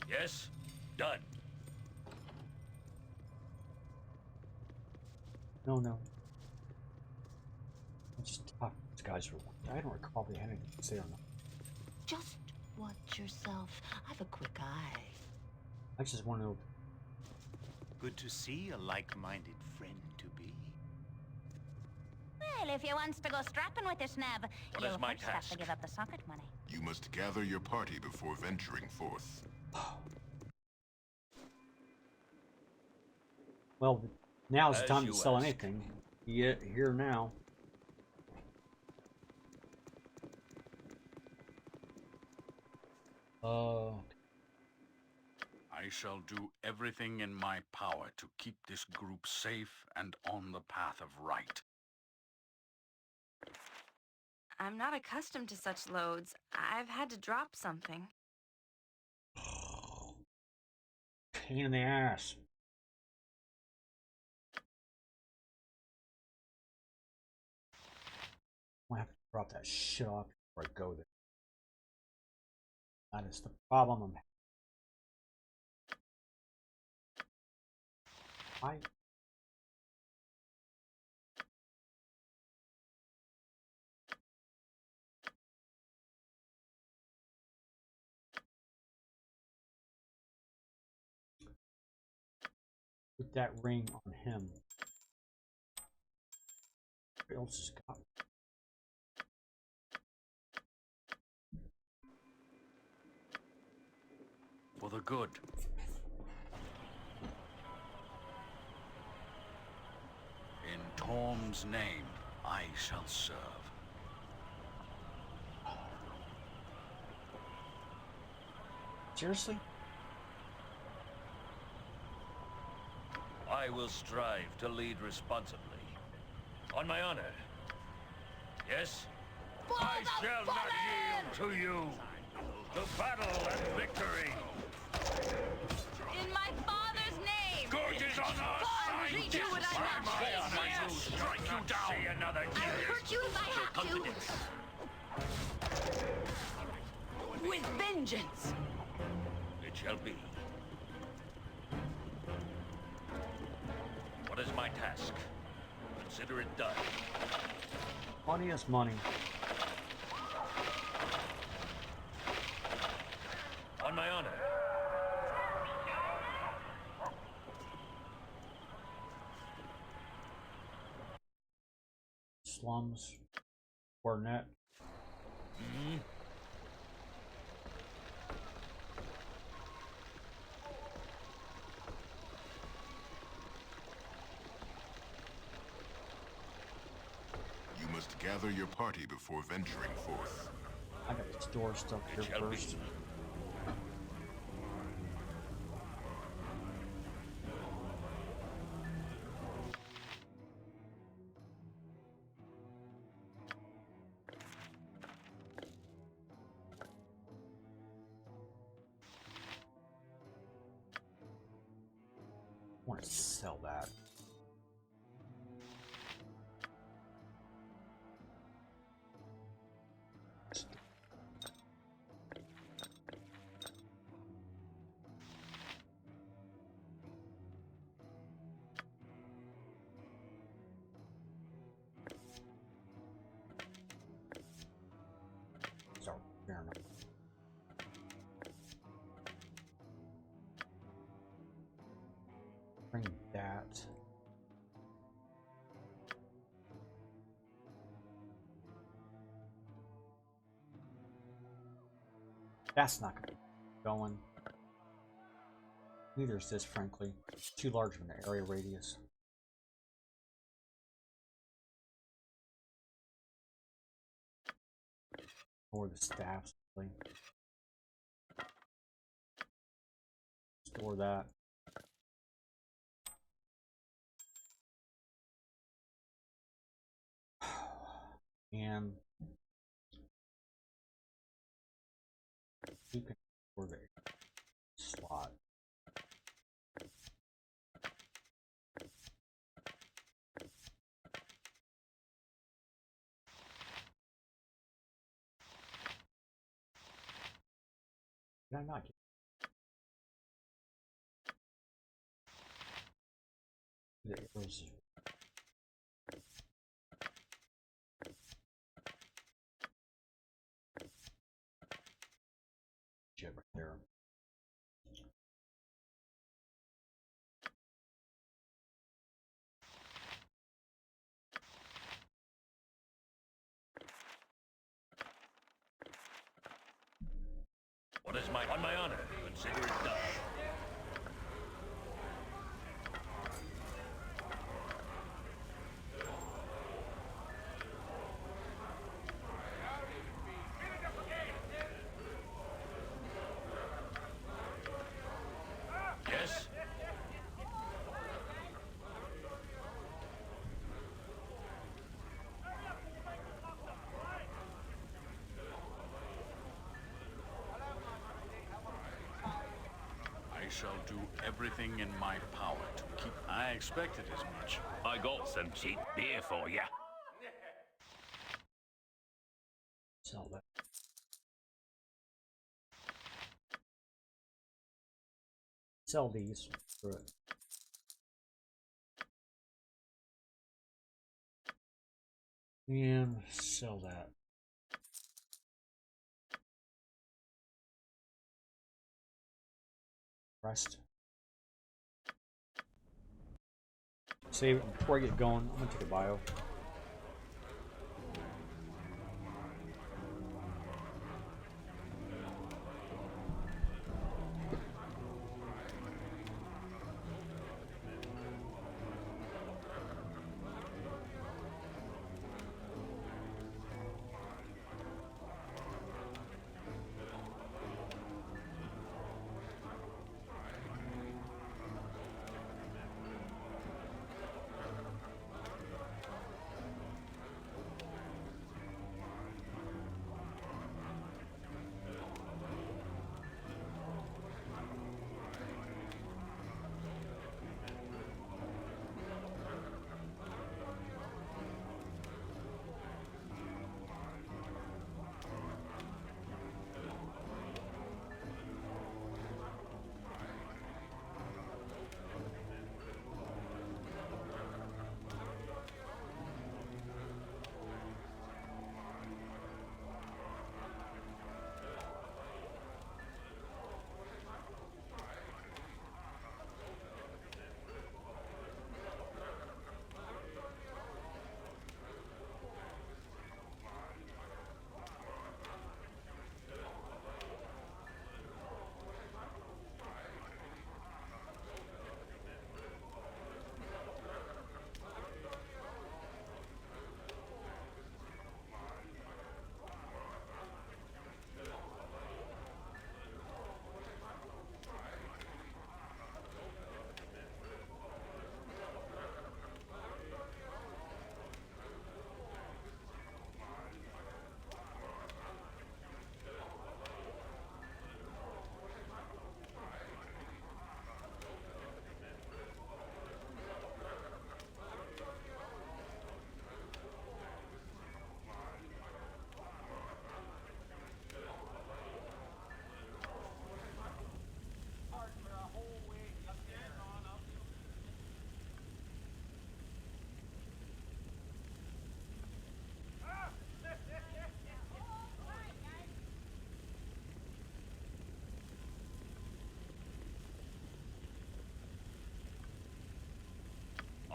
B: Yes? Done.
A: No, no. I just talked to these guys for one. I don't recall they had anything to say or not.
D: Just watch yourself. I've a quick eye.
A: I just want to know.
Q: Good to see a like-minded friend to be.
D: Well, if you wants to go strapping with this nab,
B: What
D: you'll
B: is my
D: first have to
B: task?
D: give up the socket money.
C: You must gather your party before venturing forth.
A: Well, now's the
B: As
A: time
B: you
A: to sell
B: ask.
A: anything. Yeah, here now.
E: I shall do everything in my power to keep this group safe and on the path of right.
M: I'm not accustomed to such loads. I've had to drop something.
A: Pain in the ass. I have to drop that shit off before I go there. That is the problem I'm having. Put that ring on him. What else has got?
E: For the good. kingdom's name, I shall serve.
A: Seriously?
O: I will strive to lead responsibly. On my honor. Yes? I shall not yield to you. To battle and victory.
M: In my father's name!
O: Gorges on our side!
M: Do what I
O: By my
M: must.
O: honor, I will strike you down! See another
M: I'll hurt you if I have to!
R: With vengeance!
O: It shall be. What is my task? Consider it done.
A: Money is money.
O: On my honor.
A: Slums. Cornet.
C: You must gather your party before venturing forth.
A: I got to store stuff here first. I want to sell that. So, fair enough. Bring that. That's not going to be going. Neither is this, frankly. It's too large of an area radius. Or the staffs. Really. Store that. And you can store the slot. Did I not get the arrows? Right there.
O: What is on my honor? Consider it done. Yes?
E: I shall do everything in my power to keep... I expected as much.
H: I got some cheap beer for you.
A: Sell that. Sell these. Screw it. And sell that. Rest. Save it before I get going. I'm gonna take a bio.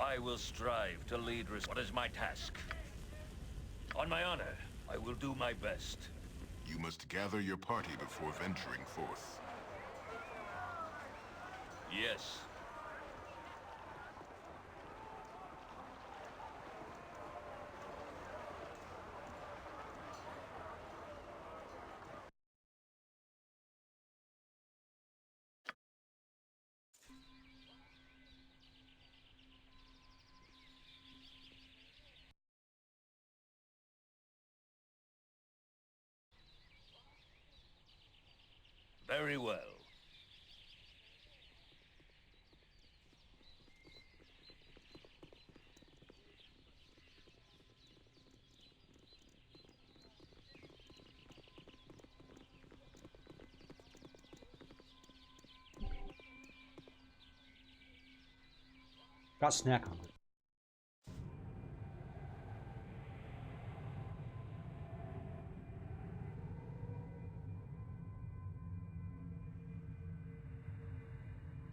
O: I will strive to lead. What is my task? On my honor, I will do my best.
C: You must gather your party before venturing forth.
O: Yes. Very well.
A: Got snack hungry.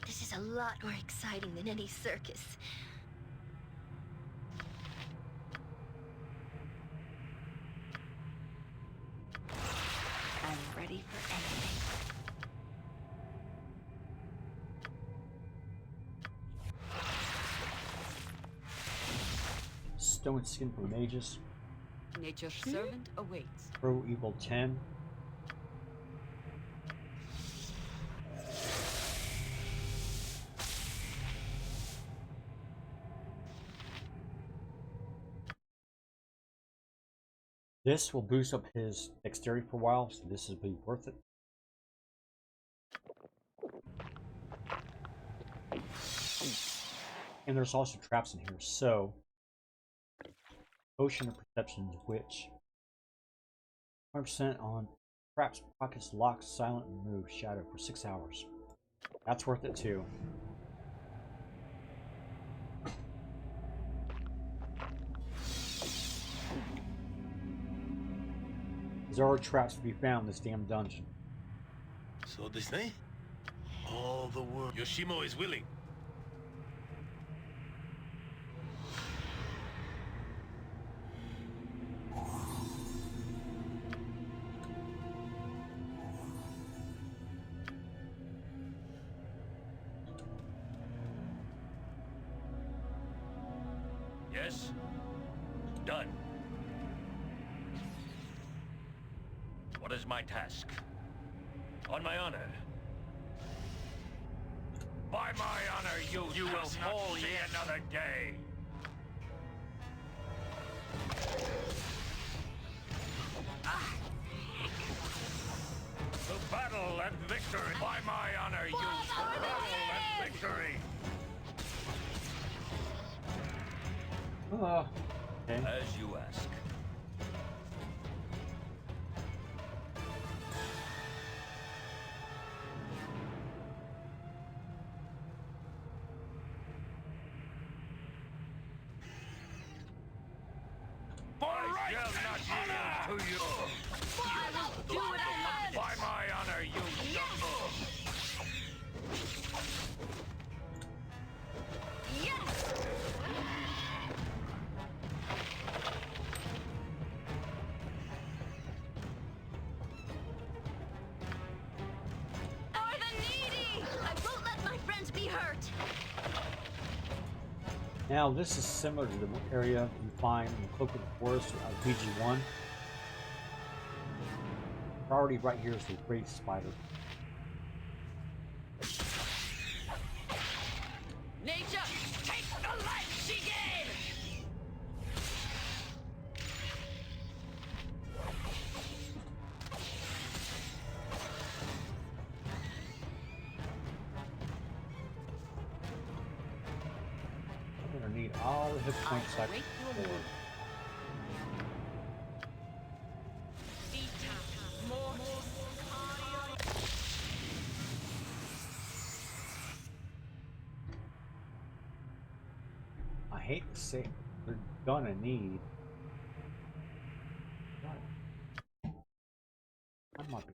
D: This is a lot more exciting than any circus. I'm ready for anything.
A: Stone skin for mages.
G: Nature's servant awaits.
A: Pro evil 10. This will boost up his dexterity for a while, so this will be worth it. And there's also traps in here, so Potion of Perception, which 100% on traps, pockets, locks, silent, and move, shadow for 6 hours. That's worth it too. There are traps to be found in this damn dungeon.
H: So this night, all the world. Yoshimo is willing.
O: Yes? Done. What is my task? On my honor. By my honor, you will not see another day. The battle and victory. By my honor, you battle and victory.
A: Okay.
O: As you ask. I shall not yield to you.
R: I will do what I must.
O: By my honor, you
D: Are the needy! I won't let my friends be hurt!
A: Now this is similar to the area you find in the Cloak of the Forest of BG1. Priority right here is the Great Spider.
R: Nature, take the life she gave!
A: I'm gonna need all the hit points I can afford. I hate to say it, we're gonna need. I might be.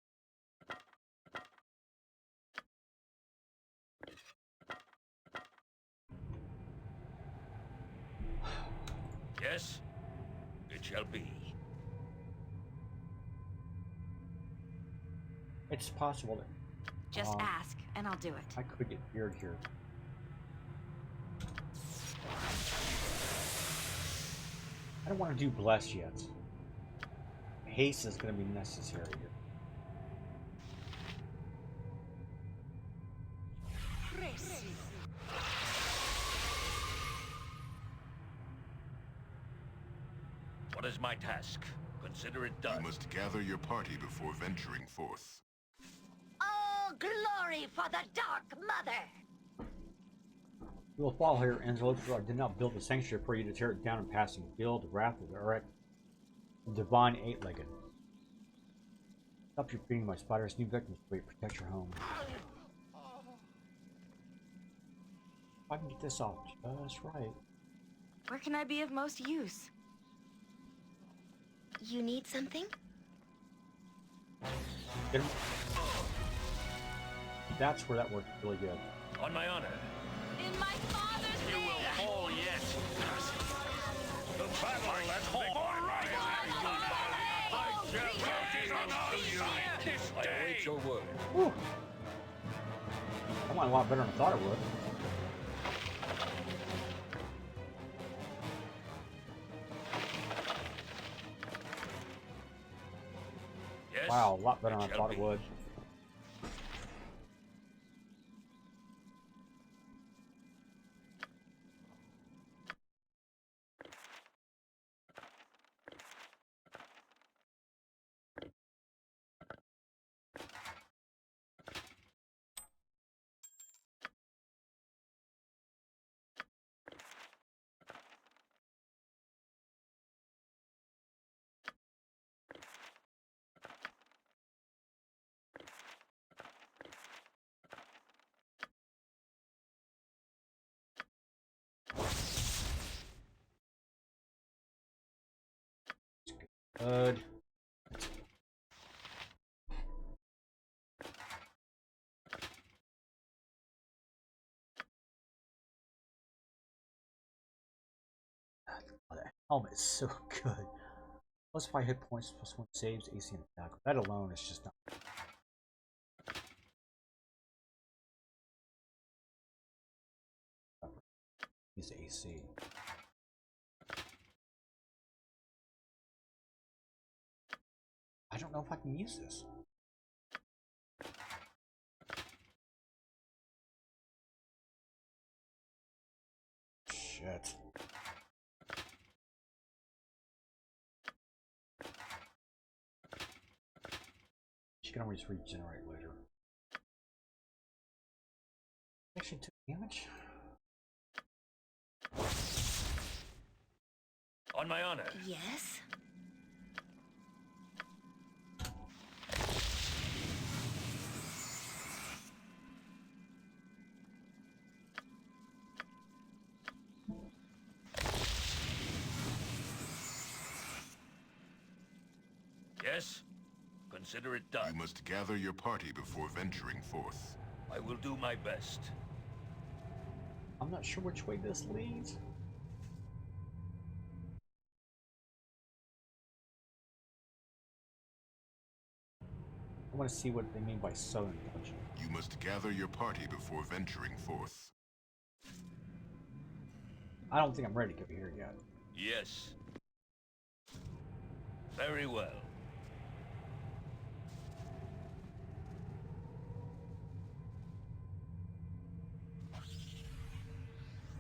O: shall be.
A: It's possible that...
M: Just ask, and I'll do it.
A: I could get weird here. I don't want to do bless yet. Haste is going to be necessary here.
O: What is my task? Consider it done.
C: You must gather your party before venturing forth.
D: All glory for the Dark Mother!
A: You will fall here, Angelo, for I did not build the sanctuary for you to tear it down in passing. Build the wrath of the Erect, the divine eight-legged. Stop your being my spider's new victims. Wait, protect your home. If I can get this off just right.
M: Where can I be of most use?
D: You need something?
A: Get him. That's where that worked really good.
O: On my honor.
M: In my father's
O: You will fall yet. The battle at home. All right. I shall not yield to you this day.
K: I await your word.
A: Whew. That went a lot better than I thought it would.
O: Yes,
A: wow, a lot better than I thought it would. Good. Oh, that helmet is so good. Plus 5 hit points, plus 1 saves, AC and attack. That alone is just not. Use AC. I don't know if I can use this. Shit. She can always regenerate later. Actually took damage.
O: On my honor.
D: Yes?
O: Yes? Consider it done.
C: You must gather your party before venturing forth.
O: I will do my best.
A: I'm not sure which way this leads. I want to see what they mean by southern dungeon.
C: You must gather your party before venturing forth.
A: I don't think I'm ready to go here yet.
O: Yes. Very well.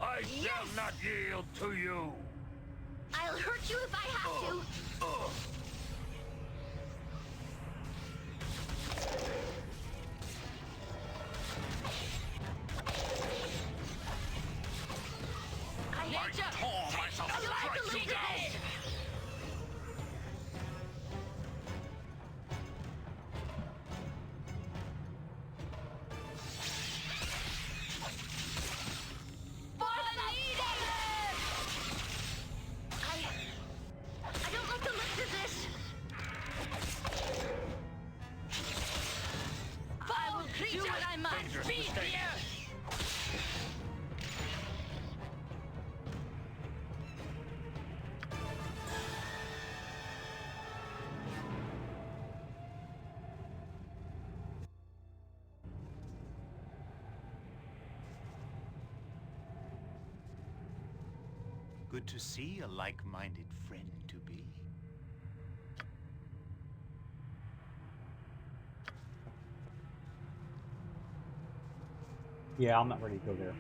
O: I shall not yield to you.
D: I'll hurt you if I have to.
O: I tore myself strike you down.
D: I don't look
Q: Good to see a like-minded friend to be.
A: Yeah, I'm not ready to go there.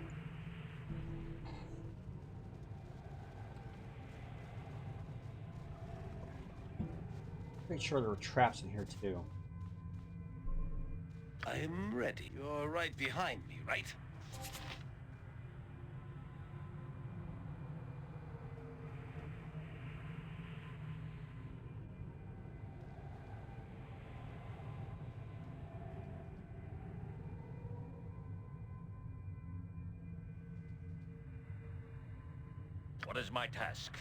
A: Pretty sure there were traps in here too.
H: I'm ready. You're right behind me, right?
O: What is my task?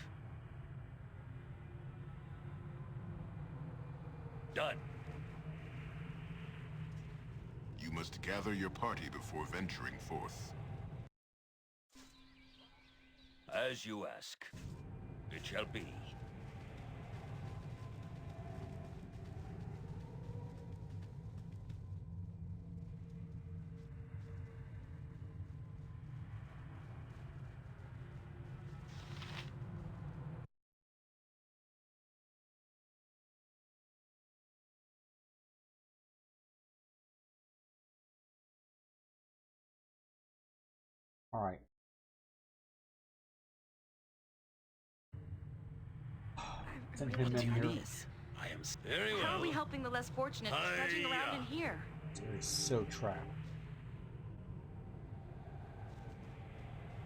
O: Done.
C: You must gather your party before venturing forth.
O: As you ask, it shall be.
A: All right. Send him in here.
H: I am very well.
M: How are we helping the less fortunate trudging around in here?
A: It is so trapped.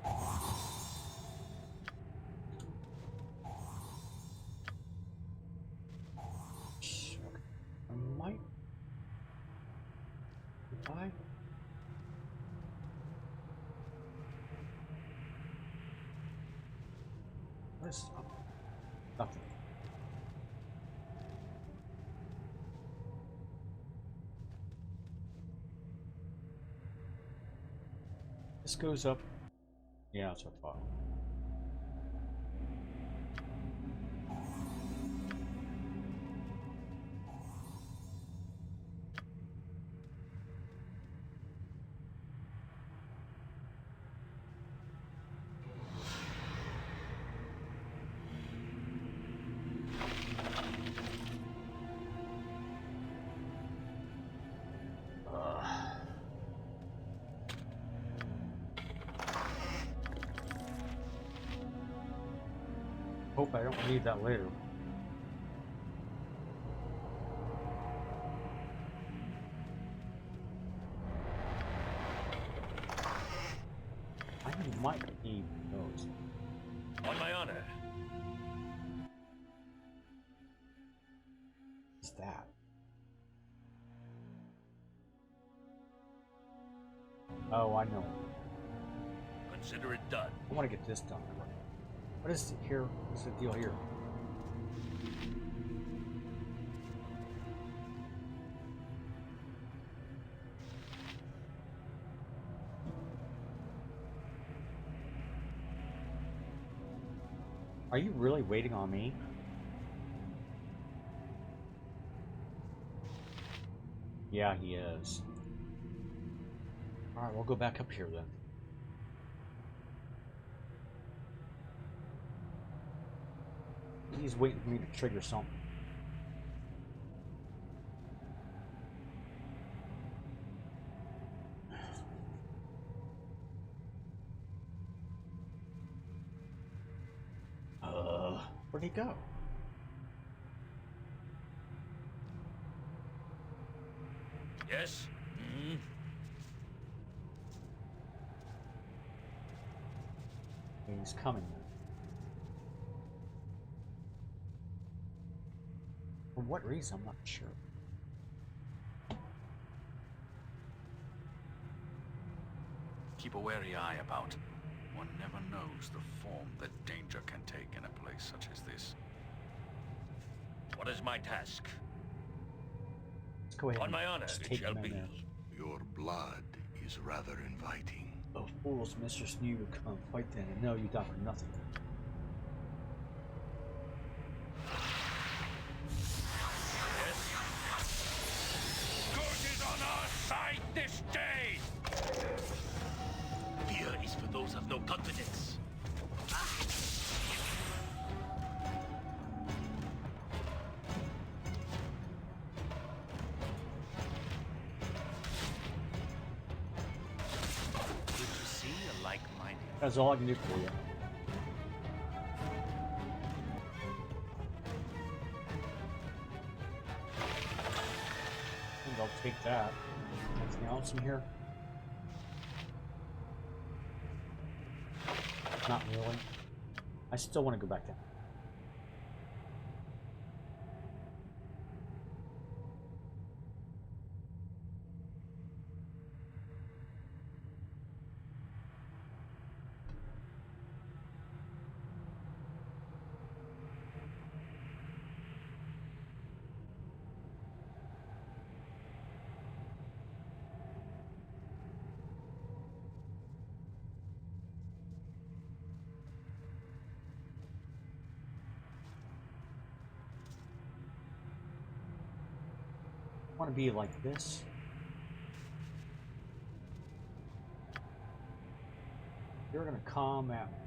A: I might. Goodbye. What is nothing? This goes up. Yeah, that's what I thought. Hope I don't need that later. I might need those.
O: On my honor.
A: What's that? Oh, I know.
O: Consider it done.
A: I want to get this done. What is it here? What's the deal here? Are you really waiting on me? Yeah, he is. Alright, we'll go back up here then. He's waiting for me to trigger something. Where'd he go?
O: Yes?
A: He's coming. For what reason? I'm not sure.
E: Keep a wary eye about. One never knows the form that danger can take in a place such as this.
O: What is my task?
A: Let's go ahead.
O: On my honor, it shall be.
C: Your blood is rather inviting.
A: Oh, fools, Mistress knew you would come. Fight then, and no, you die for nothing.
O: Good is on our side this day!
H: Fear is for those of no confidence.
A: That's all I can do for you. I think I'll take that. Anything else in here? Not really. I still want to go back down. I want to be like this. You're gonna come at me.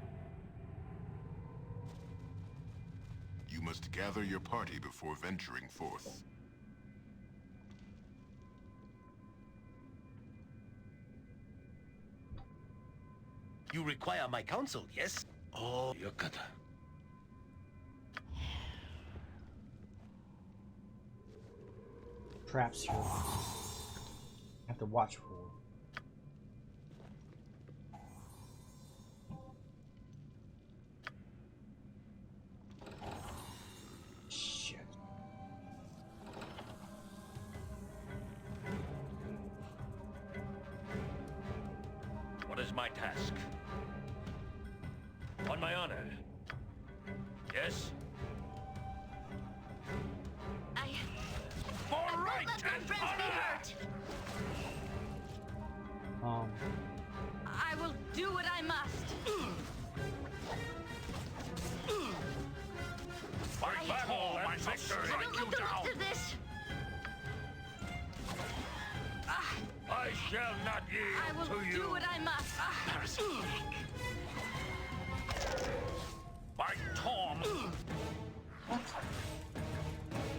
C: You must gather your party before venturing forth.
H: You require my counsel, yes? Oh, Yokata.
A: Traps here. I have to watch for. Shit.
O: What is my task? On my honor. Yes?
D: All right, let my friends be hurt.
M: I will do what I must.
O: By battle and victory!
D: I don't like the looks of this.
O: I shall not
M: I
O: yield
M: will
O: to
M: do
O: you!
M: what I must.
O: By Tom!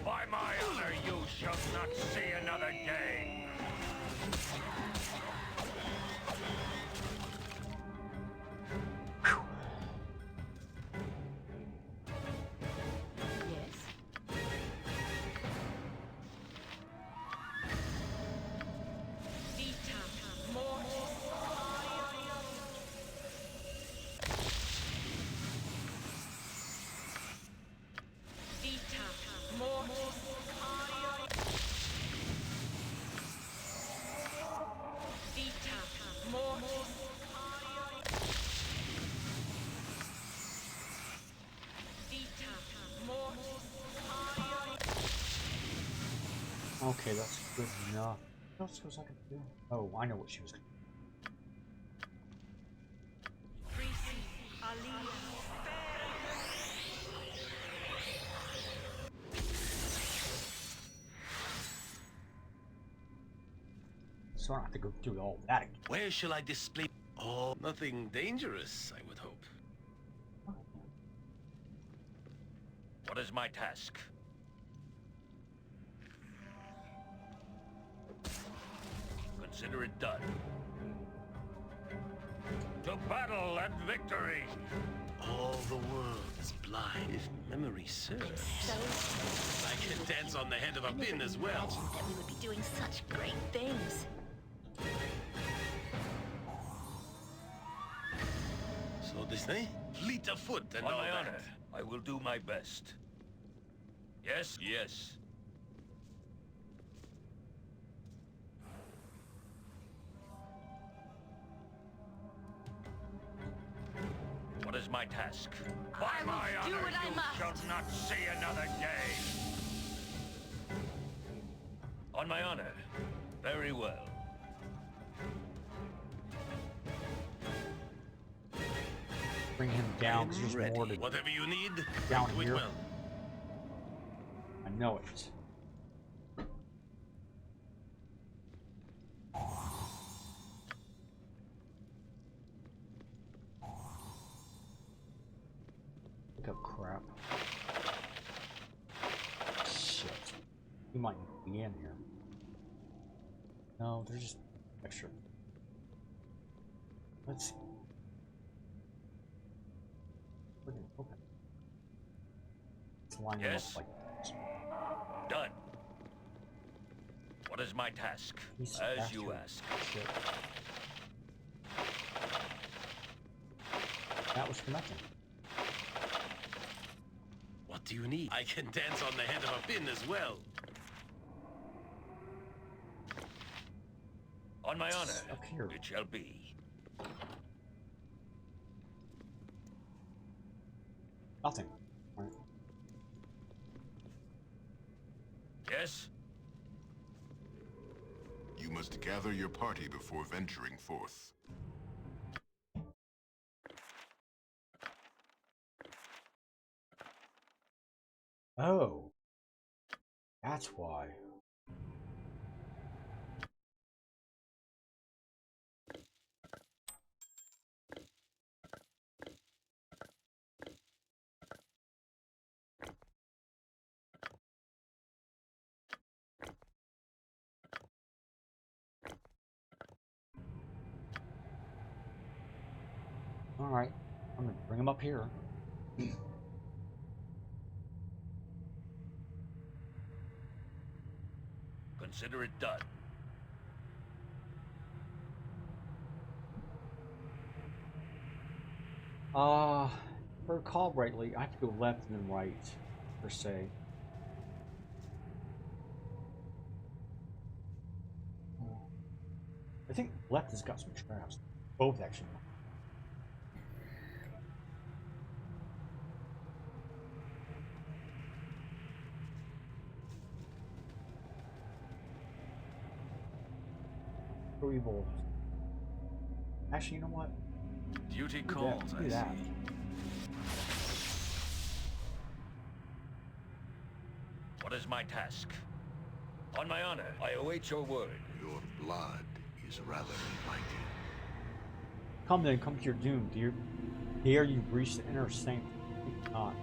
O: By my honor, you shall not see another day!
A: Okay, that's good enough. What else was I gonna do? Oh, I know what she was gonna do. So I don't have to go through all that again.
H: Where shall I display? Oh, nothing dangerous, I would hope.
O: What is my task? Consider it done. To battle and victory!
H: All the world is blind, if memory serves. I can dance on the head of a pin as well.
D: Imagined that we would be doing such great things.
H: So this thing? Fleet of foot and
O: On
H: all
O: my
H: that.
O: honor, I will do my best. Yes? Yes. What is my task? By
M: I will
O: my
M: do
O: honor,
M: what I
O: you
M: must.
O: shall not see another day. On my honor. Very well.
A: Bring him down because there's more to
H: Whatever you need,
A: down
H: do it
A: here.
H: well.
A: I know it. Pick up crap. Shit. He might be in here. No, they're just extra. Let's line them up like
O: Done. What is my task? As you ask.
A: Shit. That was for nothing.
H: What do you need? I can dance on the head of a pin as well.
O: On my honor,
A: up here.
O: it shall be.
A: Nothing. Right.
O: Yes?
C: You must gather your party before venturing forth.
A: Oh. That's why. Alright, I'm gonna bring him up here.
O: Consider it done.
A: If I recall rightly, I have to go left and then right, per se. I think left has got some traps. Both, actually. Evil. Actually, you know what?
E: Duty calls, I see.
O: What is my task? On my honor, I await your word.
C: Your blood is rather inviting.
A: Come then, come to your doom. Dare you breach the inner sanctum? Think not.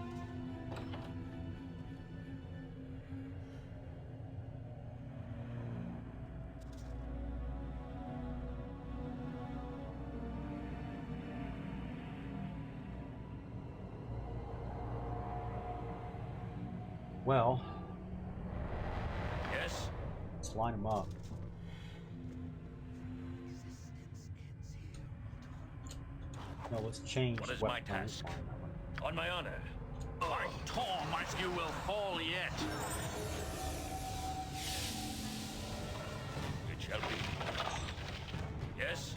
A: Well,
O: yes.
A: Let's line them up. No, let's change.
O: What is my task? On my honor.
E: By Torm, you will fall yet.
O: It shall be. Yes.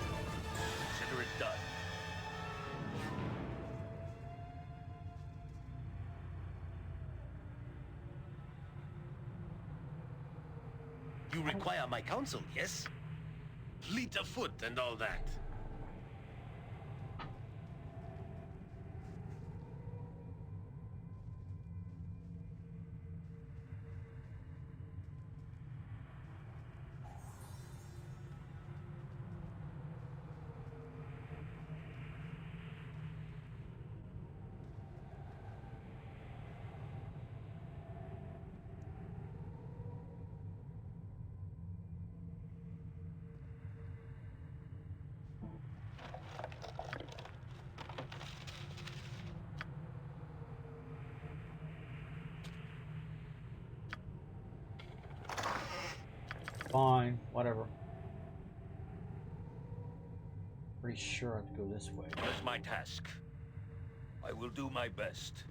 O: Consider it done.
H: You require my counsel, yes? Fleet of foot and all that.
A: Fine, whatever. Pretty sure I have to go this way.
O: What is my task? I will do my best.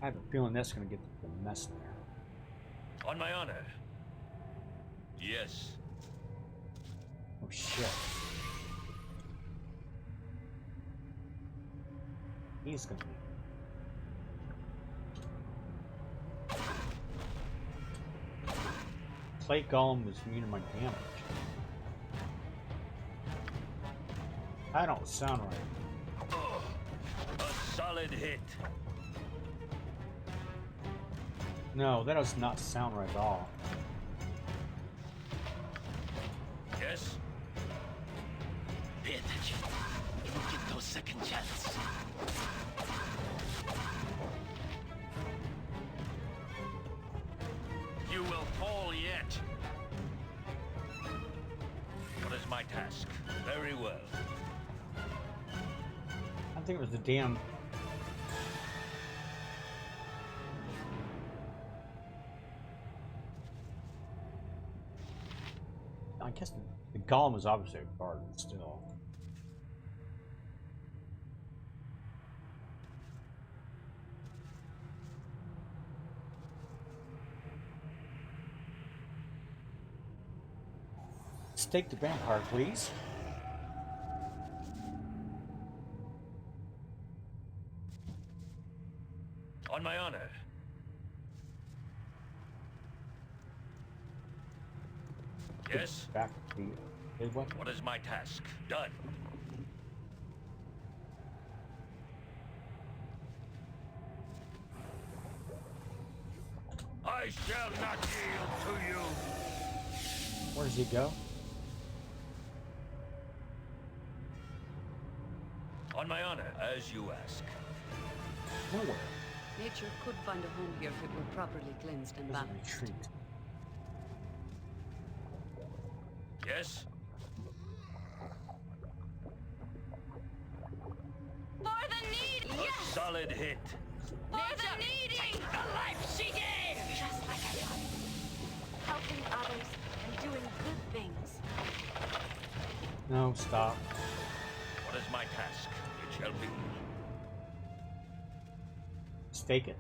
A: I have a feeling that's going to get the mess in there.
O: On my honor. Yes.
A: Oh shit. He's gonna be. Plate Golem was immune to my damage. That don't sound right.
O: Oh, a solid hit.
A: No, that does not sound right at all.
O: Yes?
H: Pay attention. You will get those second chances.
E: You will fall yet.
O: What is my task? Very well.
A: I think it was the damn. I guess the golem was obviously a guard, but still. Stake the vampire, please.
O: On my honor. Yes?
A: Back the big weapon.
O: What is my task? Done. I shall not yield to you.
A: Where does he go?
O: On my honor, as you ask.
A: Nowhere.
G: Nature could find a home here if it were properly cleansed and
A: There's a
G: balanced.
A: retreat.
O: Yes?
M: For the needy!
O: A solid hit.
M: For the needy! Take the life she gave! Just like I thought. Helping others and doing good things.
A: No, stop.
O: What is my task? It shall be.
A: Stake it.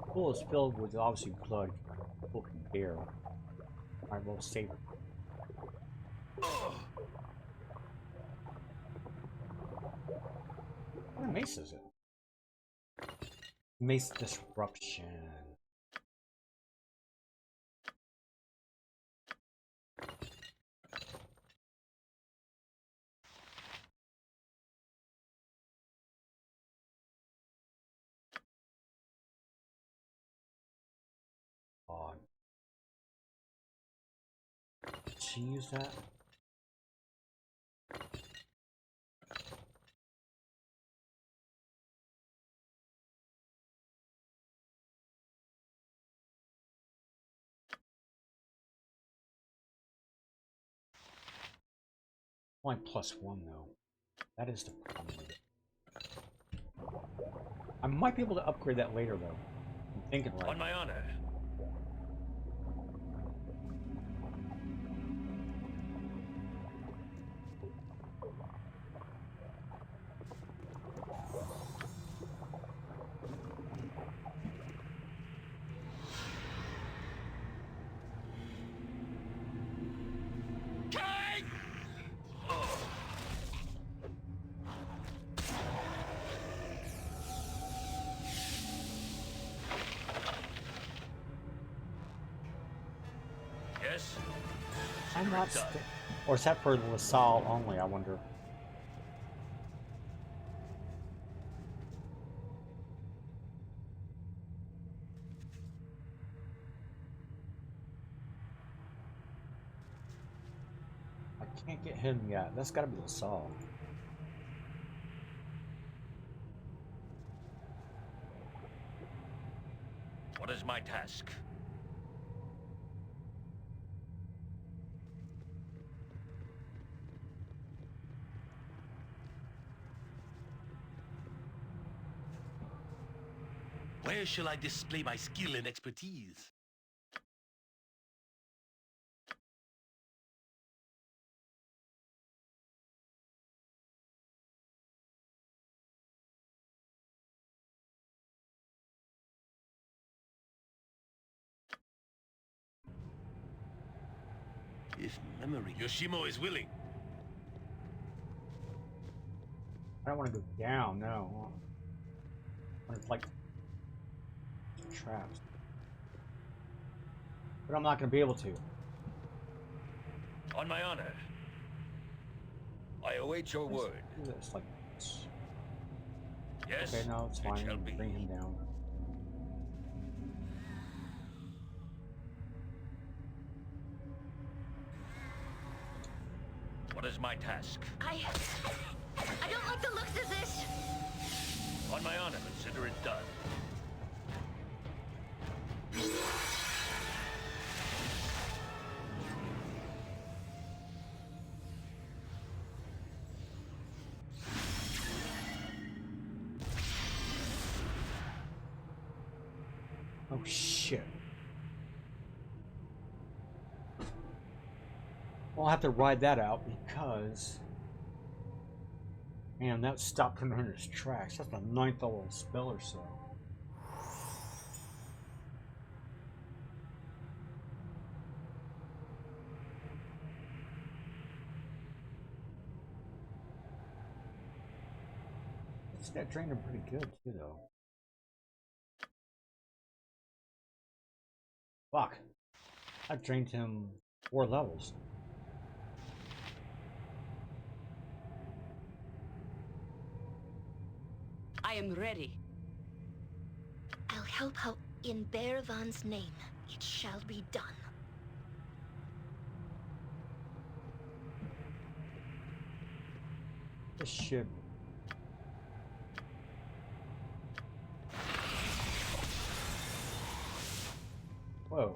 A: Pool is filled with obviously blood. People can bear. Alright, we'll save it. What kind of mace is it? Mace disruption. Odd. Did she use that? Only +1 though. That is the problem with it. I might be able to upgrade that later though. I'm thinking right.
O: On my honor. Yes?
A: I'm not or is that for LaSalle only, I wonder? I can't get him yet. That's gotta be LaSalle.
O: What is my task?
H: Where shall I display my skill and expertise? If memory...
O: Yoshimo is willing.
A: I don't want to go down, no. I want to like traps. But I'm not going to be able to.
O: On my honor. I await your word.
A: It's like this.
O: Yes.
A: Okay, no, it's fine.
O: It shall be.
A: Bring him down.
O: What is my task?
M: I don't like the looks of this.
O: On my honor, consider it done.
A: Oh shit. Well, I'll have to ride that out because... Man, that stopped him in his tracks. That's the 9th level spell or so. That drained him pretty good too, though. Fuck. I drained him 4 levels.
G: I am ready.
M: I'll help out in Bearvan's name. It shall be done.
A: This ship. Whoa.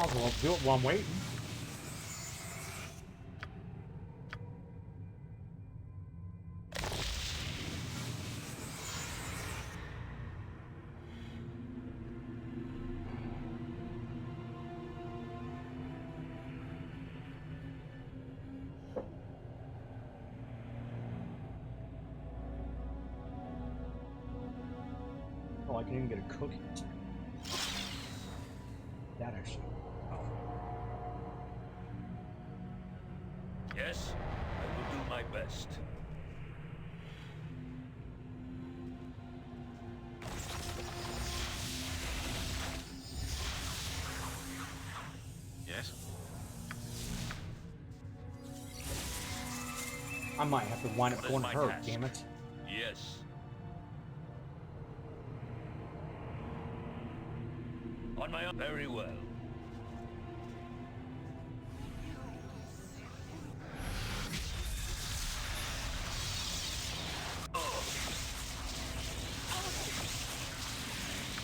A: I'll do it while I'm waiting. Oh, I can even get a cookie. That actually.
O: Yes, I will do my best.
E: Yes?
A: I might have to wind up
O: What is
A: going to
O: my
A: her,
O: task?
A: damn it.
O: Yes. On my own. Very well.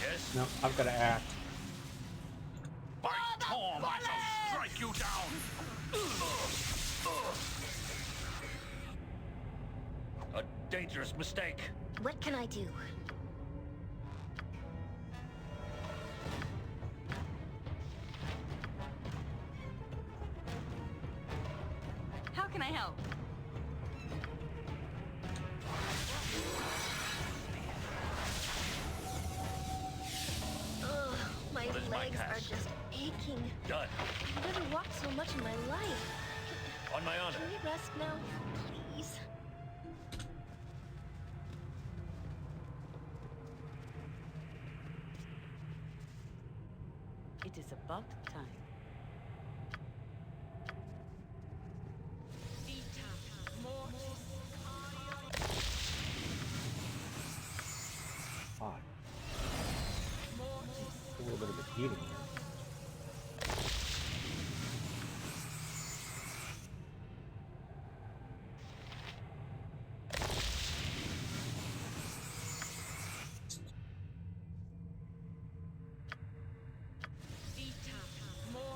O: Yes?
A: No, I've got to act.
E: By Torm, I shall strike you down!
O: A dangerous mistake.
M: What can I do?
I: How can I help?
M: Ugh, my
O: What is my
M: legs are
O: task?
M: just aching.
O: Done.
M: I've never walked so much in my life.
O: On my honor.
M: Can we rest now, please?
G: It is about time.
A: Fuck. A little bit of a beating here.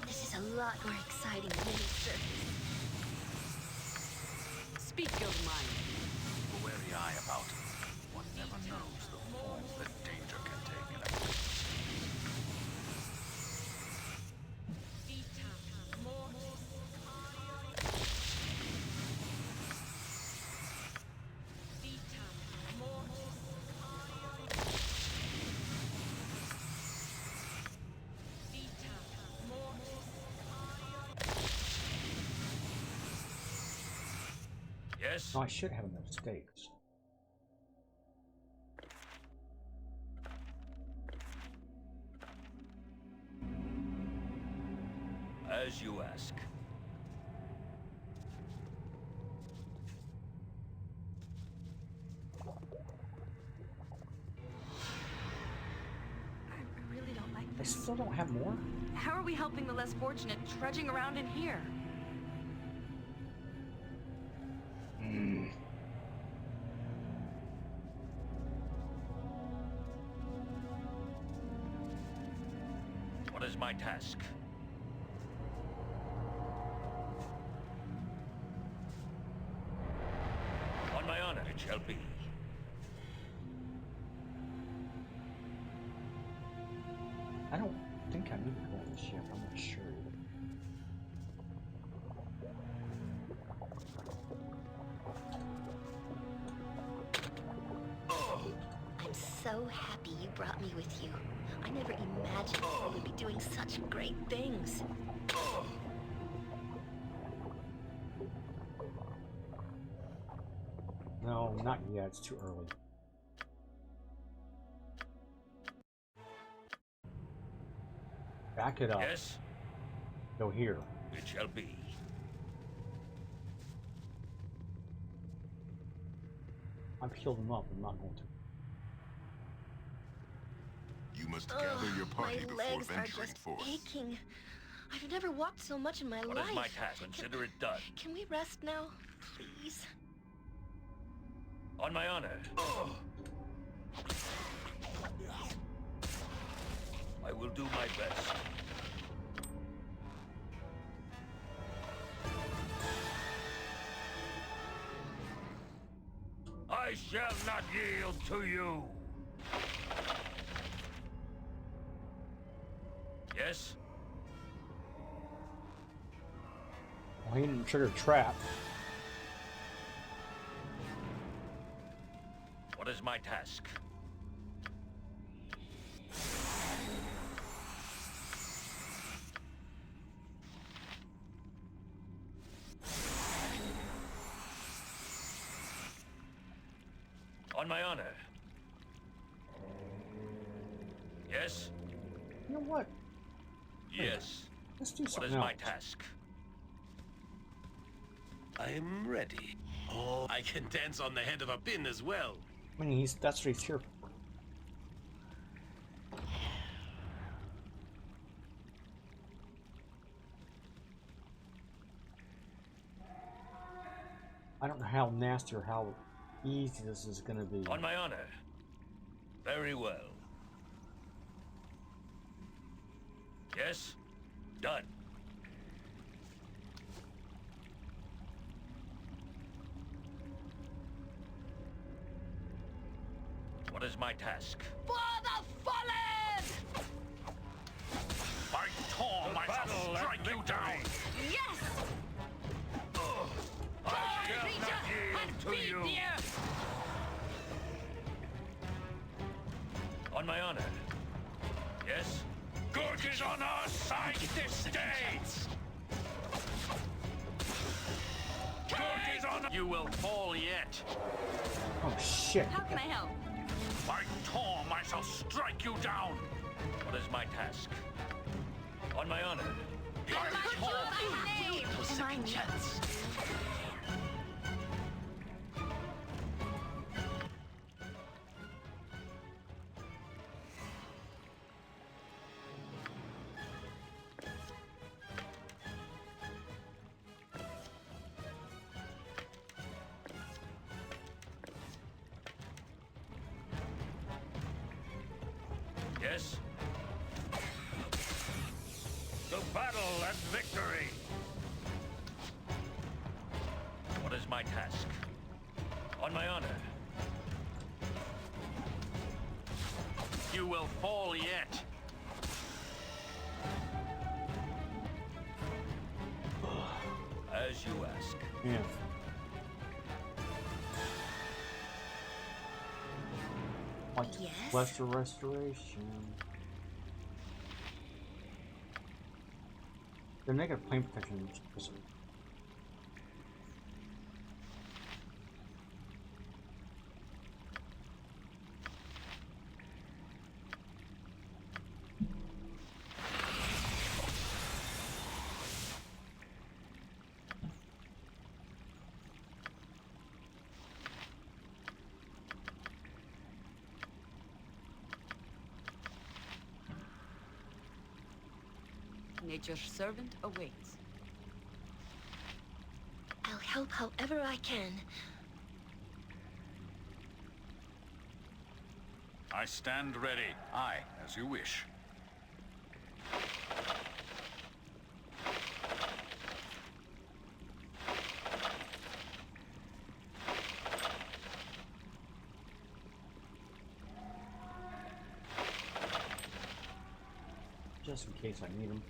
M: This is a lot more exciting than any circus.
G: Speak your mind.
E: Keep a wary eye about. One never knows the form that danger can take in a place.
O: Yes?
A: Oh, I should have enough stakes.
O: As you ask.
A: I still don't have more?
M: How are we helping the less fortunate trudging around in here?
O: What is my task? On my honor, it shall be.
A: I don't think I need to go on the ship. I'm not sure.
D: I'm so happy you brought me with you. I never imagined we would be doing such great things.
A: No, not yet. It's too early. Back it up.
O: Yes,
A: Go here.
O: it shall be.
A: I've healed him up. I'm not going to.
C: You must gather your party before
D: My legs are
C: venturing
D: just
C: forth.
D: aching. I've never walked so much in my
O: What
D: life.
O: is my task? Consider it done.
D: Can we rest now, please?
O: On my honor. I will do my best. I shall not yield to you. Yes?
A: Well, he didn't trigger a trap.
O: What is my task? On my honor. Yes?
A: You know what?
O: Yes.
A: Let's do
O: What
A: something
O: is my
A: else.
O: task?
H: I'm ready. Oh, I can dance on the head of a pin as well.
A: I mean, that's what he's here for. I don't know how nasty or how easy this is going to be.
O: On my honor. Very well. Yes? Done. What is my task?
M: For the fallen!
E: By Thor, I shall strike you down!
M: Yes!
O: I shall not yield to you! On my honor. Yes?
E: Good is on our side this day! Good is on...
H: You will fall yet.
A: Oh, shit.
M: How can I help?
E: By Thor, I shall strike you down!
O: What is my task? On my honor.
E: By Thor!
D: Am I nuts?
O: Yes? To battle and victory! What is my task? On my honor.
H: You will fall yet.
O: As you ask.
A: Yeah. Like
D: Yes?
A: lesser restoration. The negative plane protection is
G: Nature's servant awaits.
M: I'll help however I can.
E: I stand ready. Aye, as you wish.
A: Just in case I need them.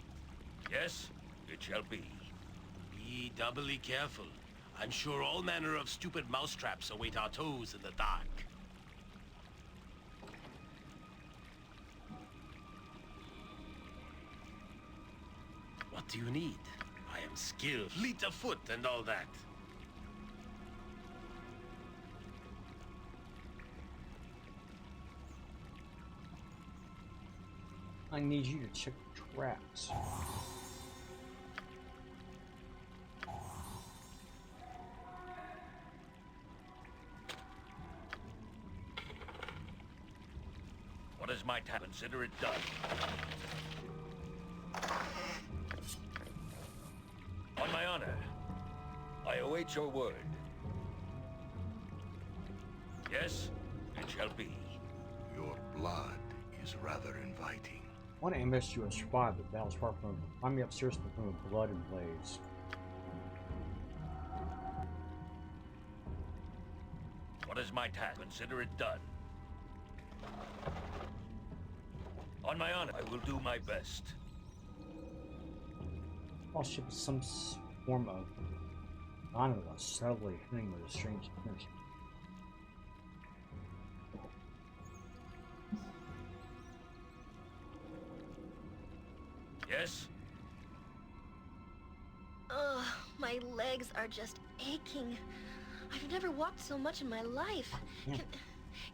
H: Yes, it shall be. Be doubly careful. I'm sure all manner of stupid mousetraps await our toes in the dark. What do you need? I am skilled, fleet of foot, and all that.
A: I need you to check the traps.
O: What is my task? Consider it done. On my honor, I await your word. Yes, it shall be.
C: Your blood is rather inviting.
A: One ambush you have survived, but battle's far from over. Find me upstairs in the room of blood and blaze.
O: What is my task? Consider it done. On my honor, I will do my best.
A: All ship is some form of animal subtly hitting with a strange energy.
O: Yes?
M: Ugh, my legs are just aching. I've never walked so much in my life.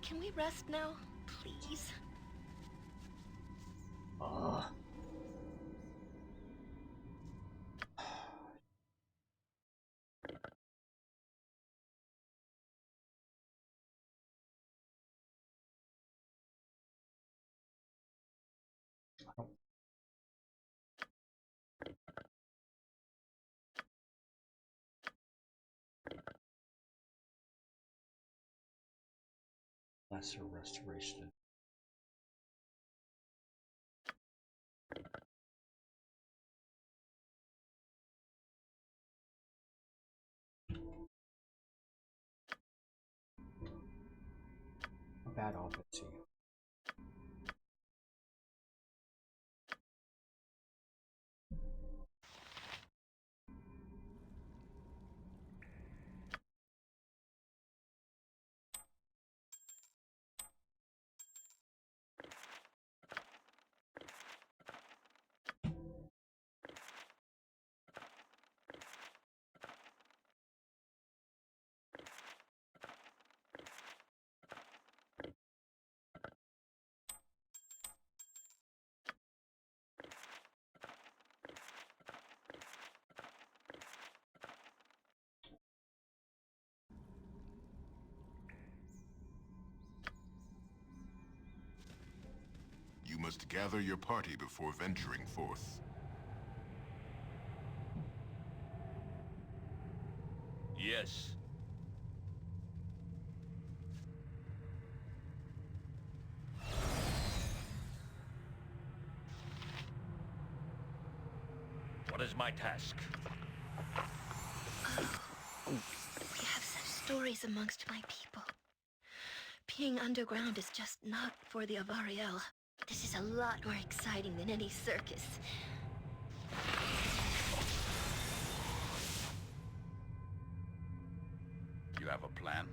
M: Can we rest now, please?
A: Lesser restoration. Not bad offense.
C: You must gather your party before venturing forth.
O: Yes. What is my task?
M: We have such stories amongst my people. Being underground is just not for the Avariel. This is a lot more exciting than any circus.
E: You have a plan?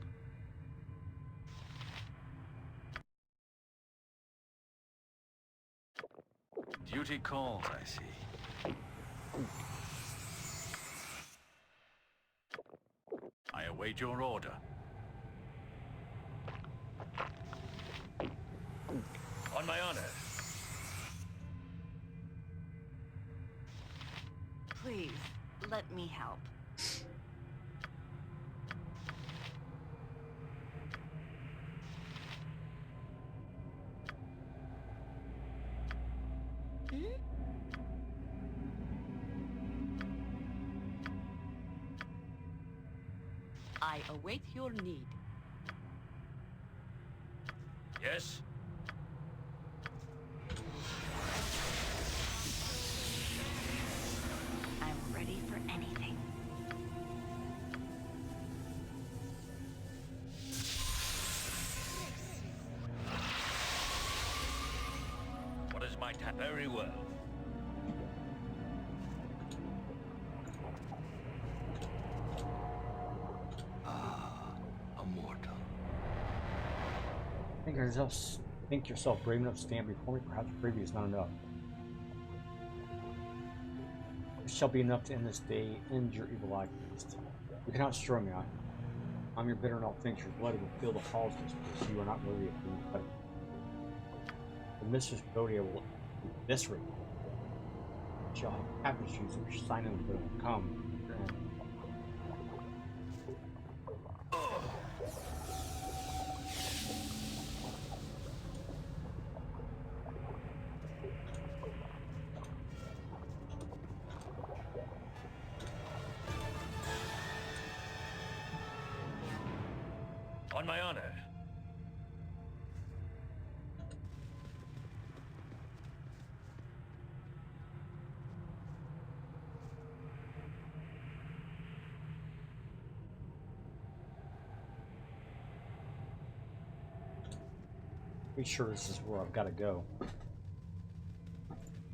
E: Duty calls, I see. I await your order.
O: On my honor.
G: Please, let me help. await your need.
O: Yes?
D: I'm ready for anything.
O: What is my task? Very well.
L: A mortal.
A: Think yourself brave enough to stand before me. Perhaps bravery is not enough. It shall be enough to end this day, end your evil actions. You cannot destroy me. I'm your bitter and all things. Your blood will fill the halls of this place. You are not worthy of being better. The mistress bodhi will eviscerate you. Shall have tapestries which sign of the come.
O: On my honor.
A: Be sure this is where I've got to go.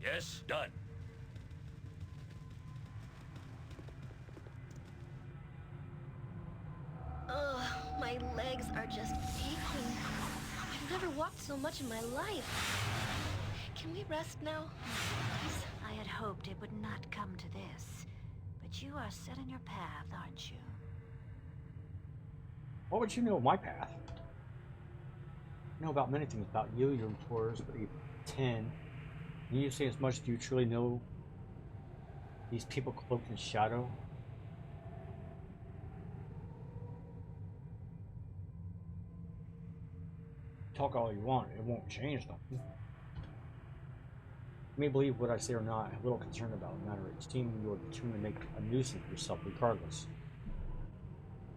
O: Yes, done.
M: Ugh, my legs are just aching. I've never walked so much in my life. Can we rest now? Please?
D: I had hoped it would not come to this, but you are set in your path, aren't you?
A: What would you know of my path? I know about many things about you, your employers, but you 10. Can you say as much as you truly know these people cloaked in shadow? Talk all you want, it won't change nothing. You may believe what I say or not, I have little concern about the matter. It seems you are determined to make a nuisance of yourself regardless.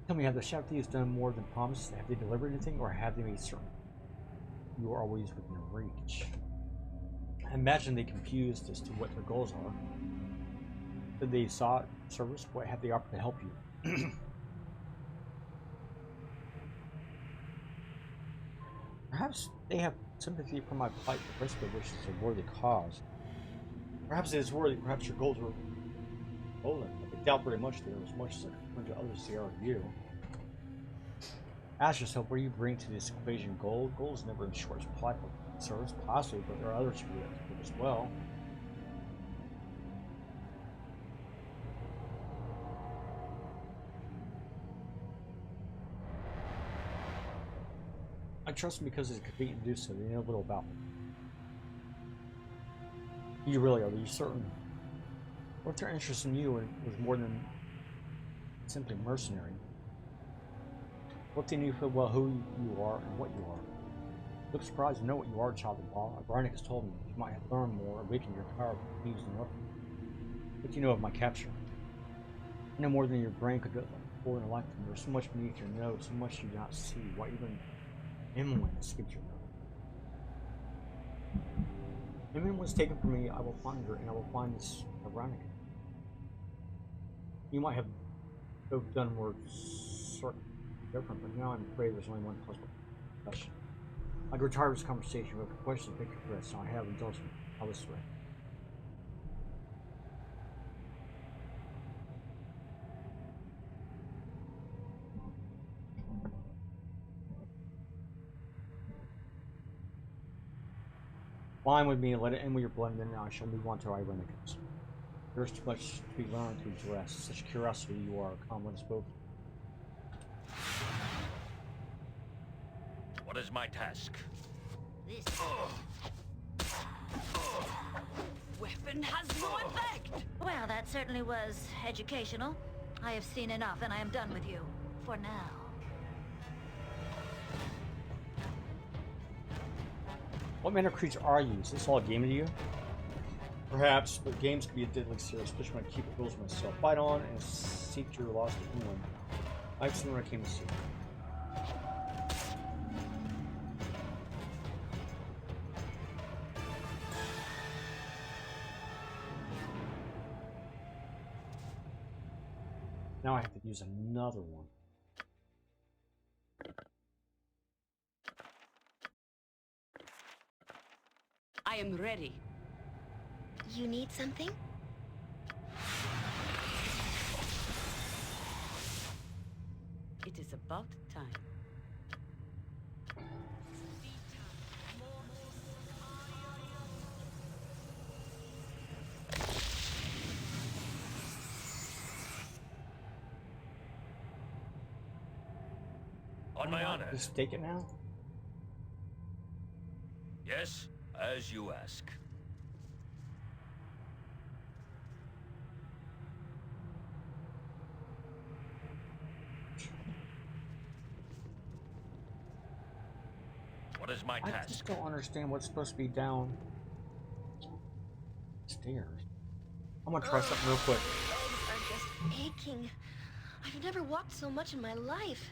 A: Tell me, have the shadow thieves done more than promised? Have they delivered anything, or have they made certain you are always within reach? I imagine they confused as to what their goals are. Did they sought service? What have they offered to help you? Perhaps they have sympathy for my plight, the risk of which is a worthy cause. Perhaps it is worthy, perhaps your goals were stolen, but they doubt very much they are as much as a bunch of others they are of you. Ask yourself, what do you bring to this equation? Gold? Gold is never in short supply for service, possibly, but there are others who do as well. I trust them because it's convenient to do so. They know little about me. You really are. Are you certain? What if their interest in you was more than simply mercenary? What if they knew full well who you are and what you are? Look surprised to know what you are, child of law. Brian has told me you might have learned more, awakened your power of thieves and weapons. What do you know of my capture? I know more than your brain could hold in a lifetime. There's so much beneath your nose, so much you do not see. Why even Emlyn escaped your nose? Emlyn was taken from me. I will find her, and I will find this Veronica. You might have both done words sort of different, but now I'm afraid there's only one possible question. I grew tired of this conversation, but the question is for us, so I have indulged me. I'll this way. Fine with me, let it end with your blood, and then I shall move on to Irenicus. There's too much to be learned to address. Such curiosity you are, calm when spoken.
O: What is my task?
D: This
R: weapon has no effect!
D: Well, that certainly was educational. I have seen enough, and I am done with you. For now.
A: What manner of creature are you? Is this all a game to you? Perhaps, but games can be a deadly serious, especially when I keep it rules myself. Fight on and seek your lost England. That's the one I came to see. Now I have to use another one.
G: I am ready.
M: You need something?
G: It is about time.
O: On my honor.
A: Just take it now?
O: Yes, as you ask. What is my
A: I
O: task?
A: just don't understand what's supposed to be down stairs. I'm gonna try something real quick.
M: My legs are just aching. I've never walked so much in my life.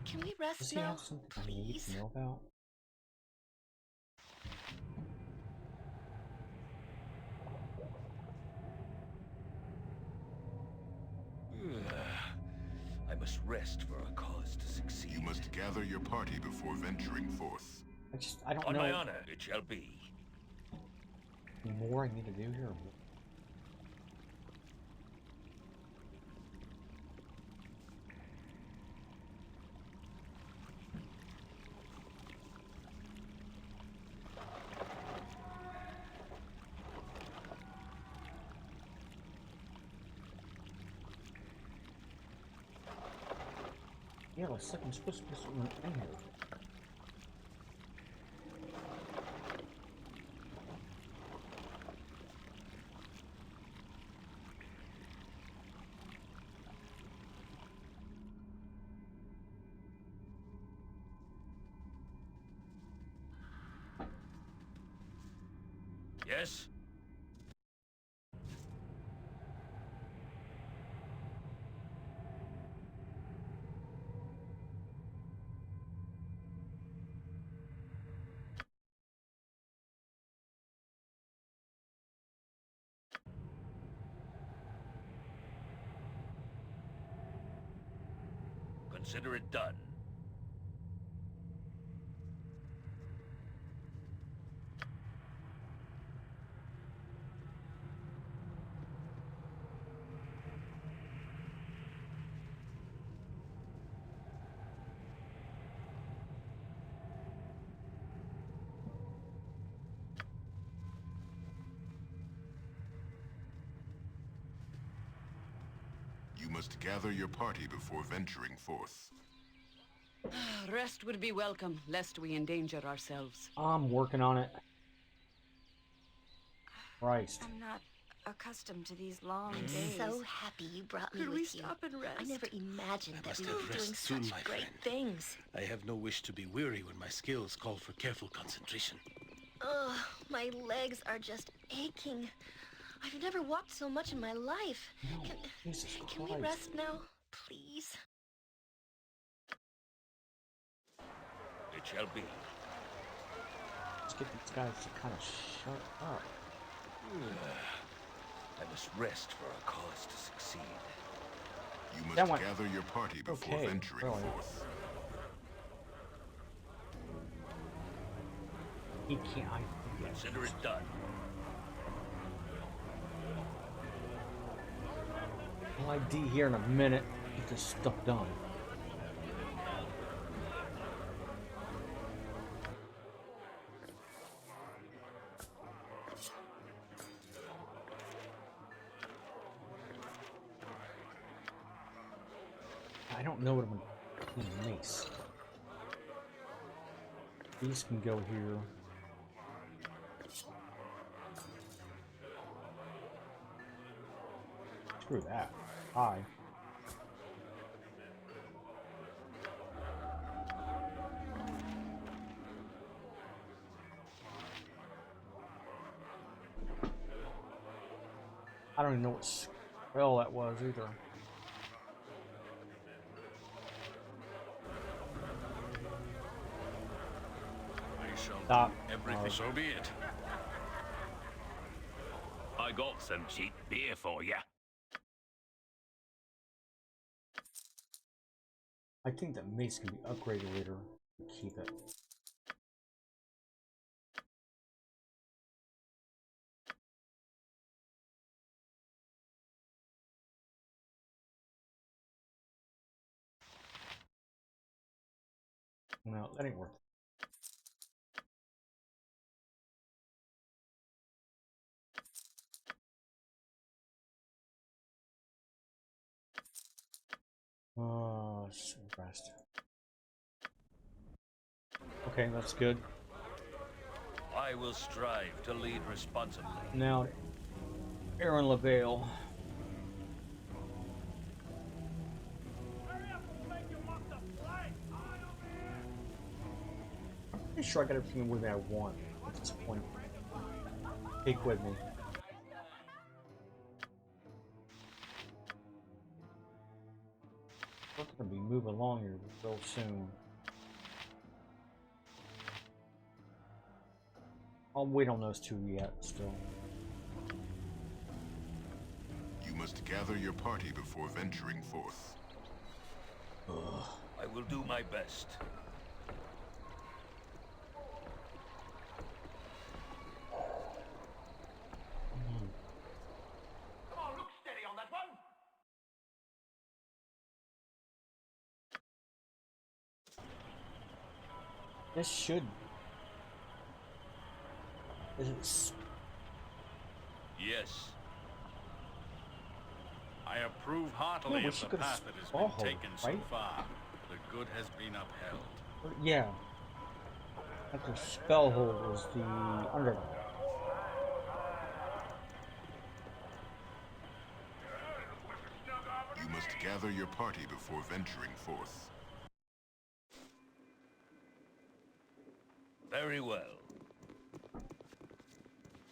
M: Can we rest
A: Does he
M: now,
A: have something I need
M: please?
A: to know about?
O: I must rest for a cause to succeed.
C: You must gather your party before venturing forth.
A: I don't
O: On
A: know.
O: my honor, it shall be.
A: More I need to do here. Yeah, looks like I'm supposed to put something in here.
O: Yes? Consider it done.
C: You must gather your party before venturing forth.
G: Rest would be welcome, lest we endanger ourselves.
A: I'm working on it. Christ.
D: I'm not accustomed to these long
M: I'm
D: days.
M: so happy you brought me
R: Could
M: with
R: we
M: you.
R: stop and rest?
M: I never imagined that
H: must
M: we
H: have
M: would be doing
H: rest soon,
M: such
H: my
M: great
H: friend.
M: things.
H: I have no wish to be weary when my skills call for careful concentration.
M: Ugh, my legs are just aching. I've never walked so much in my life.
A: No, Jesus
M: Can we
A: Christ.
M: rest now, please?
O: It shall be.
A: Let's get these guys to kind of shut up.
O: I must rest for a cause to succeed.
C: You must
A: That one.
C: gather your party before
A: Okay,
C: venturing
A: really.
C: forth.
A: He can't.
O: Consider it done.
A: I'll ID here in a minute. Get this stuff done. I don't know what I'm gonna clean mace. These can go here. Screw that. Hi. I don't even know what spell that was either.
E: shall
A: Stop.
E: do everything. So be it.
O: I got some cheap beer for you.
A: I think that mace can be upgraded later. Keep it. No, that ain't worth it. Rest. Okay, that's good.
O: I will strive to lead responsibly.
A: Now, Aaron LaVale. I'm pretty sure I got everything with me I want at this point. Take with me. We're gonna be moving along here real soon. I'll wait on those two yet, still.
C: You must gather your party before venturing forth.
O: I will do my best.
B: Come on, look steady on that one.
A: This should. Is it?
E: Yes. I approve heartily
A: No,
E: of the path that has been taken so far. The good has been upheld.
A: Yeah. After Spellhold was the underdog.
C: You must gather your party before venturing forth.
O: Very well.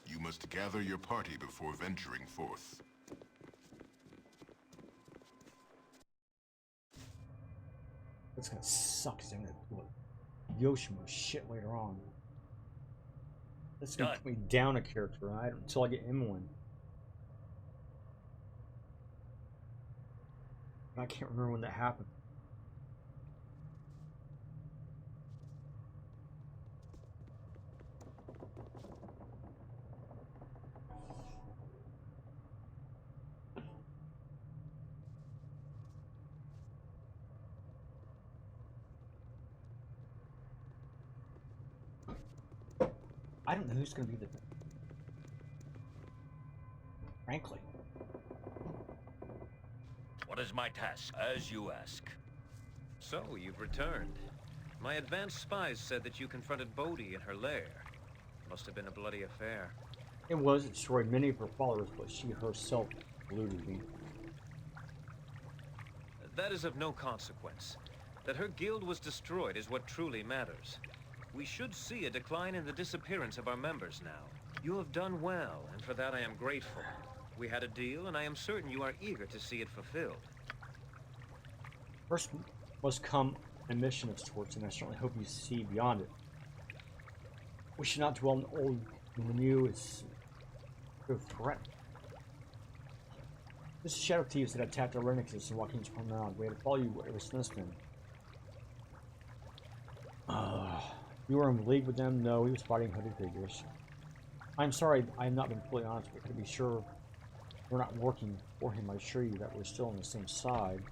C: You must gather your party before venturing forth.
A: That's gonna suck, isn't it? Yoshimo shit later on. That's gonna put me down a character, right? Until I get Emlyn. I can't remember when that happened. I don't know who's going to be the... Frankly.
O: What is my task, as you ask?
S: So, you've returned. My advanced spies said that you confronted Bodhi in her lair. Must have been a bloody affair.
A: It was. It destroyed many of her followers, but she herself eluded me.
S: That is of no consequence. That her guild was destroyed is what truly matters. We should see a decline in the disappearance of our members now. You have done well, and for that I am grateful. We had a deal, and I am certain you are eager to see it fulfilled.
A: First must come a mission of sorts, and I certainly hope you see beyond it. We should not dwell on the old when the new is a threat. This is Shadow Thieves that attacked our Renixes and Joaquin's Promenade. We had to follow you ever since then. You were in league with them? No, he was fighting hooded figures. I'm sorry I have not been fully honest, but to be sure we're not working for him, I assure you that we're still on the same side.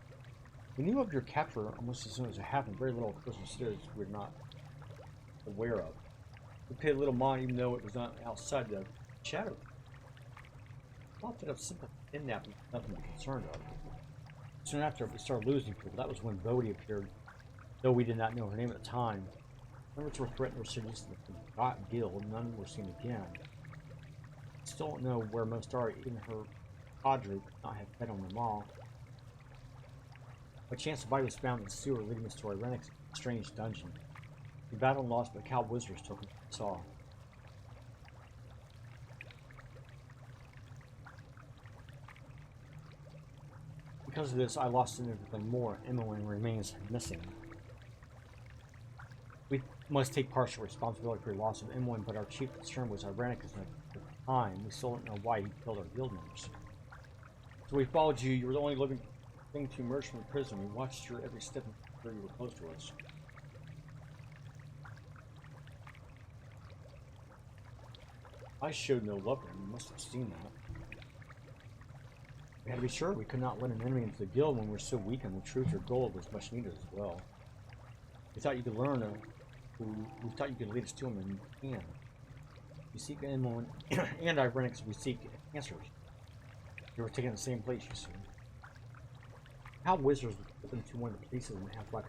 A: We knew of your capture almost as soon as it happened. Very little of Christmas Steers we're not aware of. We paid a little mind even though it was not outside the shadow. Not that of simple kidnapping, nothing to be concerned of. Soon after we started losing people, that was when Bodhi appeared, though we did not know her name at the time. Members were threatened or seduced in the Forgot Guild, none were seen again. Still don't know where most are, even her cadre could not have fed on them all. By chance, the body was found in the sewer leading us to our Renix strange dungeon. We battled and lost, but the Cow Wizards took him and saw. Because of this, I lost significantly more. Emmeline remains missing. We must take partial responsibility for the loss of M1, but our chief concern was Irenicus at the time. We still don't know why he killed our guild members. So we followed you. You were the only living thing to emerge from the prison. We watched your every step until you were close to us. I showed no love for him. You must have seen that. We had to be sure we could not let an enemy into the guild when we were so weak, and the truth or gold was much needed as well. We thought you could learn we thought you could lead us to him, and you can. We seek M1 and Irenicus, we seek answers. You were taking the same place, you see. How wizards look into one of the places and act like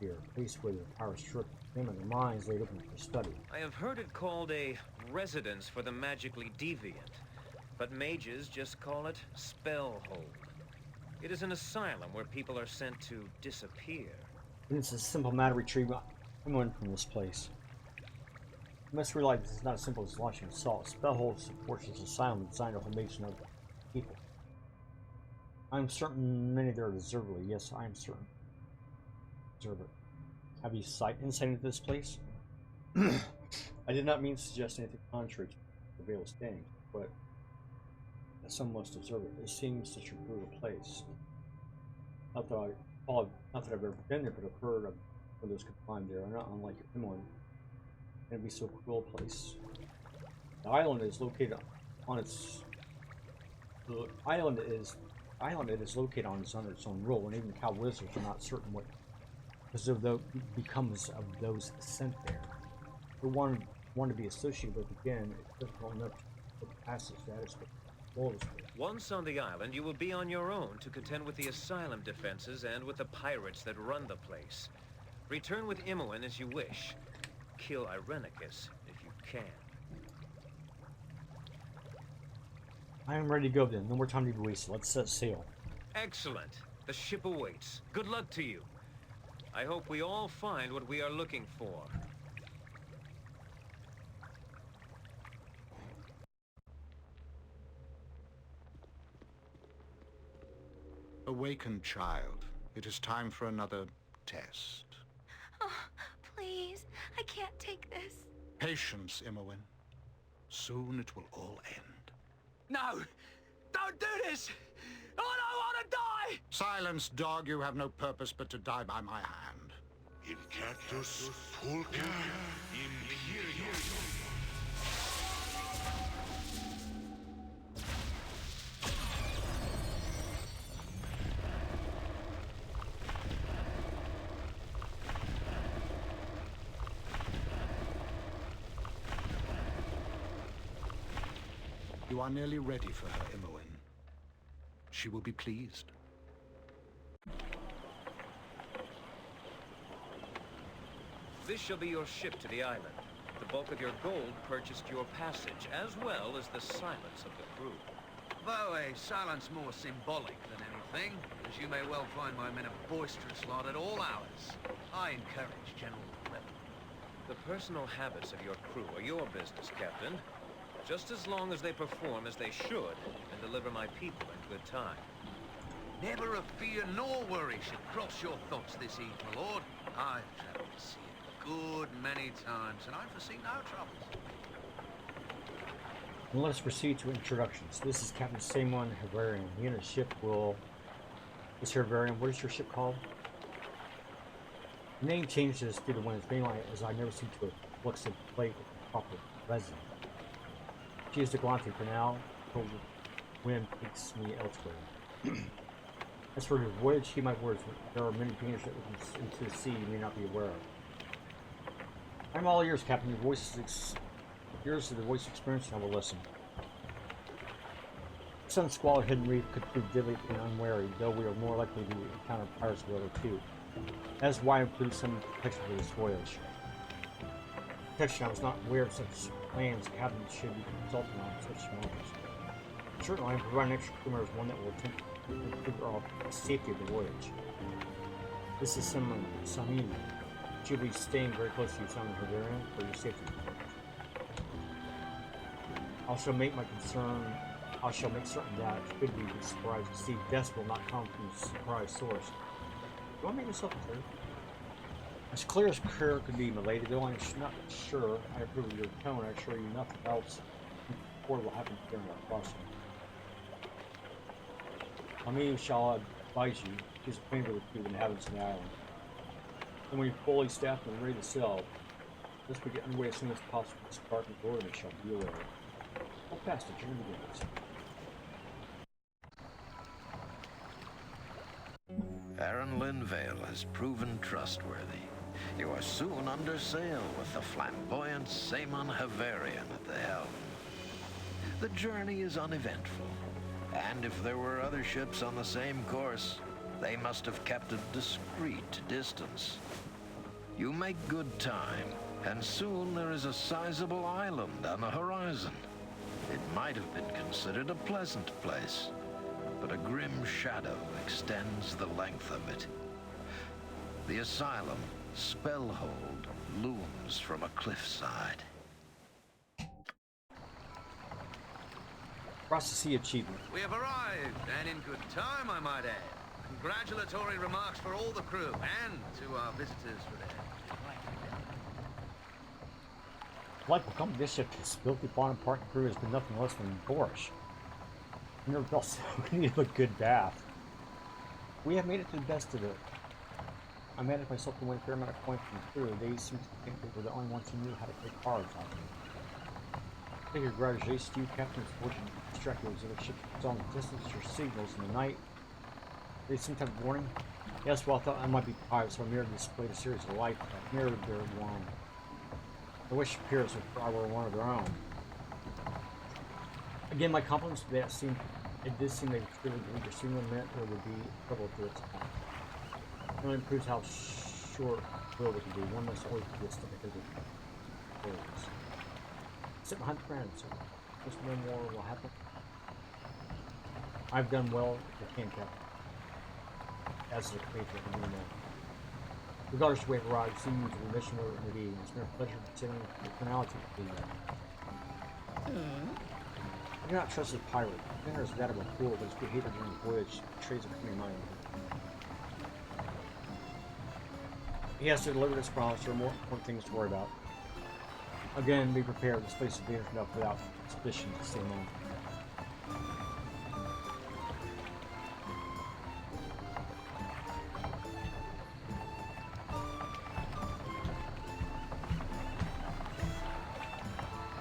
A: a place where their power stripped them and their minds laid open for study.
S: I have heard it called a residence for the magically deviant, but mages just call it Spellhold. It is an asylum where people are sent to disappear.
A: And it's a simple matter to retrieve anyone from this place. You must realize this is not as simple as launching an assault. Spellhold supports this asylum designed to hold mages and other people. I'm certain many there are deservedly. Yes, I am certain. Deservedly. Have you insight into this place? I did not mean to suggest anything contrary to the Veil of Staying, but some must observe it. It seems such a brutal place. Not that I've ever been there, but I've heard of those confined there are not unlike Emily. And it'd be so cruel a place. The island is located on its. The island it is located on is under its own rule, and even cow wizards are not certain what becomes of those sent there. We want to be associated with again. It's difficult enough to pass the status, but
S: once on the island, you will be on your own to contend with the asylum defenses and with the pirates that run the place. Return with Imoen as you wish. Kill Irenicus if you can.
A: I am ready to go then. No more time to be wasted. Let's set sail.
S: Excellent. The ship awaits. Good luck to you. I hope we all find what we are looking for.
T: Awaken, child. It is time for another test.
M: Oh, please. I can't take this.
T: Patience, Imoen. Soon it will all end.
H: No! Don't do this! I don't want to die!
T: Silence, dog. You have no purpose but to die by my hand.
C: In cactus pulca imperium.
T: You are nearly ready for her, Imoen. She will be pleased.
S: This shall be your ship to the island. The bulk of your gold purchased your passage, as well as the silence of the crew.
E: Though a silence more symbolic than anything, as you may well find my men a boisterous lot at all hours. I encourage general levity.
S: The personal habits of your crew are your business, Captain. Just as long as they perform as they should and deliver my people in good time.
E: Never a fear nor worry should cross your thoughts this eve, my lord. I've traveled the sea a good many times, and I foresee no troubles.
A: And let us proceed to introductions. This is Captain Simon Havarian. He and his ship will... This Havarian, what is your ship called? The name changes due to when it's mainline, as I never seem to have fluxed plate with proper resin. She is the Galante for now, until wind takes me elsewhere. As for your voyage, heed my words. There are many dangers that look into the sea you may not be aware of. I'm all ears, Captain. Your voice is yours is the voice experience, and I will listen. Some squalid hidden reef could prove deadly and unwary, though we are more likely to encounter pirates of the other two. That is why I include some protection for this voyage. Protection, I was not aware of such plans. Captain should be consulting on such matters. Certainly, I am providing extra crew members, one that will attempt to improve the safety of the voyage. This is Samin. She will be staying very close to you, Simon Havarian, for your safety. I shall make certain that should we be surprised to see death will not come from a surprise source. Do I make myself clear? As clear as clear could be, milady, though I'm not sure I approve of your tone, I assure you nothing else untoward will happen during our crossing. Me shall advise you, he is acquainted with the inhabitants of the island. And when you fully staffed and ready to sail, let's get underway as soon as possible. This department order shall be aware. How fast the journey begins.
L: Aaron Linvale has proven trustworthy. You are soon under sail with the flamboyant Saemon Havarian at the helm. The journey is uneventful, and if there were other ships on the same course, they must have kept a discreet distance. You make good time, and soon there is a sizable island on the horizon. It might have been considered a pleasant place, but a grim shadow extends the length of it. The asylum, Spellhold, looms from a cliffside.
A: Across the sea achievement.
E: We have arrived, and in good time, I might add. Congratulatory remarks for all the crew, and to our visitors for their...
A: Like welcome to this ship, this filthy bottom part crew has been nothing less than boorish. I never felt so need a good bath. We have made it to the best of it. I managed myself to win a fair amount of points from the crew. They seemed to think they were the only ones who knew how to play cards on me. I think congratulations to you, Captain. It's fortunate to distract those other ships on the distance, your signals in the night. They some type of warning? Yes, well, I thought I might be pirates, so I merely displayed a series of lights. I mirrored their warning. I wish appears if I were one of their own. Again, my compliments to that seemed, it did seem they could really either single meant or would be trouble to its point. It only proves how short will it can be. One must always be a step ahead of words. Sit behind the friend, so just no more will happen. I've done well if I can, Captain. As the faith of the more. Regardless of where we arrive, seeing you to the mission where it may be, it's been a pleasure considering the finality of the I do not trust this pirate. Dinner is that of a fool, but his behavior during the voyage betrays a clear mind. He has to deliver this promise. There are more important things to worry about. Again, be prepared. This place is dangerous enough without suspicion to stay alone.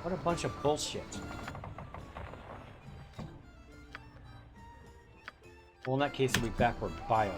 A: What a bunch of bullshit. Well, in that case, it'll be backward bio.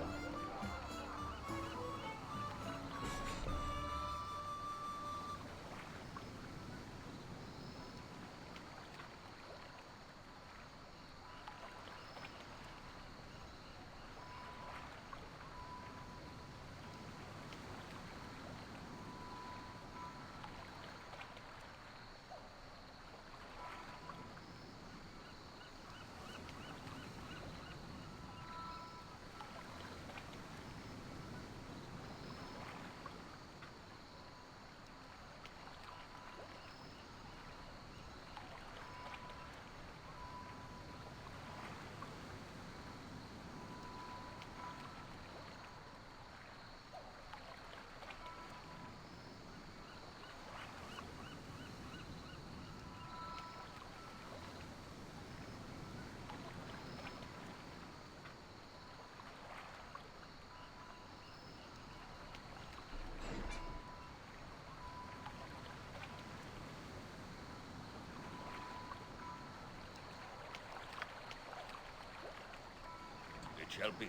O: It shall be.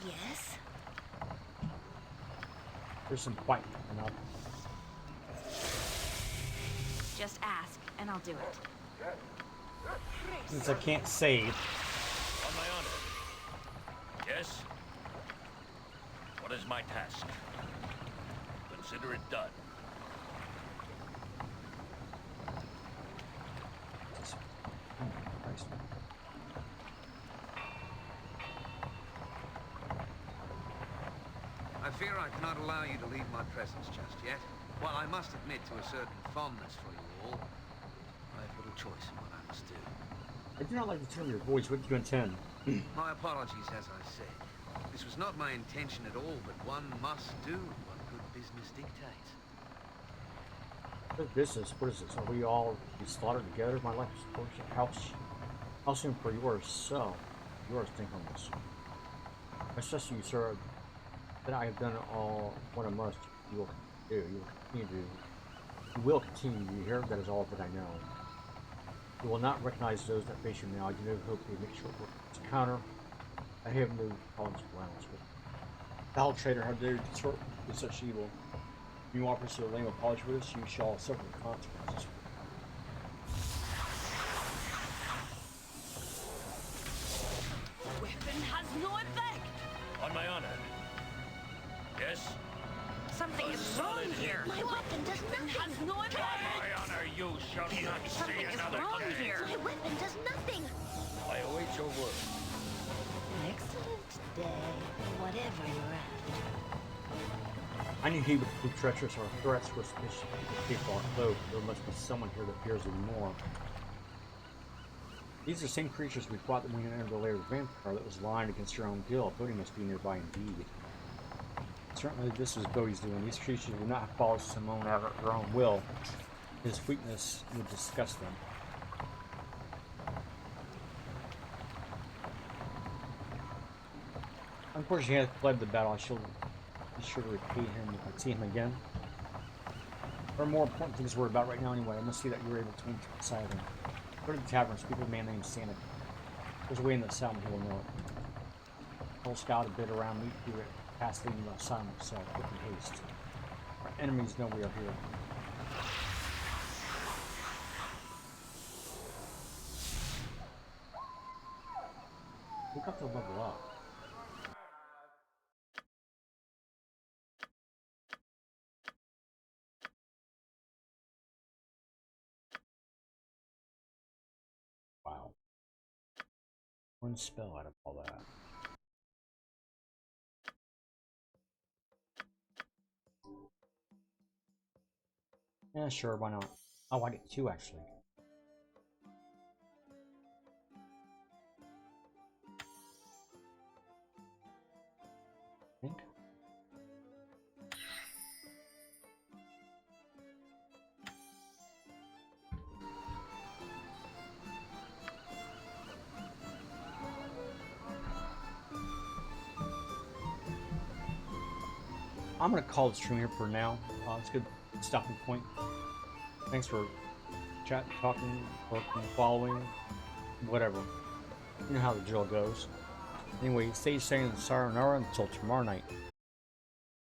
M: Yes?
A: There's some fight coming up.
D: Just ask, and I'll do it.
A: Since I can't save.
O: On my honor. Yes? What is my task? Consider it done.
E: I fear I cannot allow you to leave my presence just yet. While I must admit to a certain fondness for you all, I have little choice in what I'm travels do.
A: I do not like the tone of your voice. What do you intend?
E: My apologies, as I said. This was not my intention at all, but one must do what good business dictates.
A: Good business? What is this? Are we all be slaughtered together? My life is portion. How soon for yours? So, yours think on this. I trust you, sir, that I have done all what I must. You will do. You will continue to do. You will continue. You hear? That is all that I know. You will not recognize those that face you now. You know, hope they make short work to counter. I have no tolerance for violence. Foul traitor, how dare you consort with such evil? You offer us a lame apology for this, you shall suffer the consequences.
R: Weapon has no effect!
O: On my honor. Yes?
R: Something is wrong here! My weapon does nothing! Has no effect!
O: On my honor, you shall not see
R: Something is
O: another
R: wrong
O: day.
R: here!
M: My weapon does nothing!
O: I await your word.
D: An excellent day for whatever you're after.
A: I knew he would prove treacherous. Our threats were sufficient to keep our cloak. There must be someone here that fears even more. These are the same creatures we fought when we entered the lair of the vampire that was lying against your own guild. Bodhi must be nearby indeed. Certainly this was Bodhi's doing. These creatures would not have followed Simone out of their own will. His weakness would disgust them. Unfortunately, he has fled the battle. I shall be sure to repay him if I see him again. There are more important things to worry about right now anyway. I must see that you're able to enter inside him. Go to the tavern, speak with a man named Santa. There's a way in the sound, he will know it. Whole scout a bit around, meet through it, past leaving the silent cell, quick in haste. Our enemies know we are here. We got to level up. Wow. One spell out of all that. Yeah, sure, why not? Oh, I get two actually. I think. I'm gonna call the stream here for now. It's a good stopping point. Thanks for chatting, talking, working, following, whatever. You know how the drill goes. Anyway, stay sane and sayonara until tomorrow night.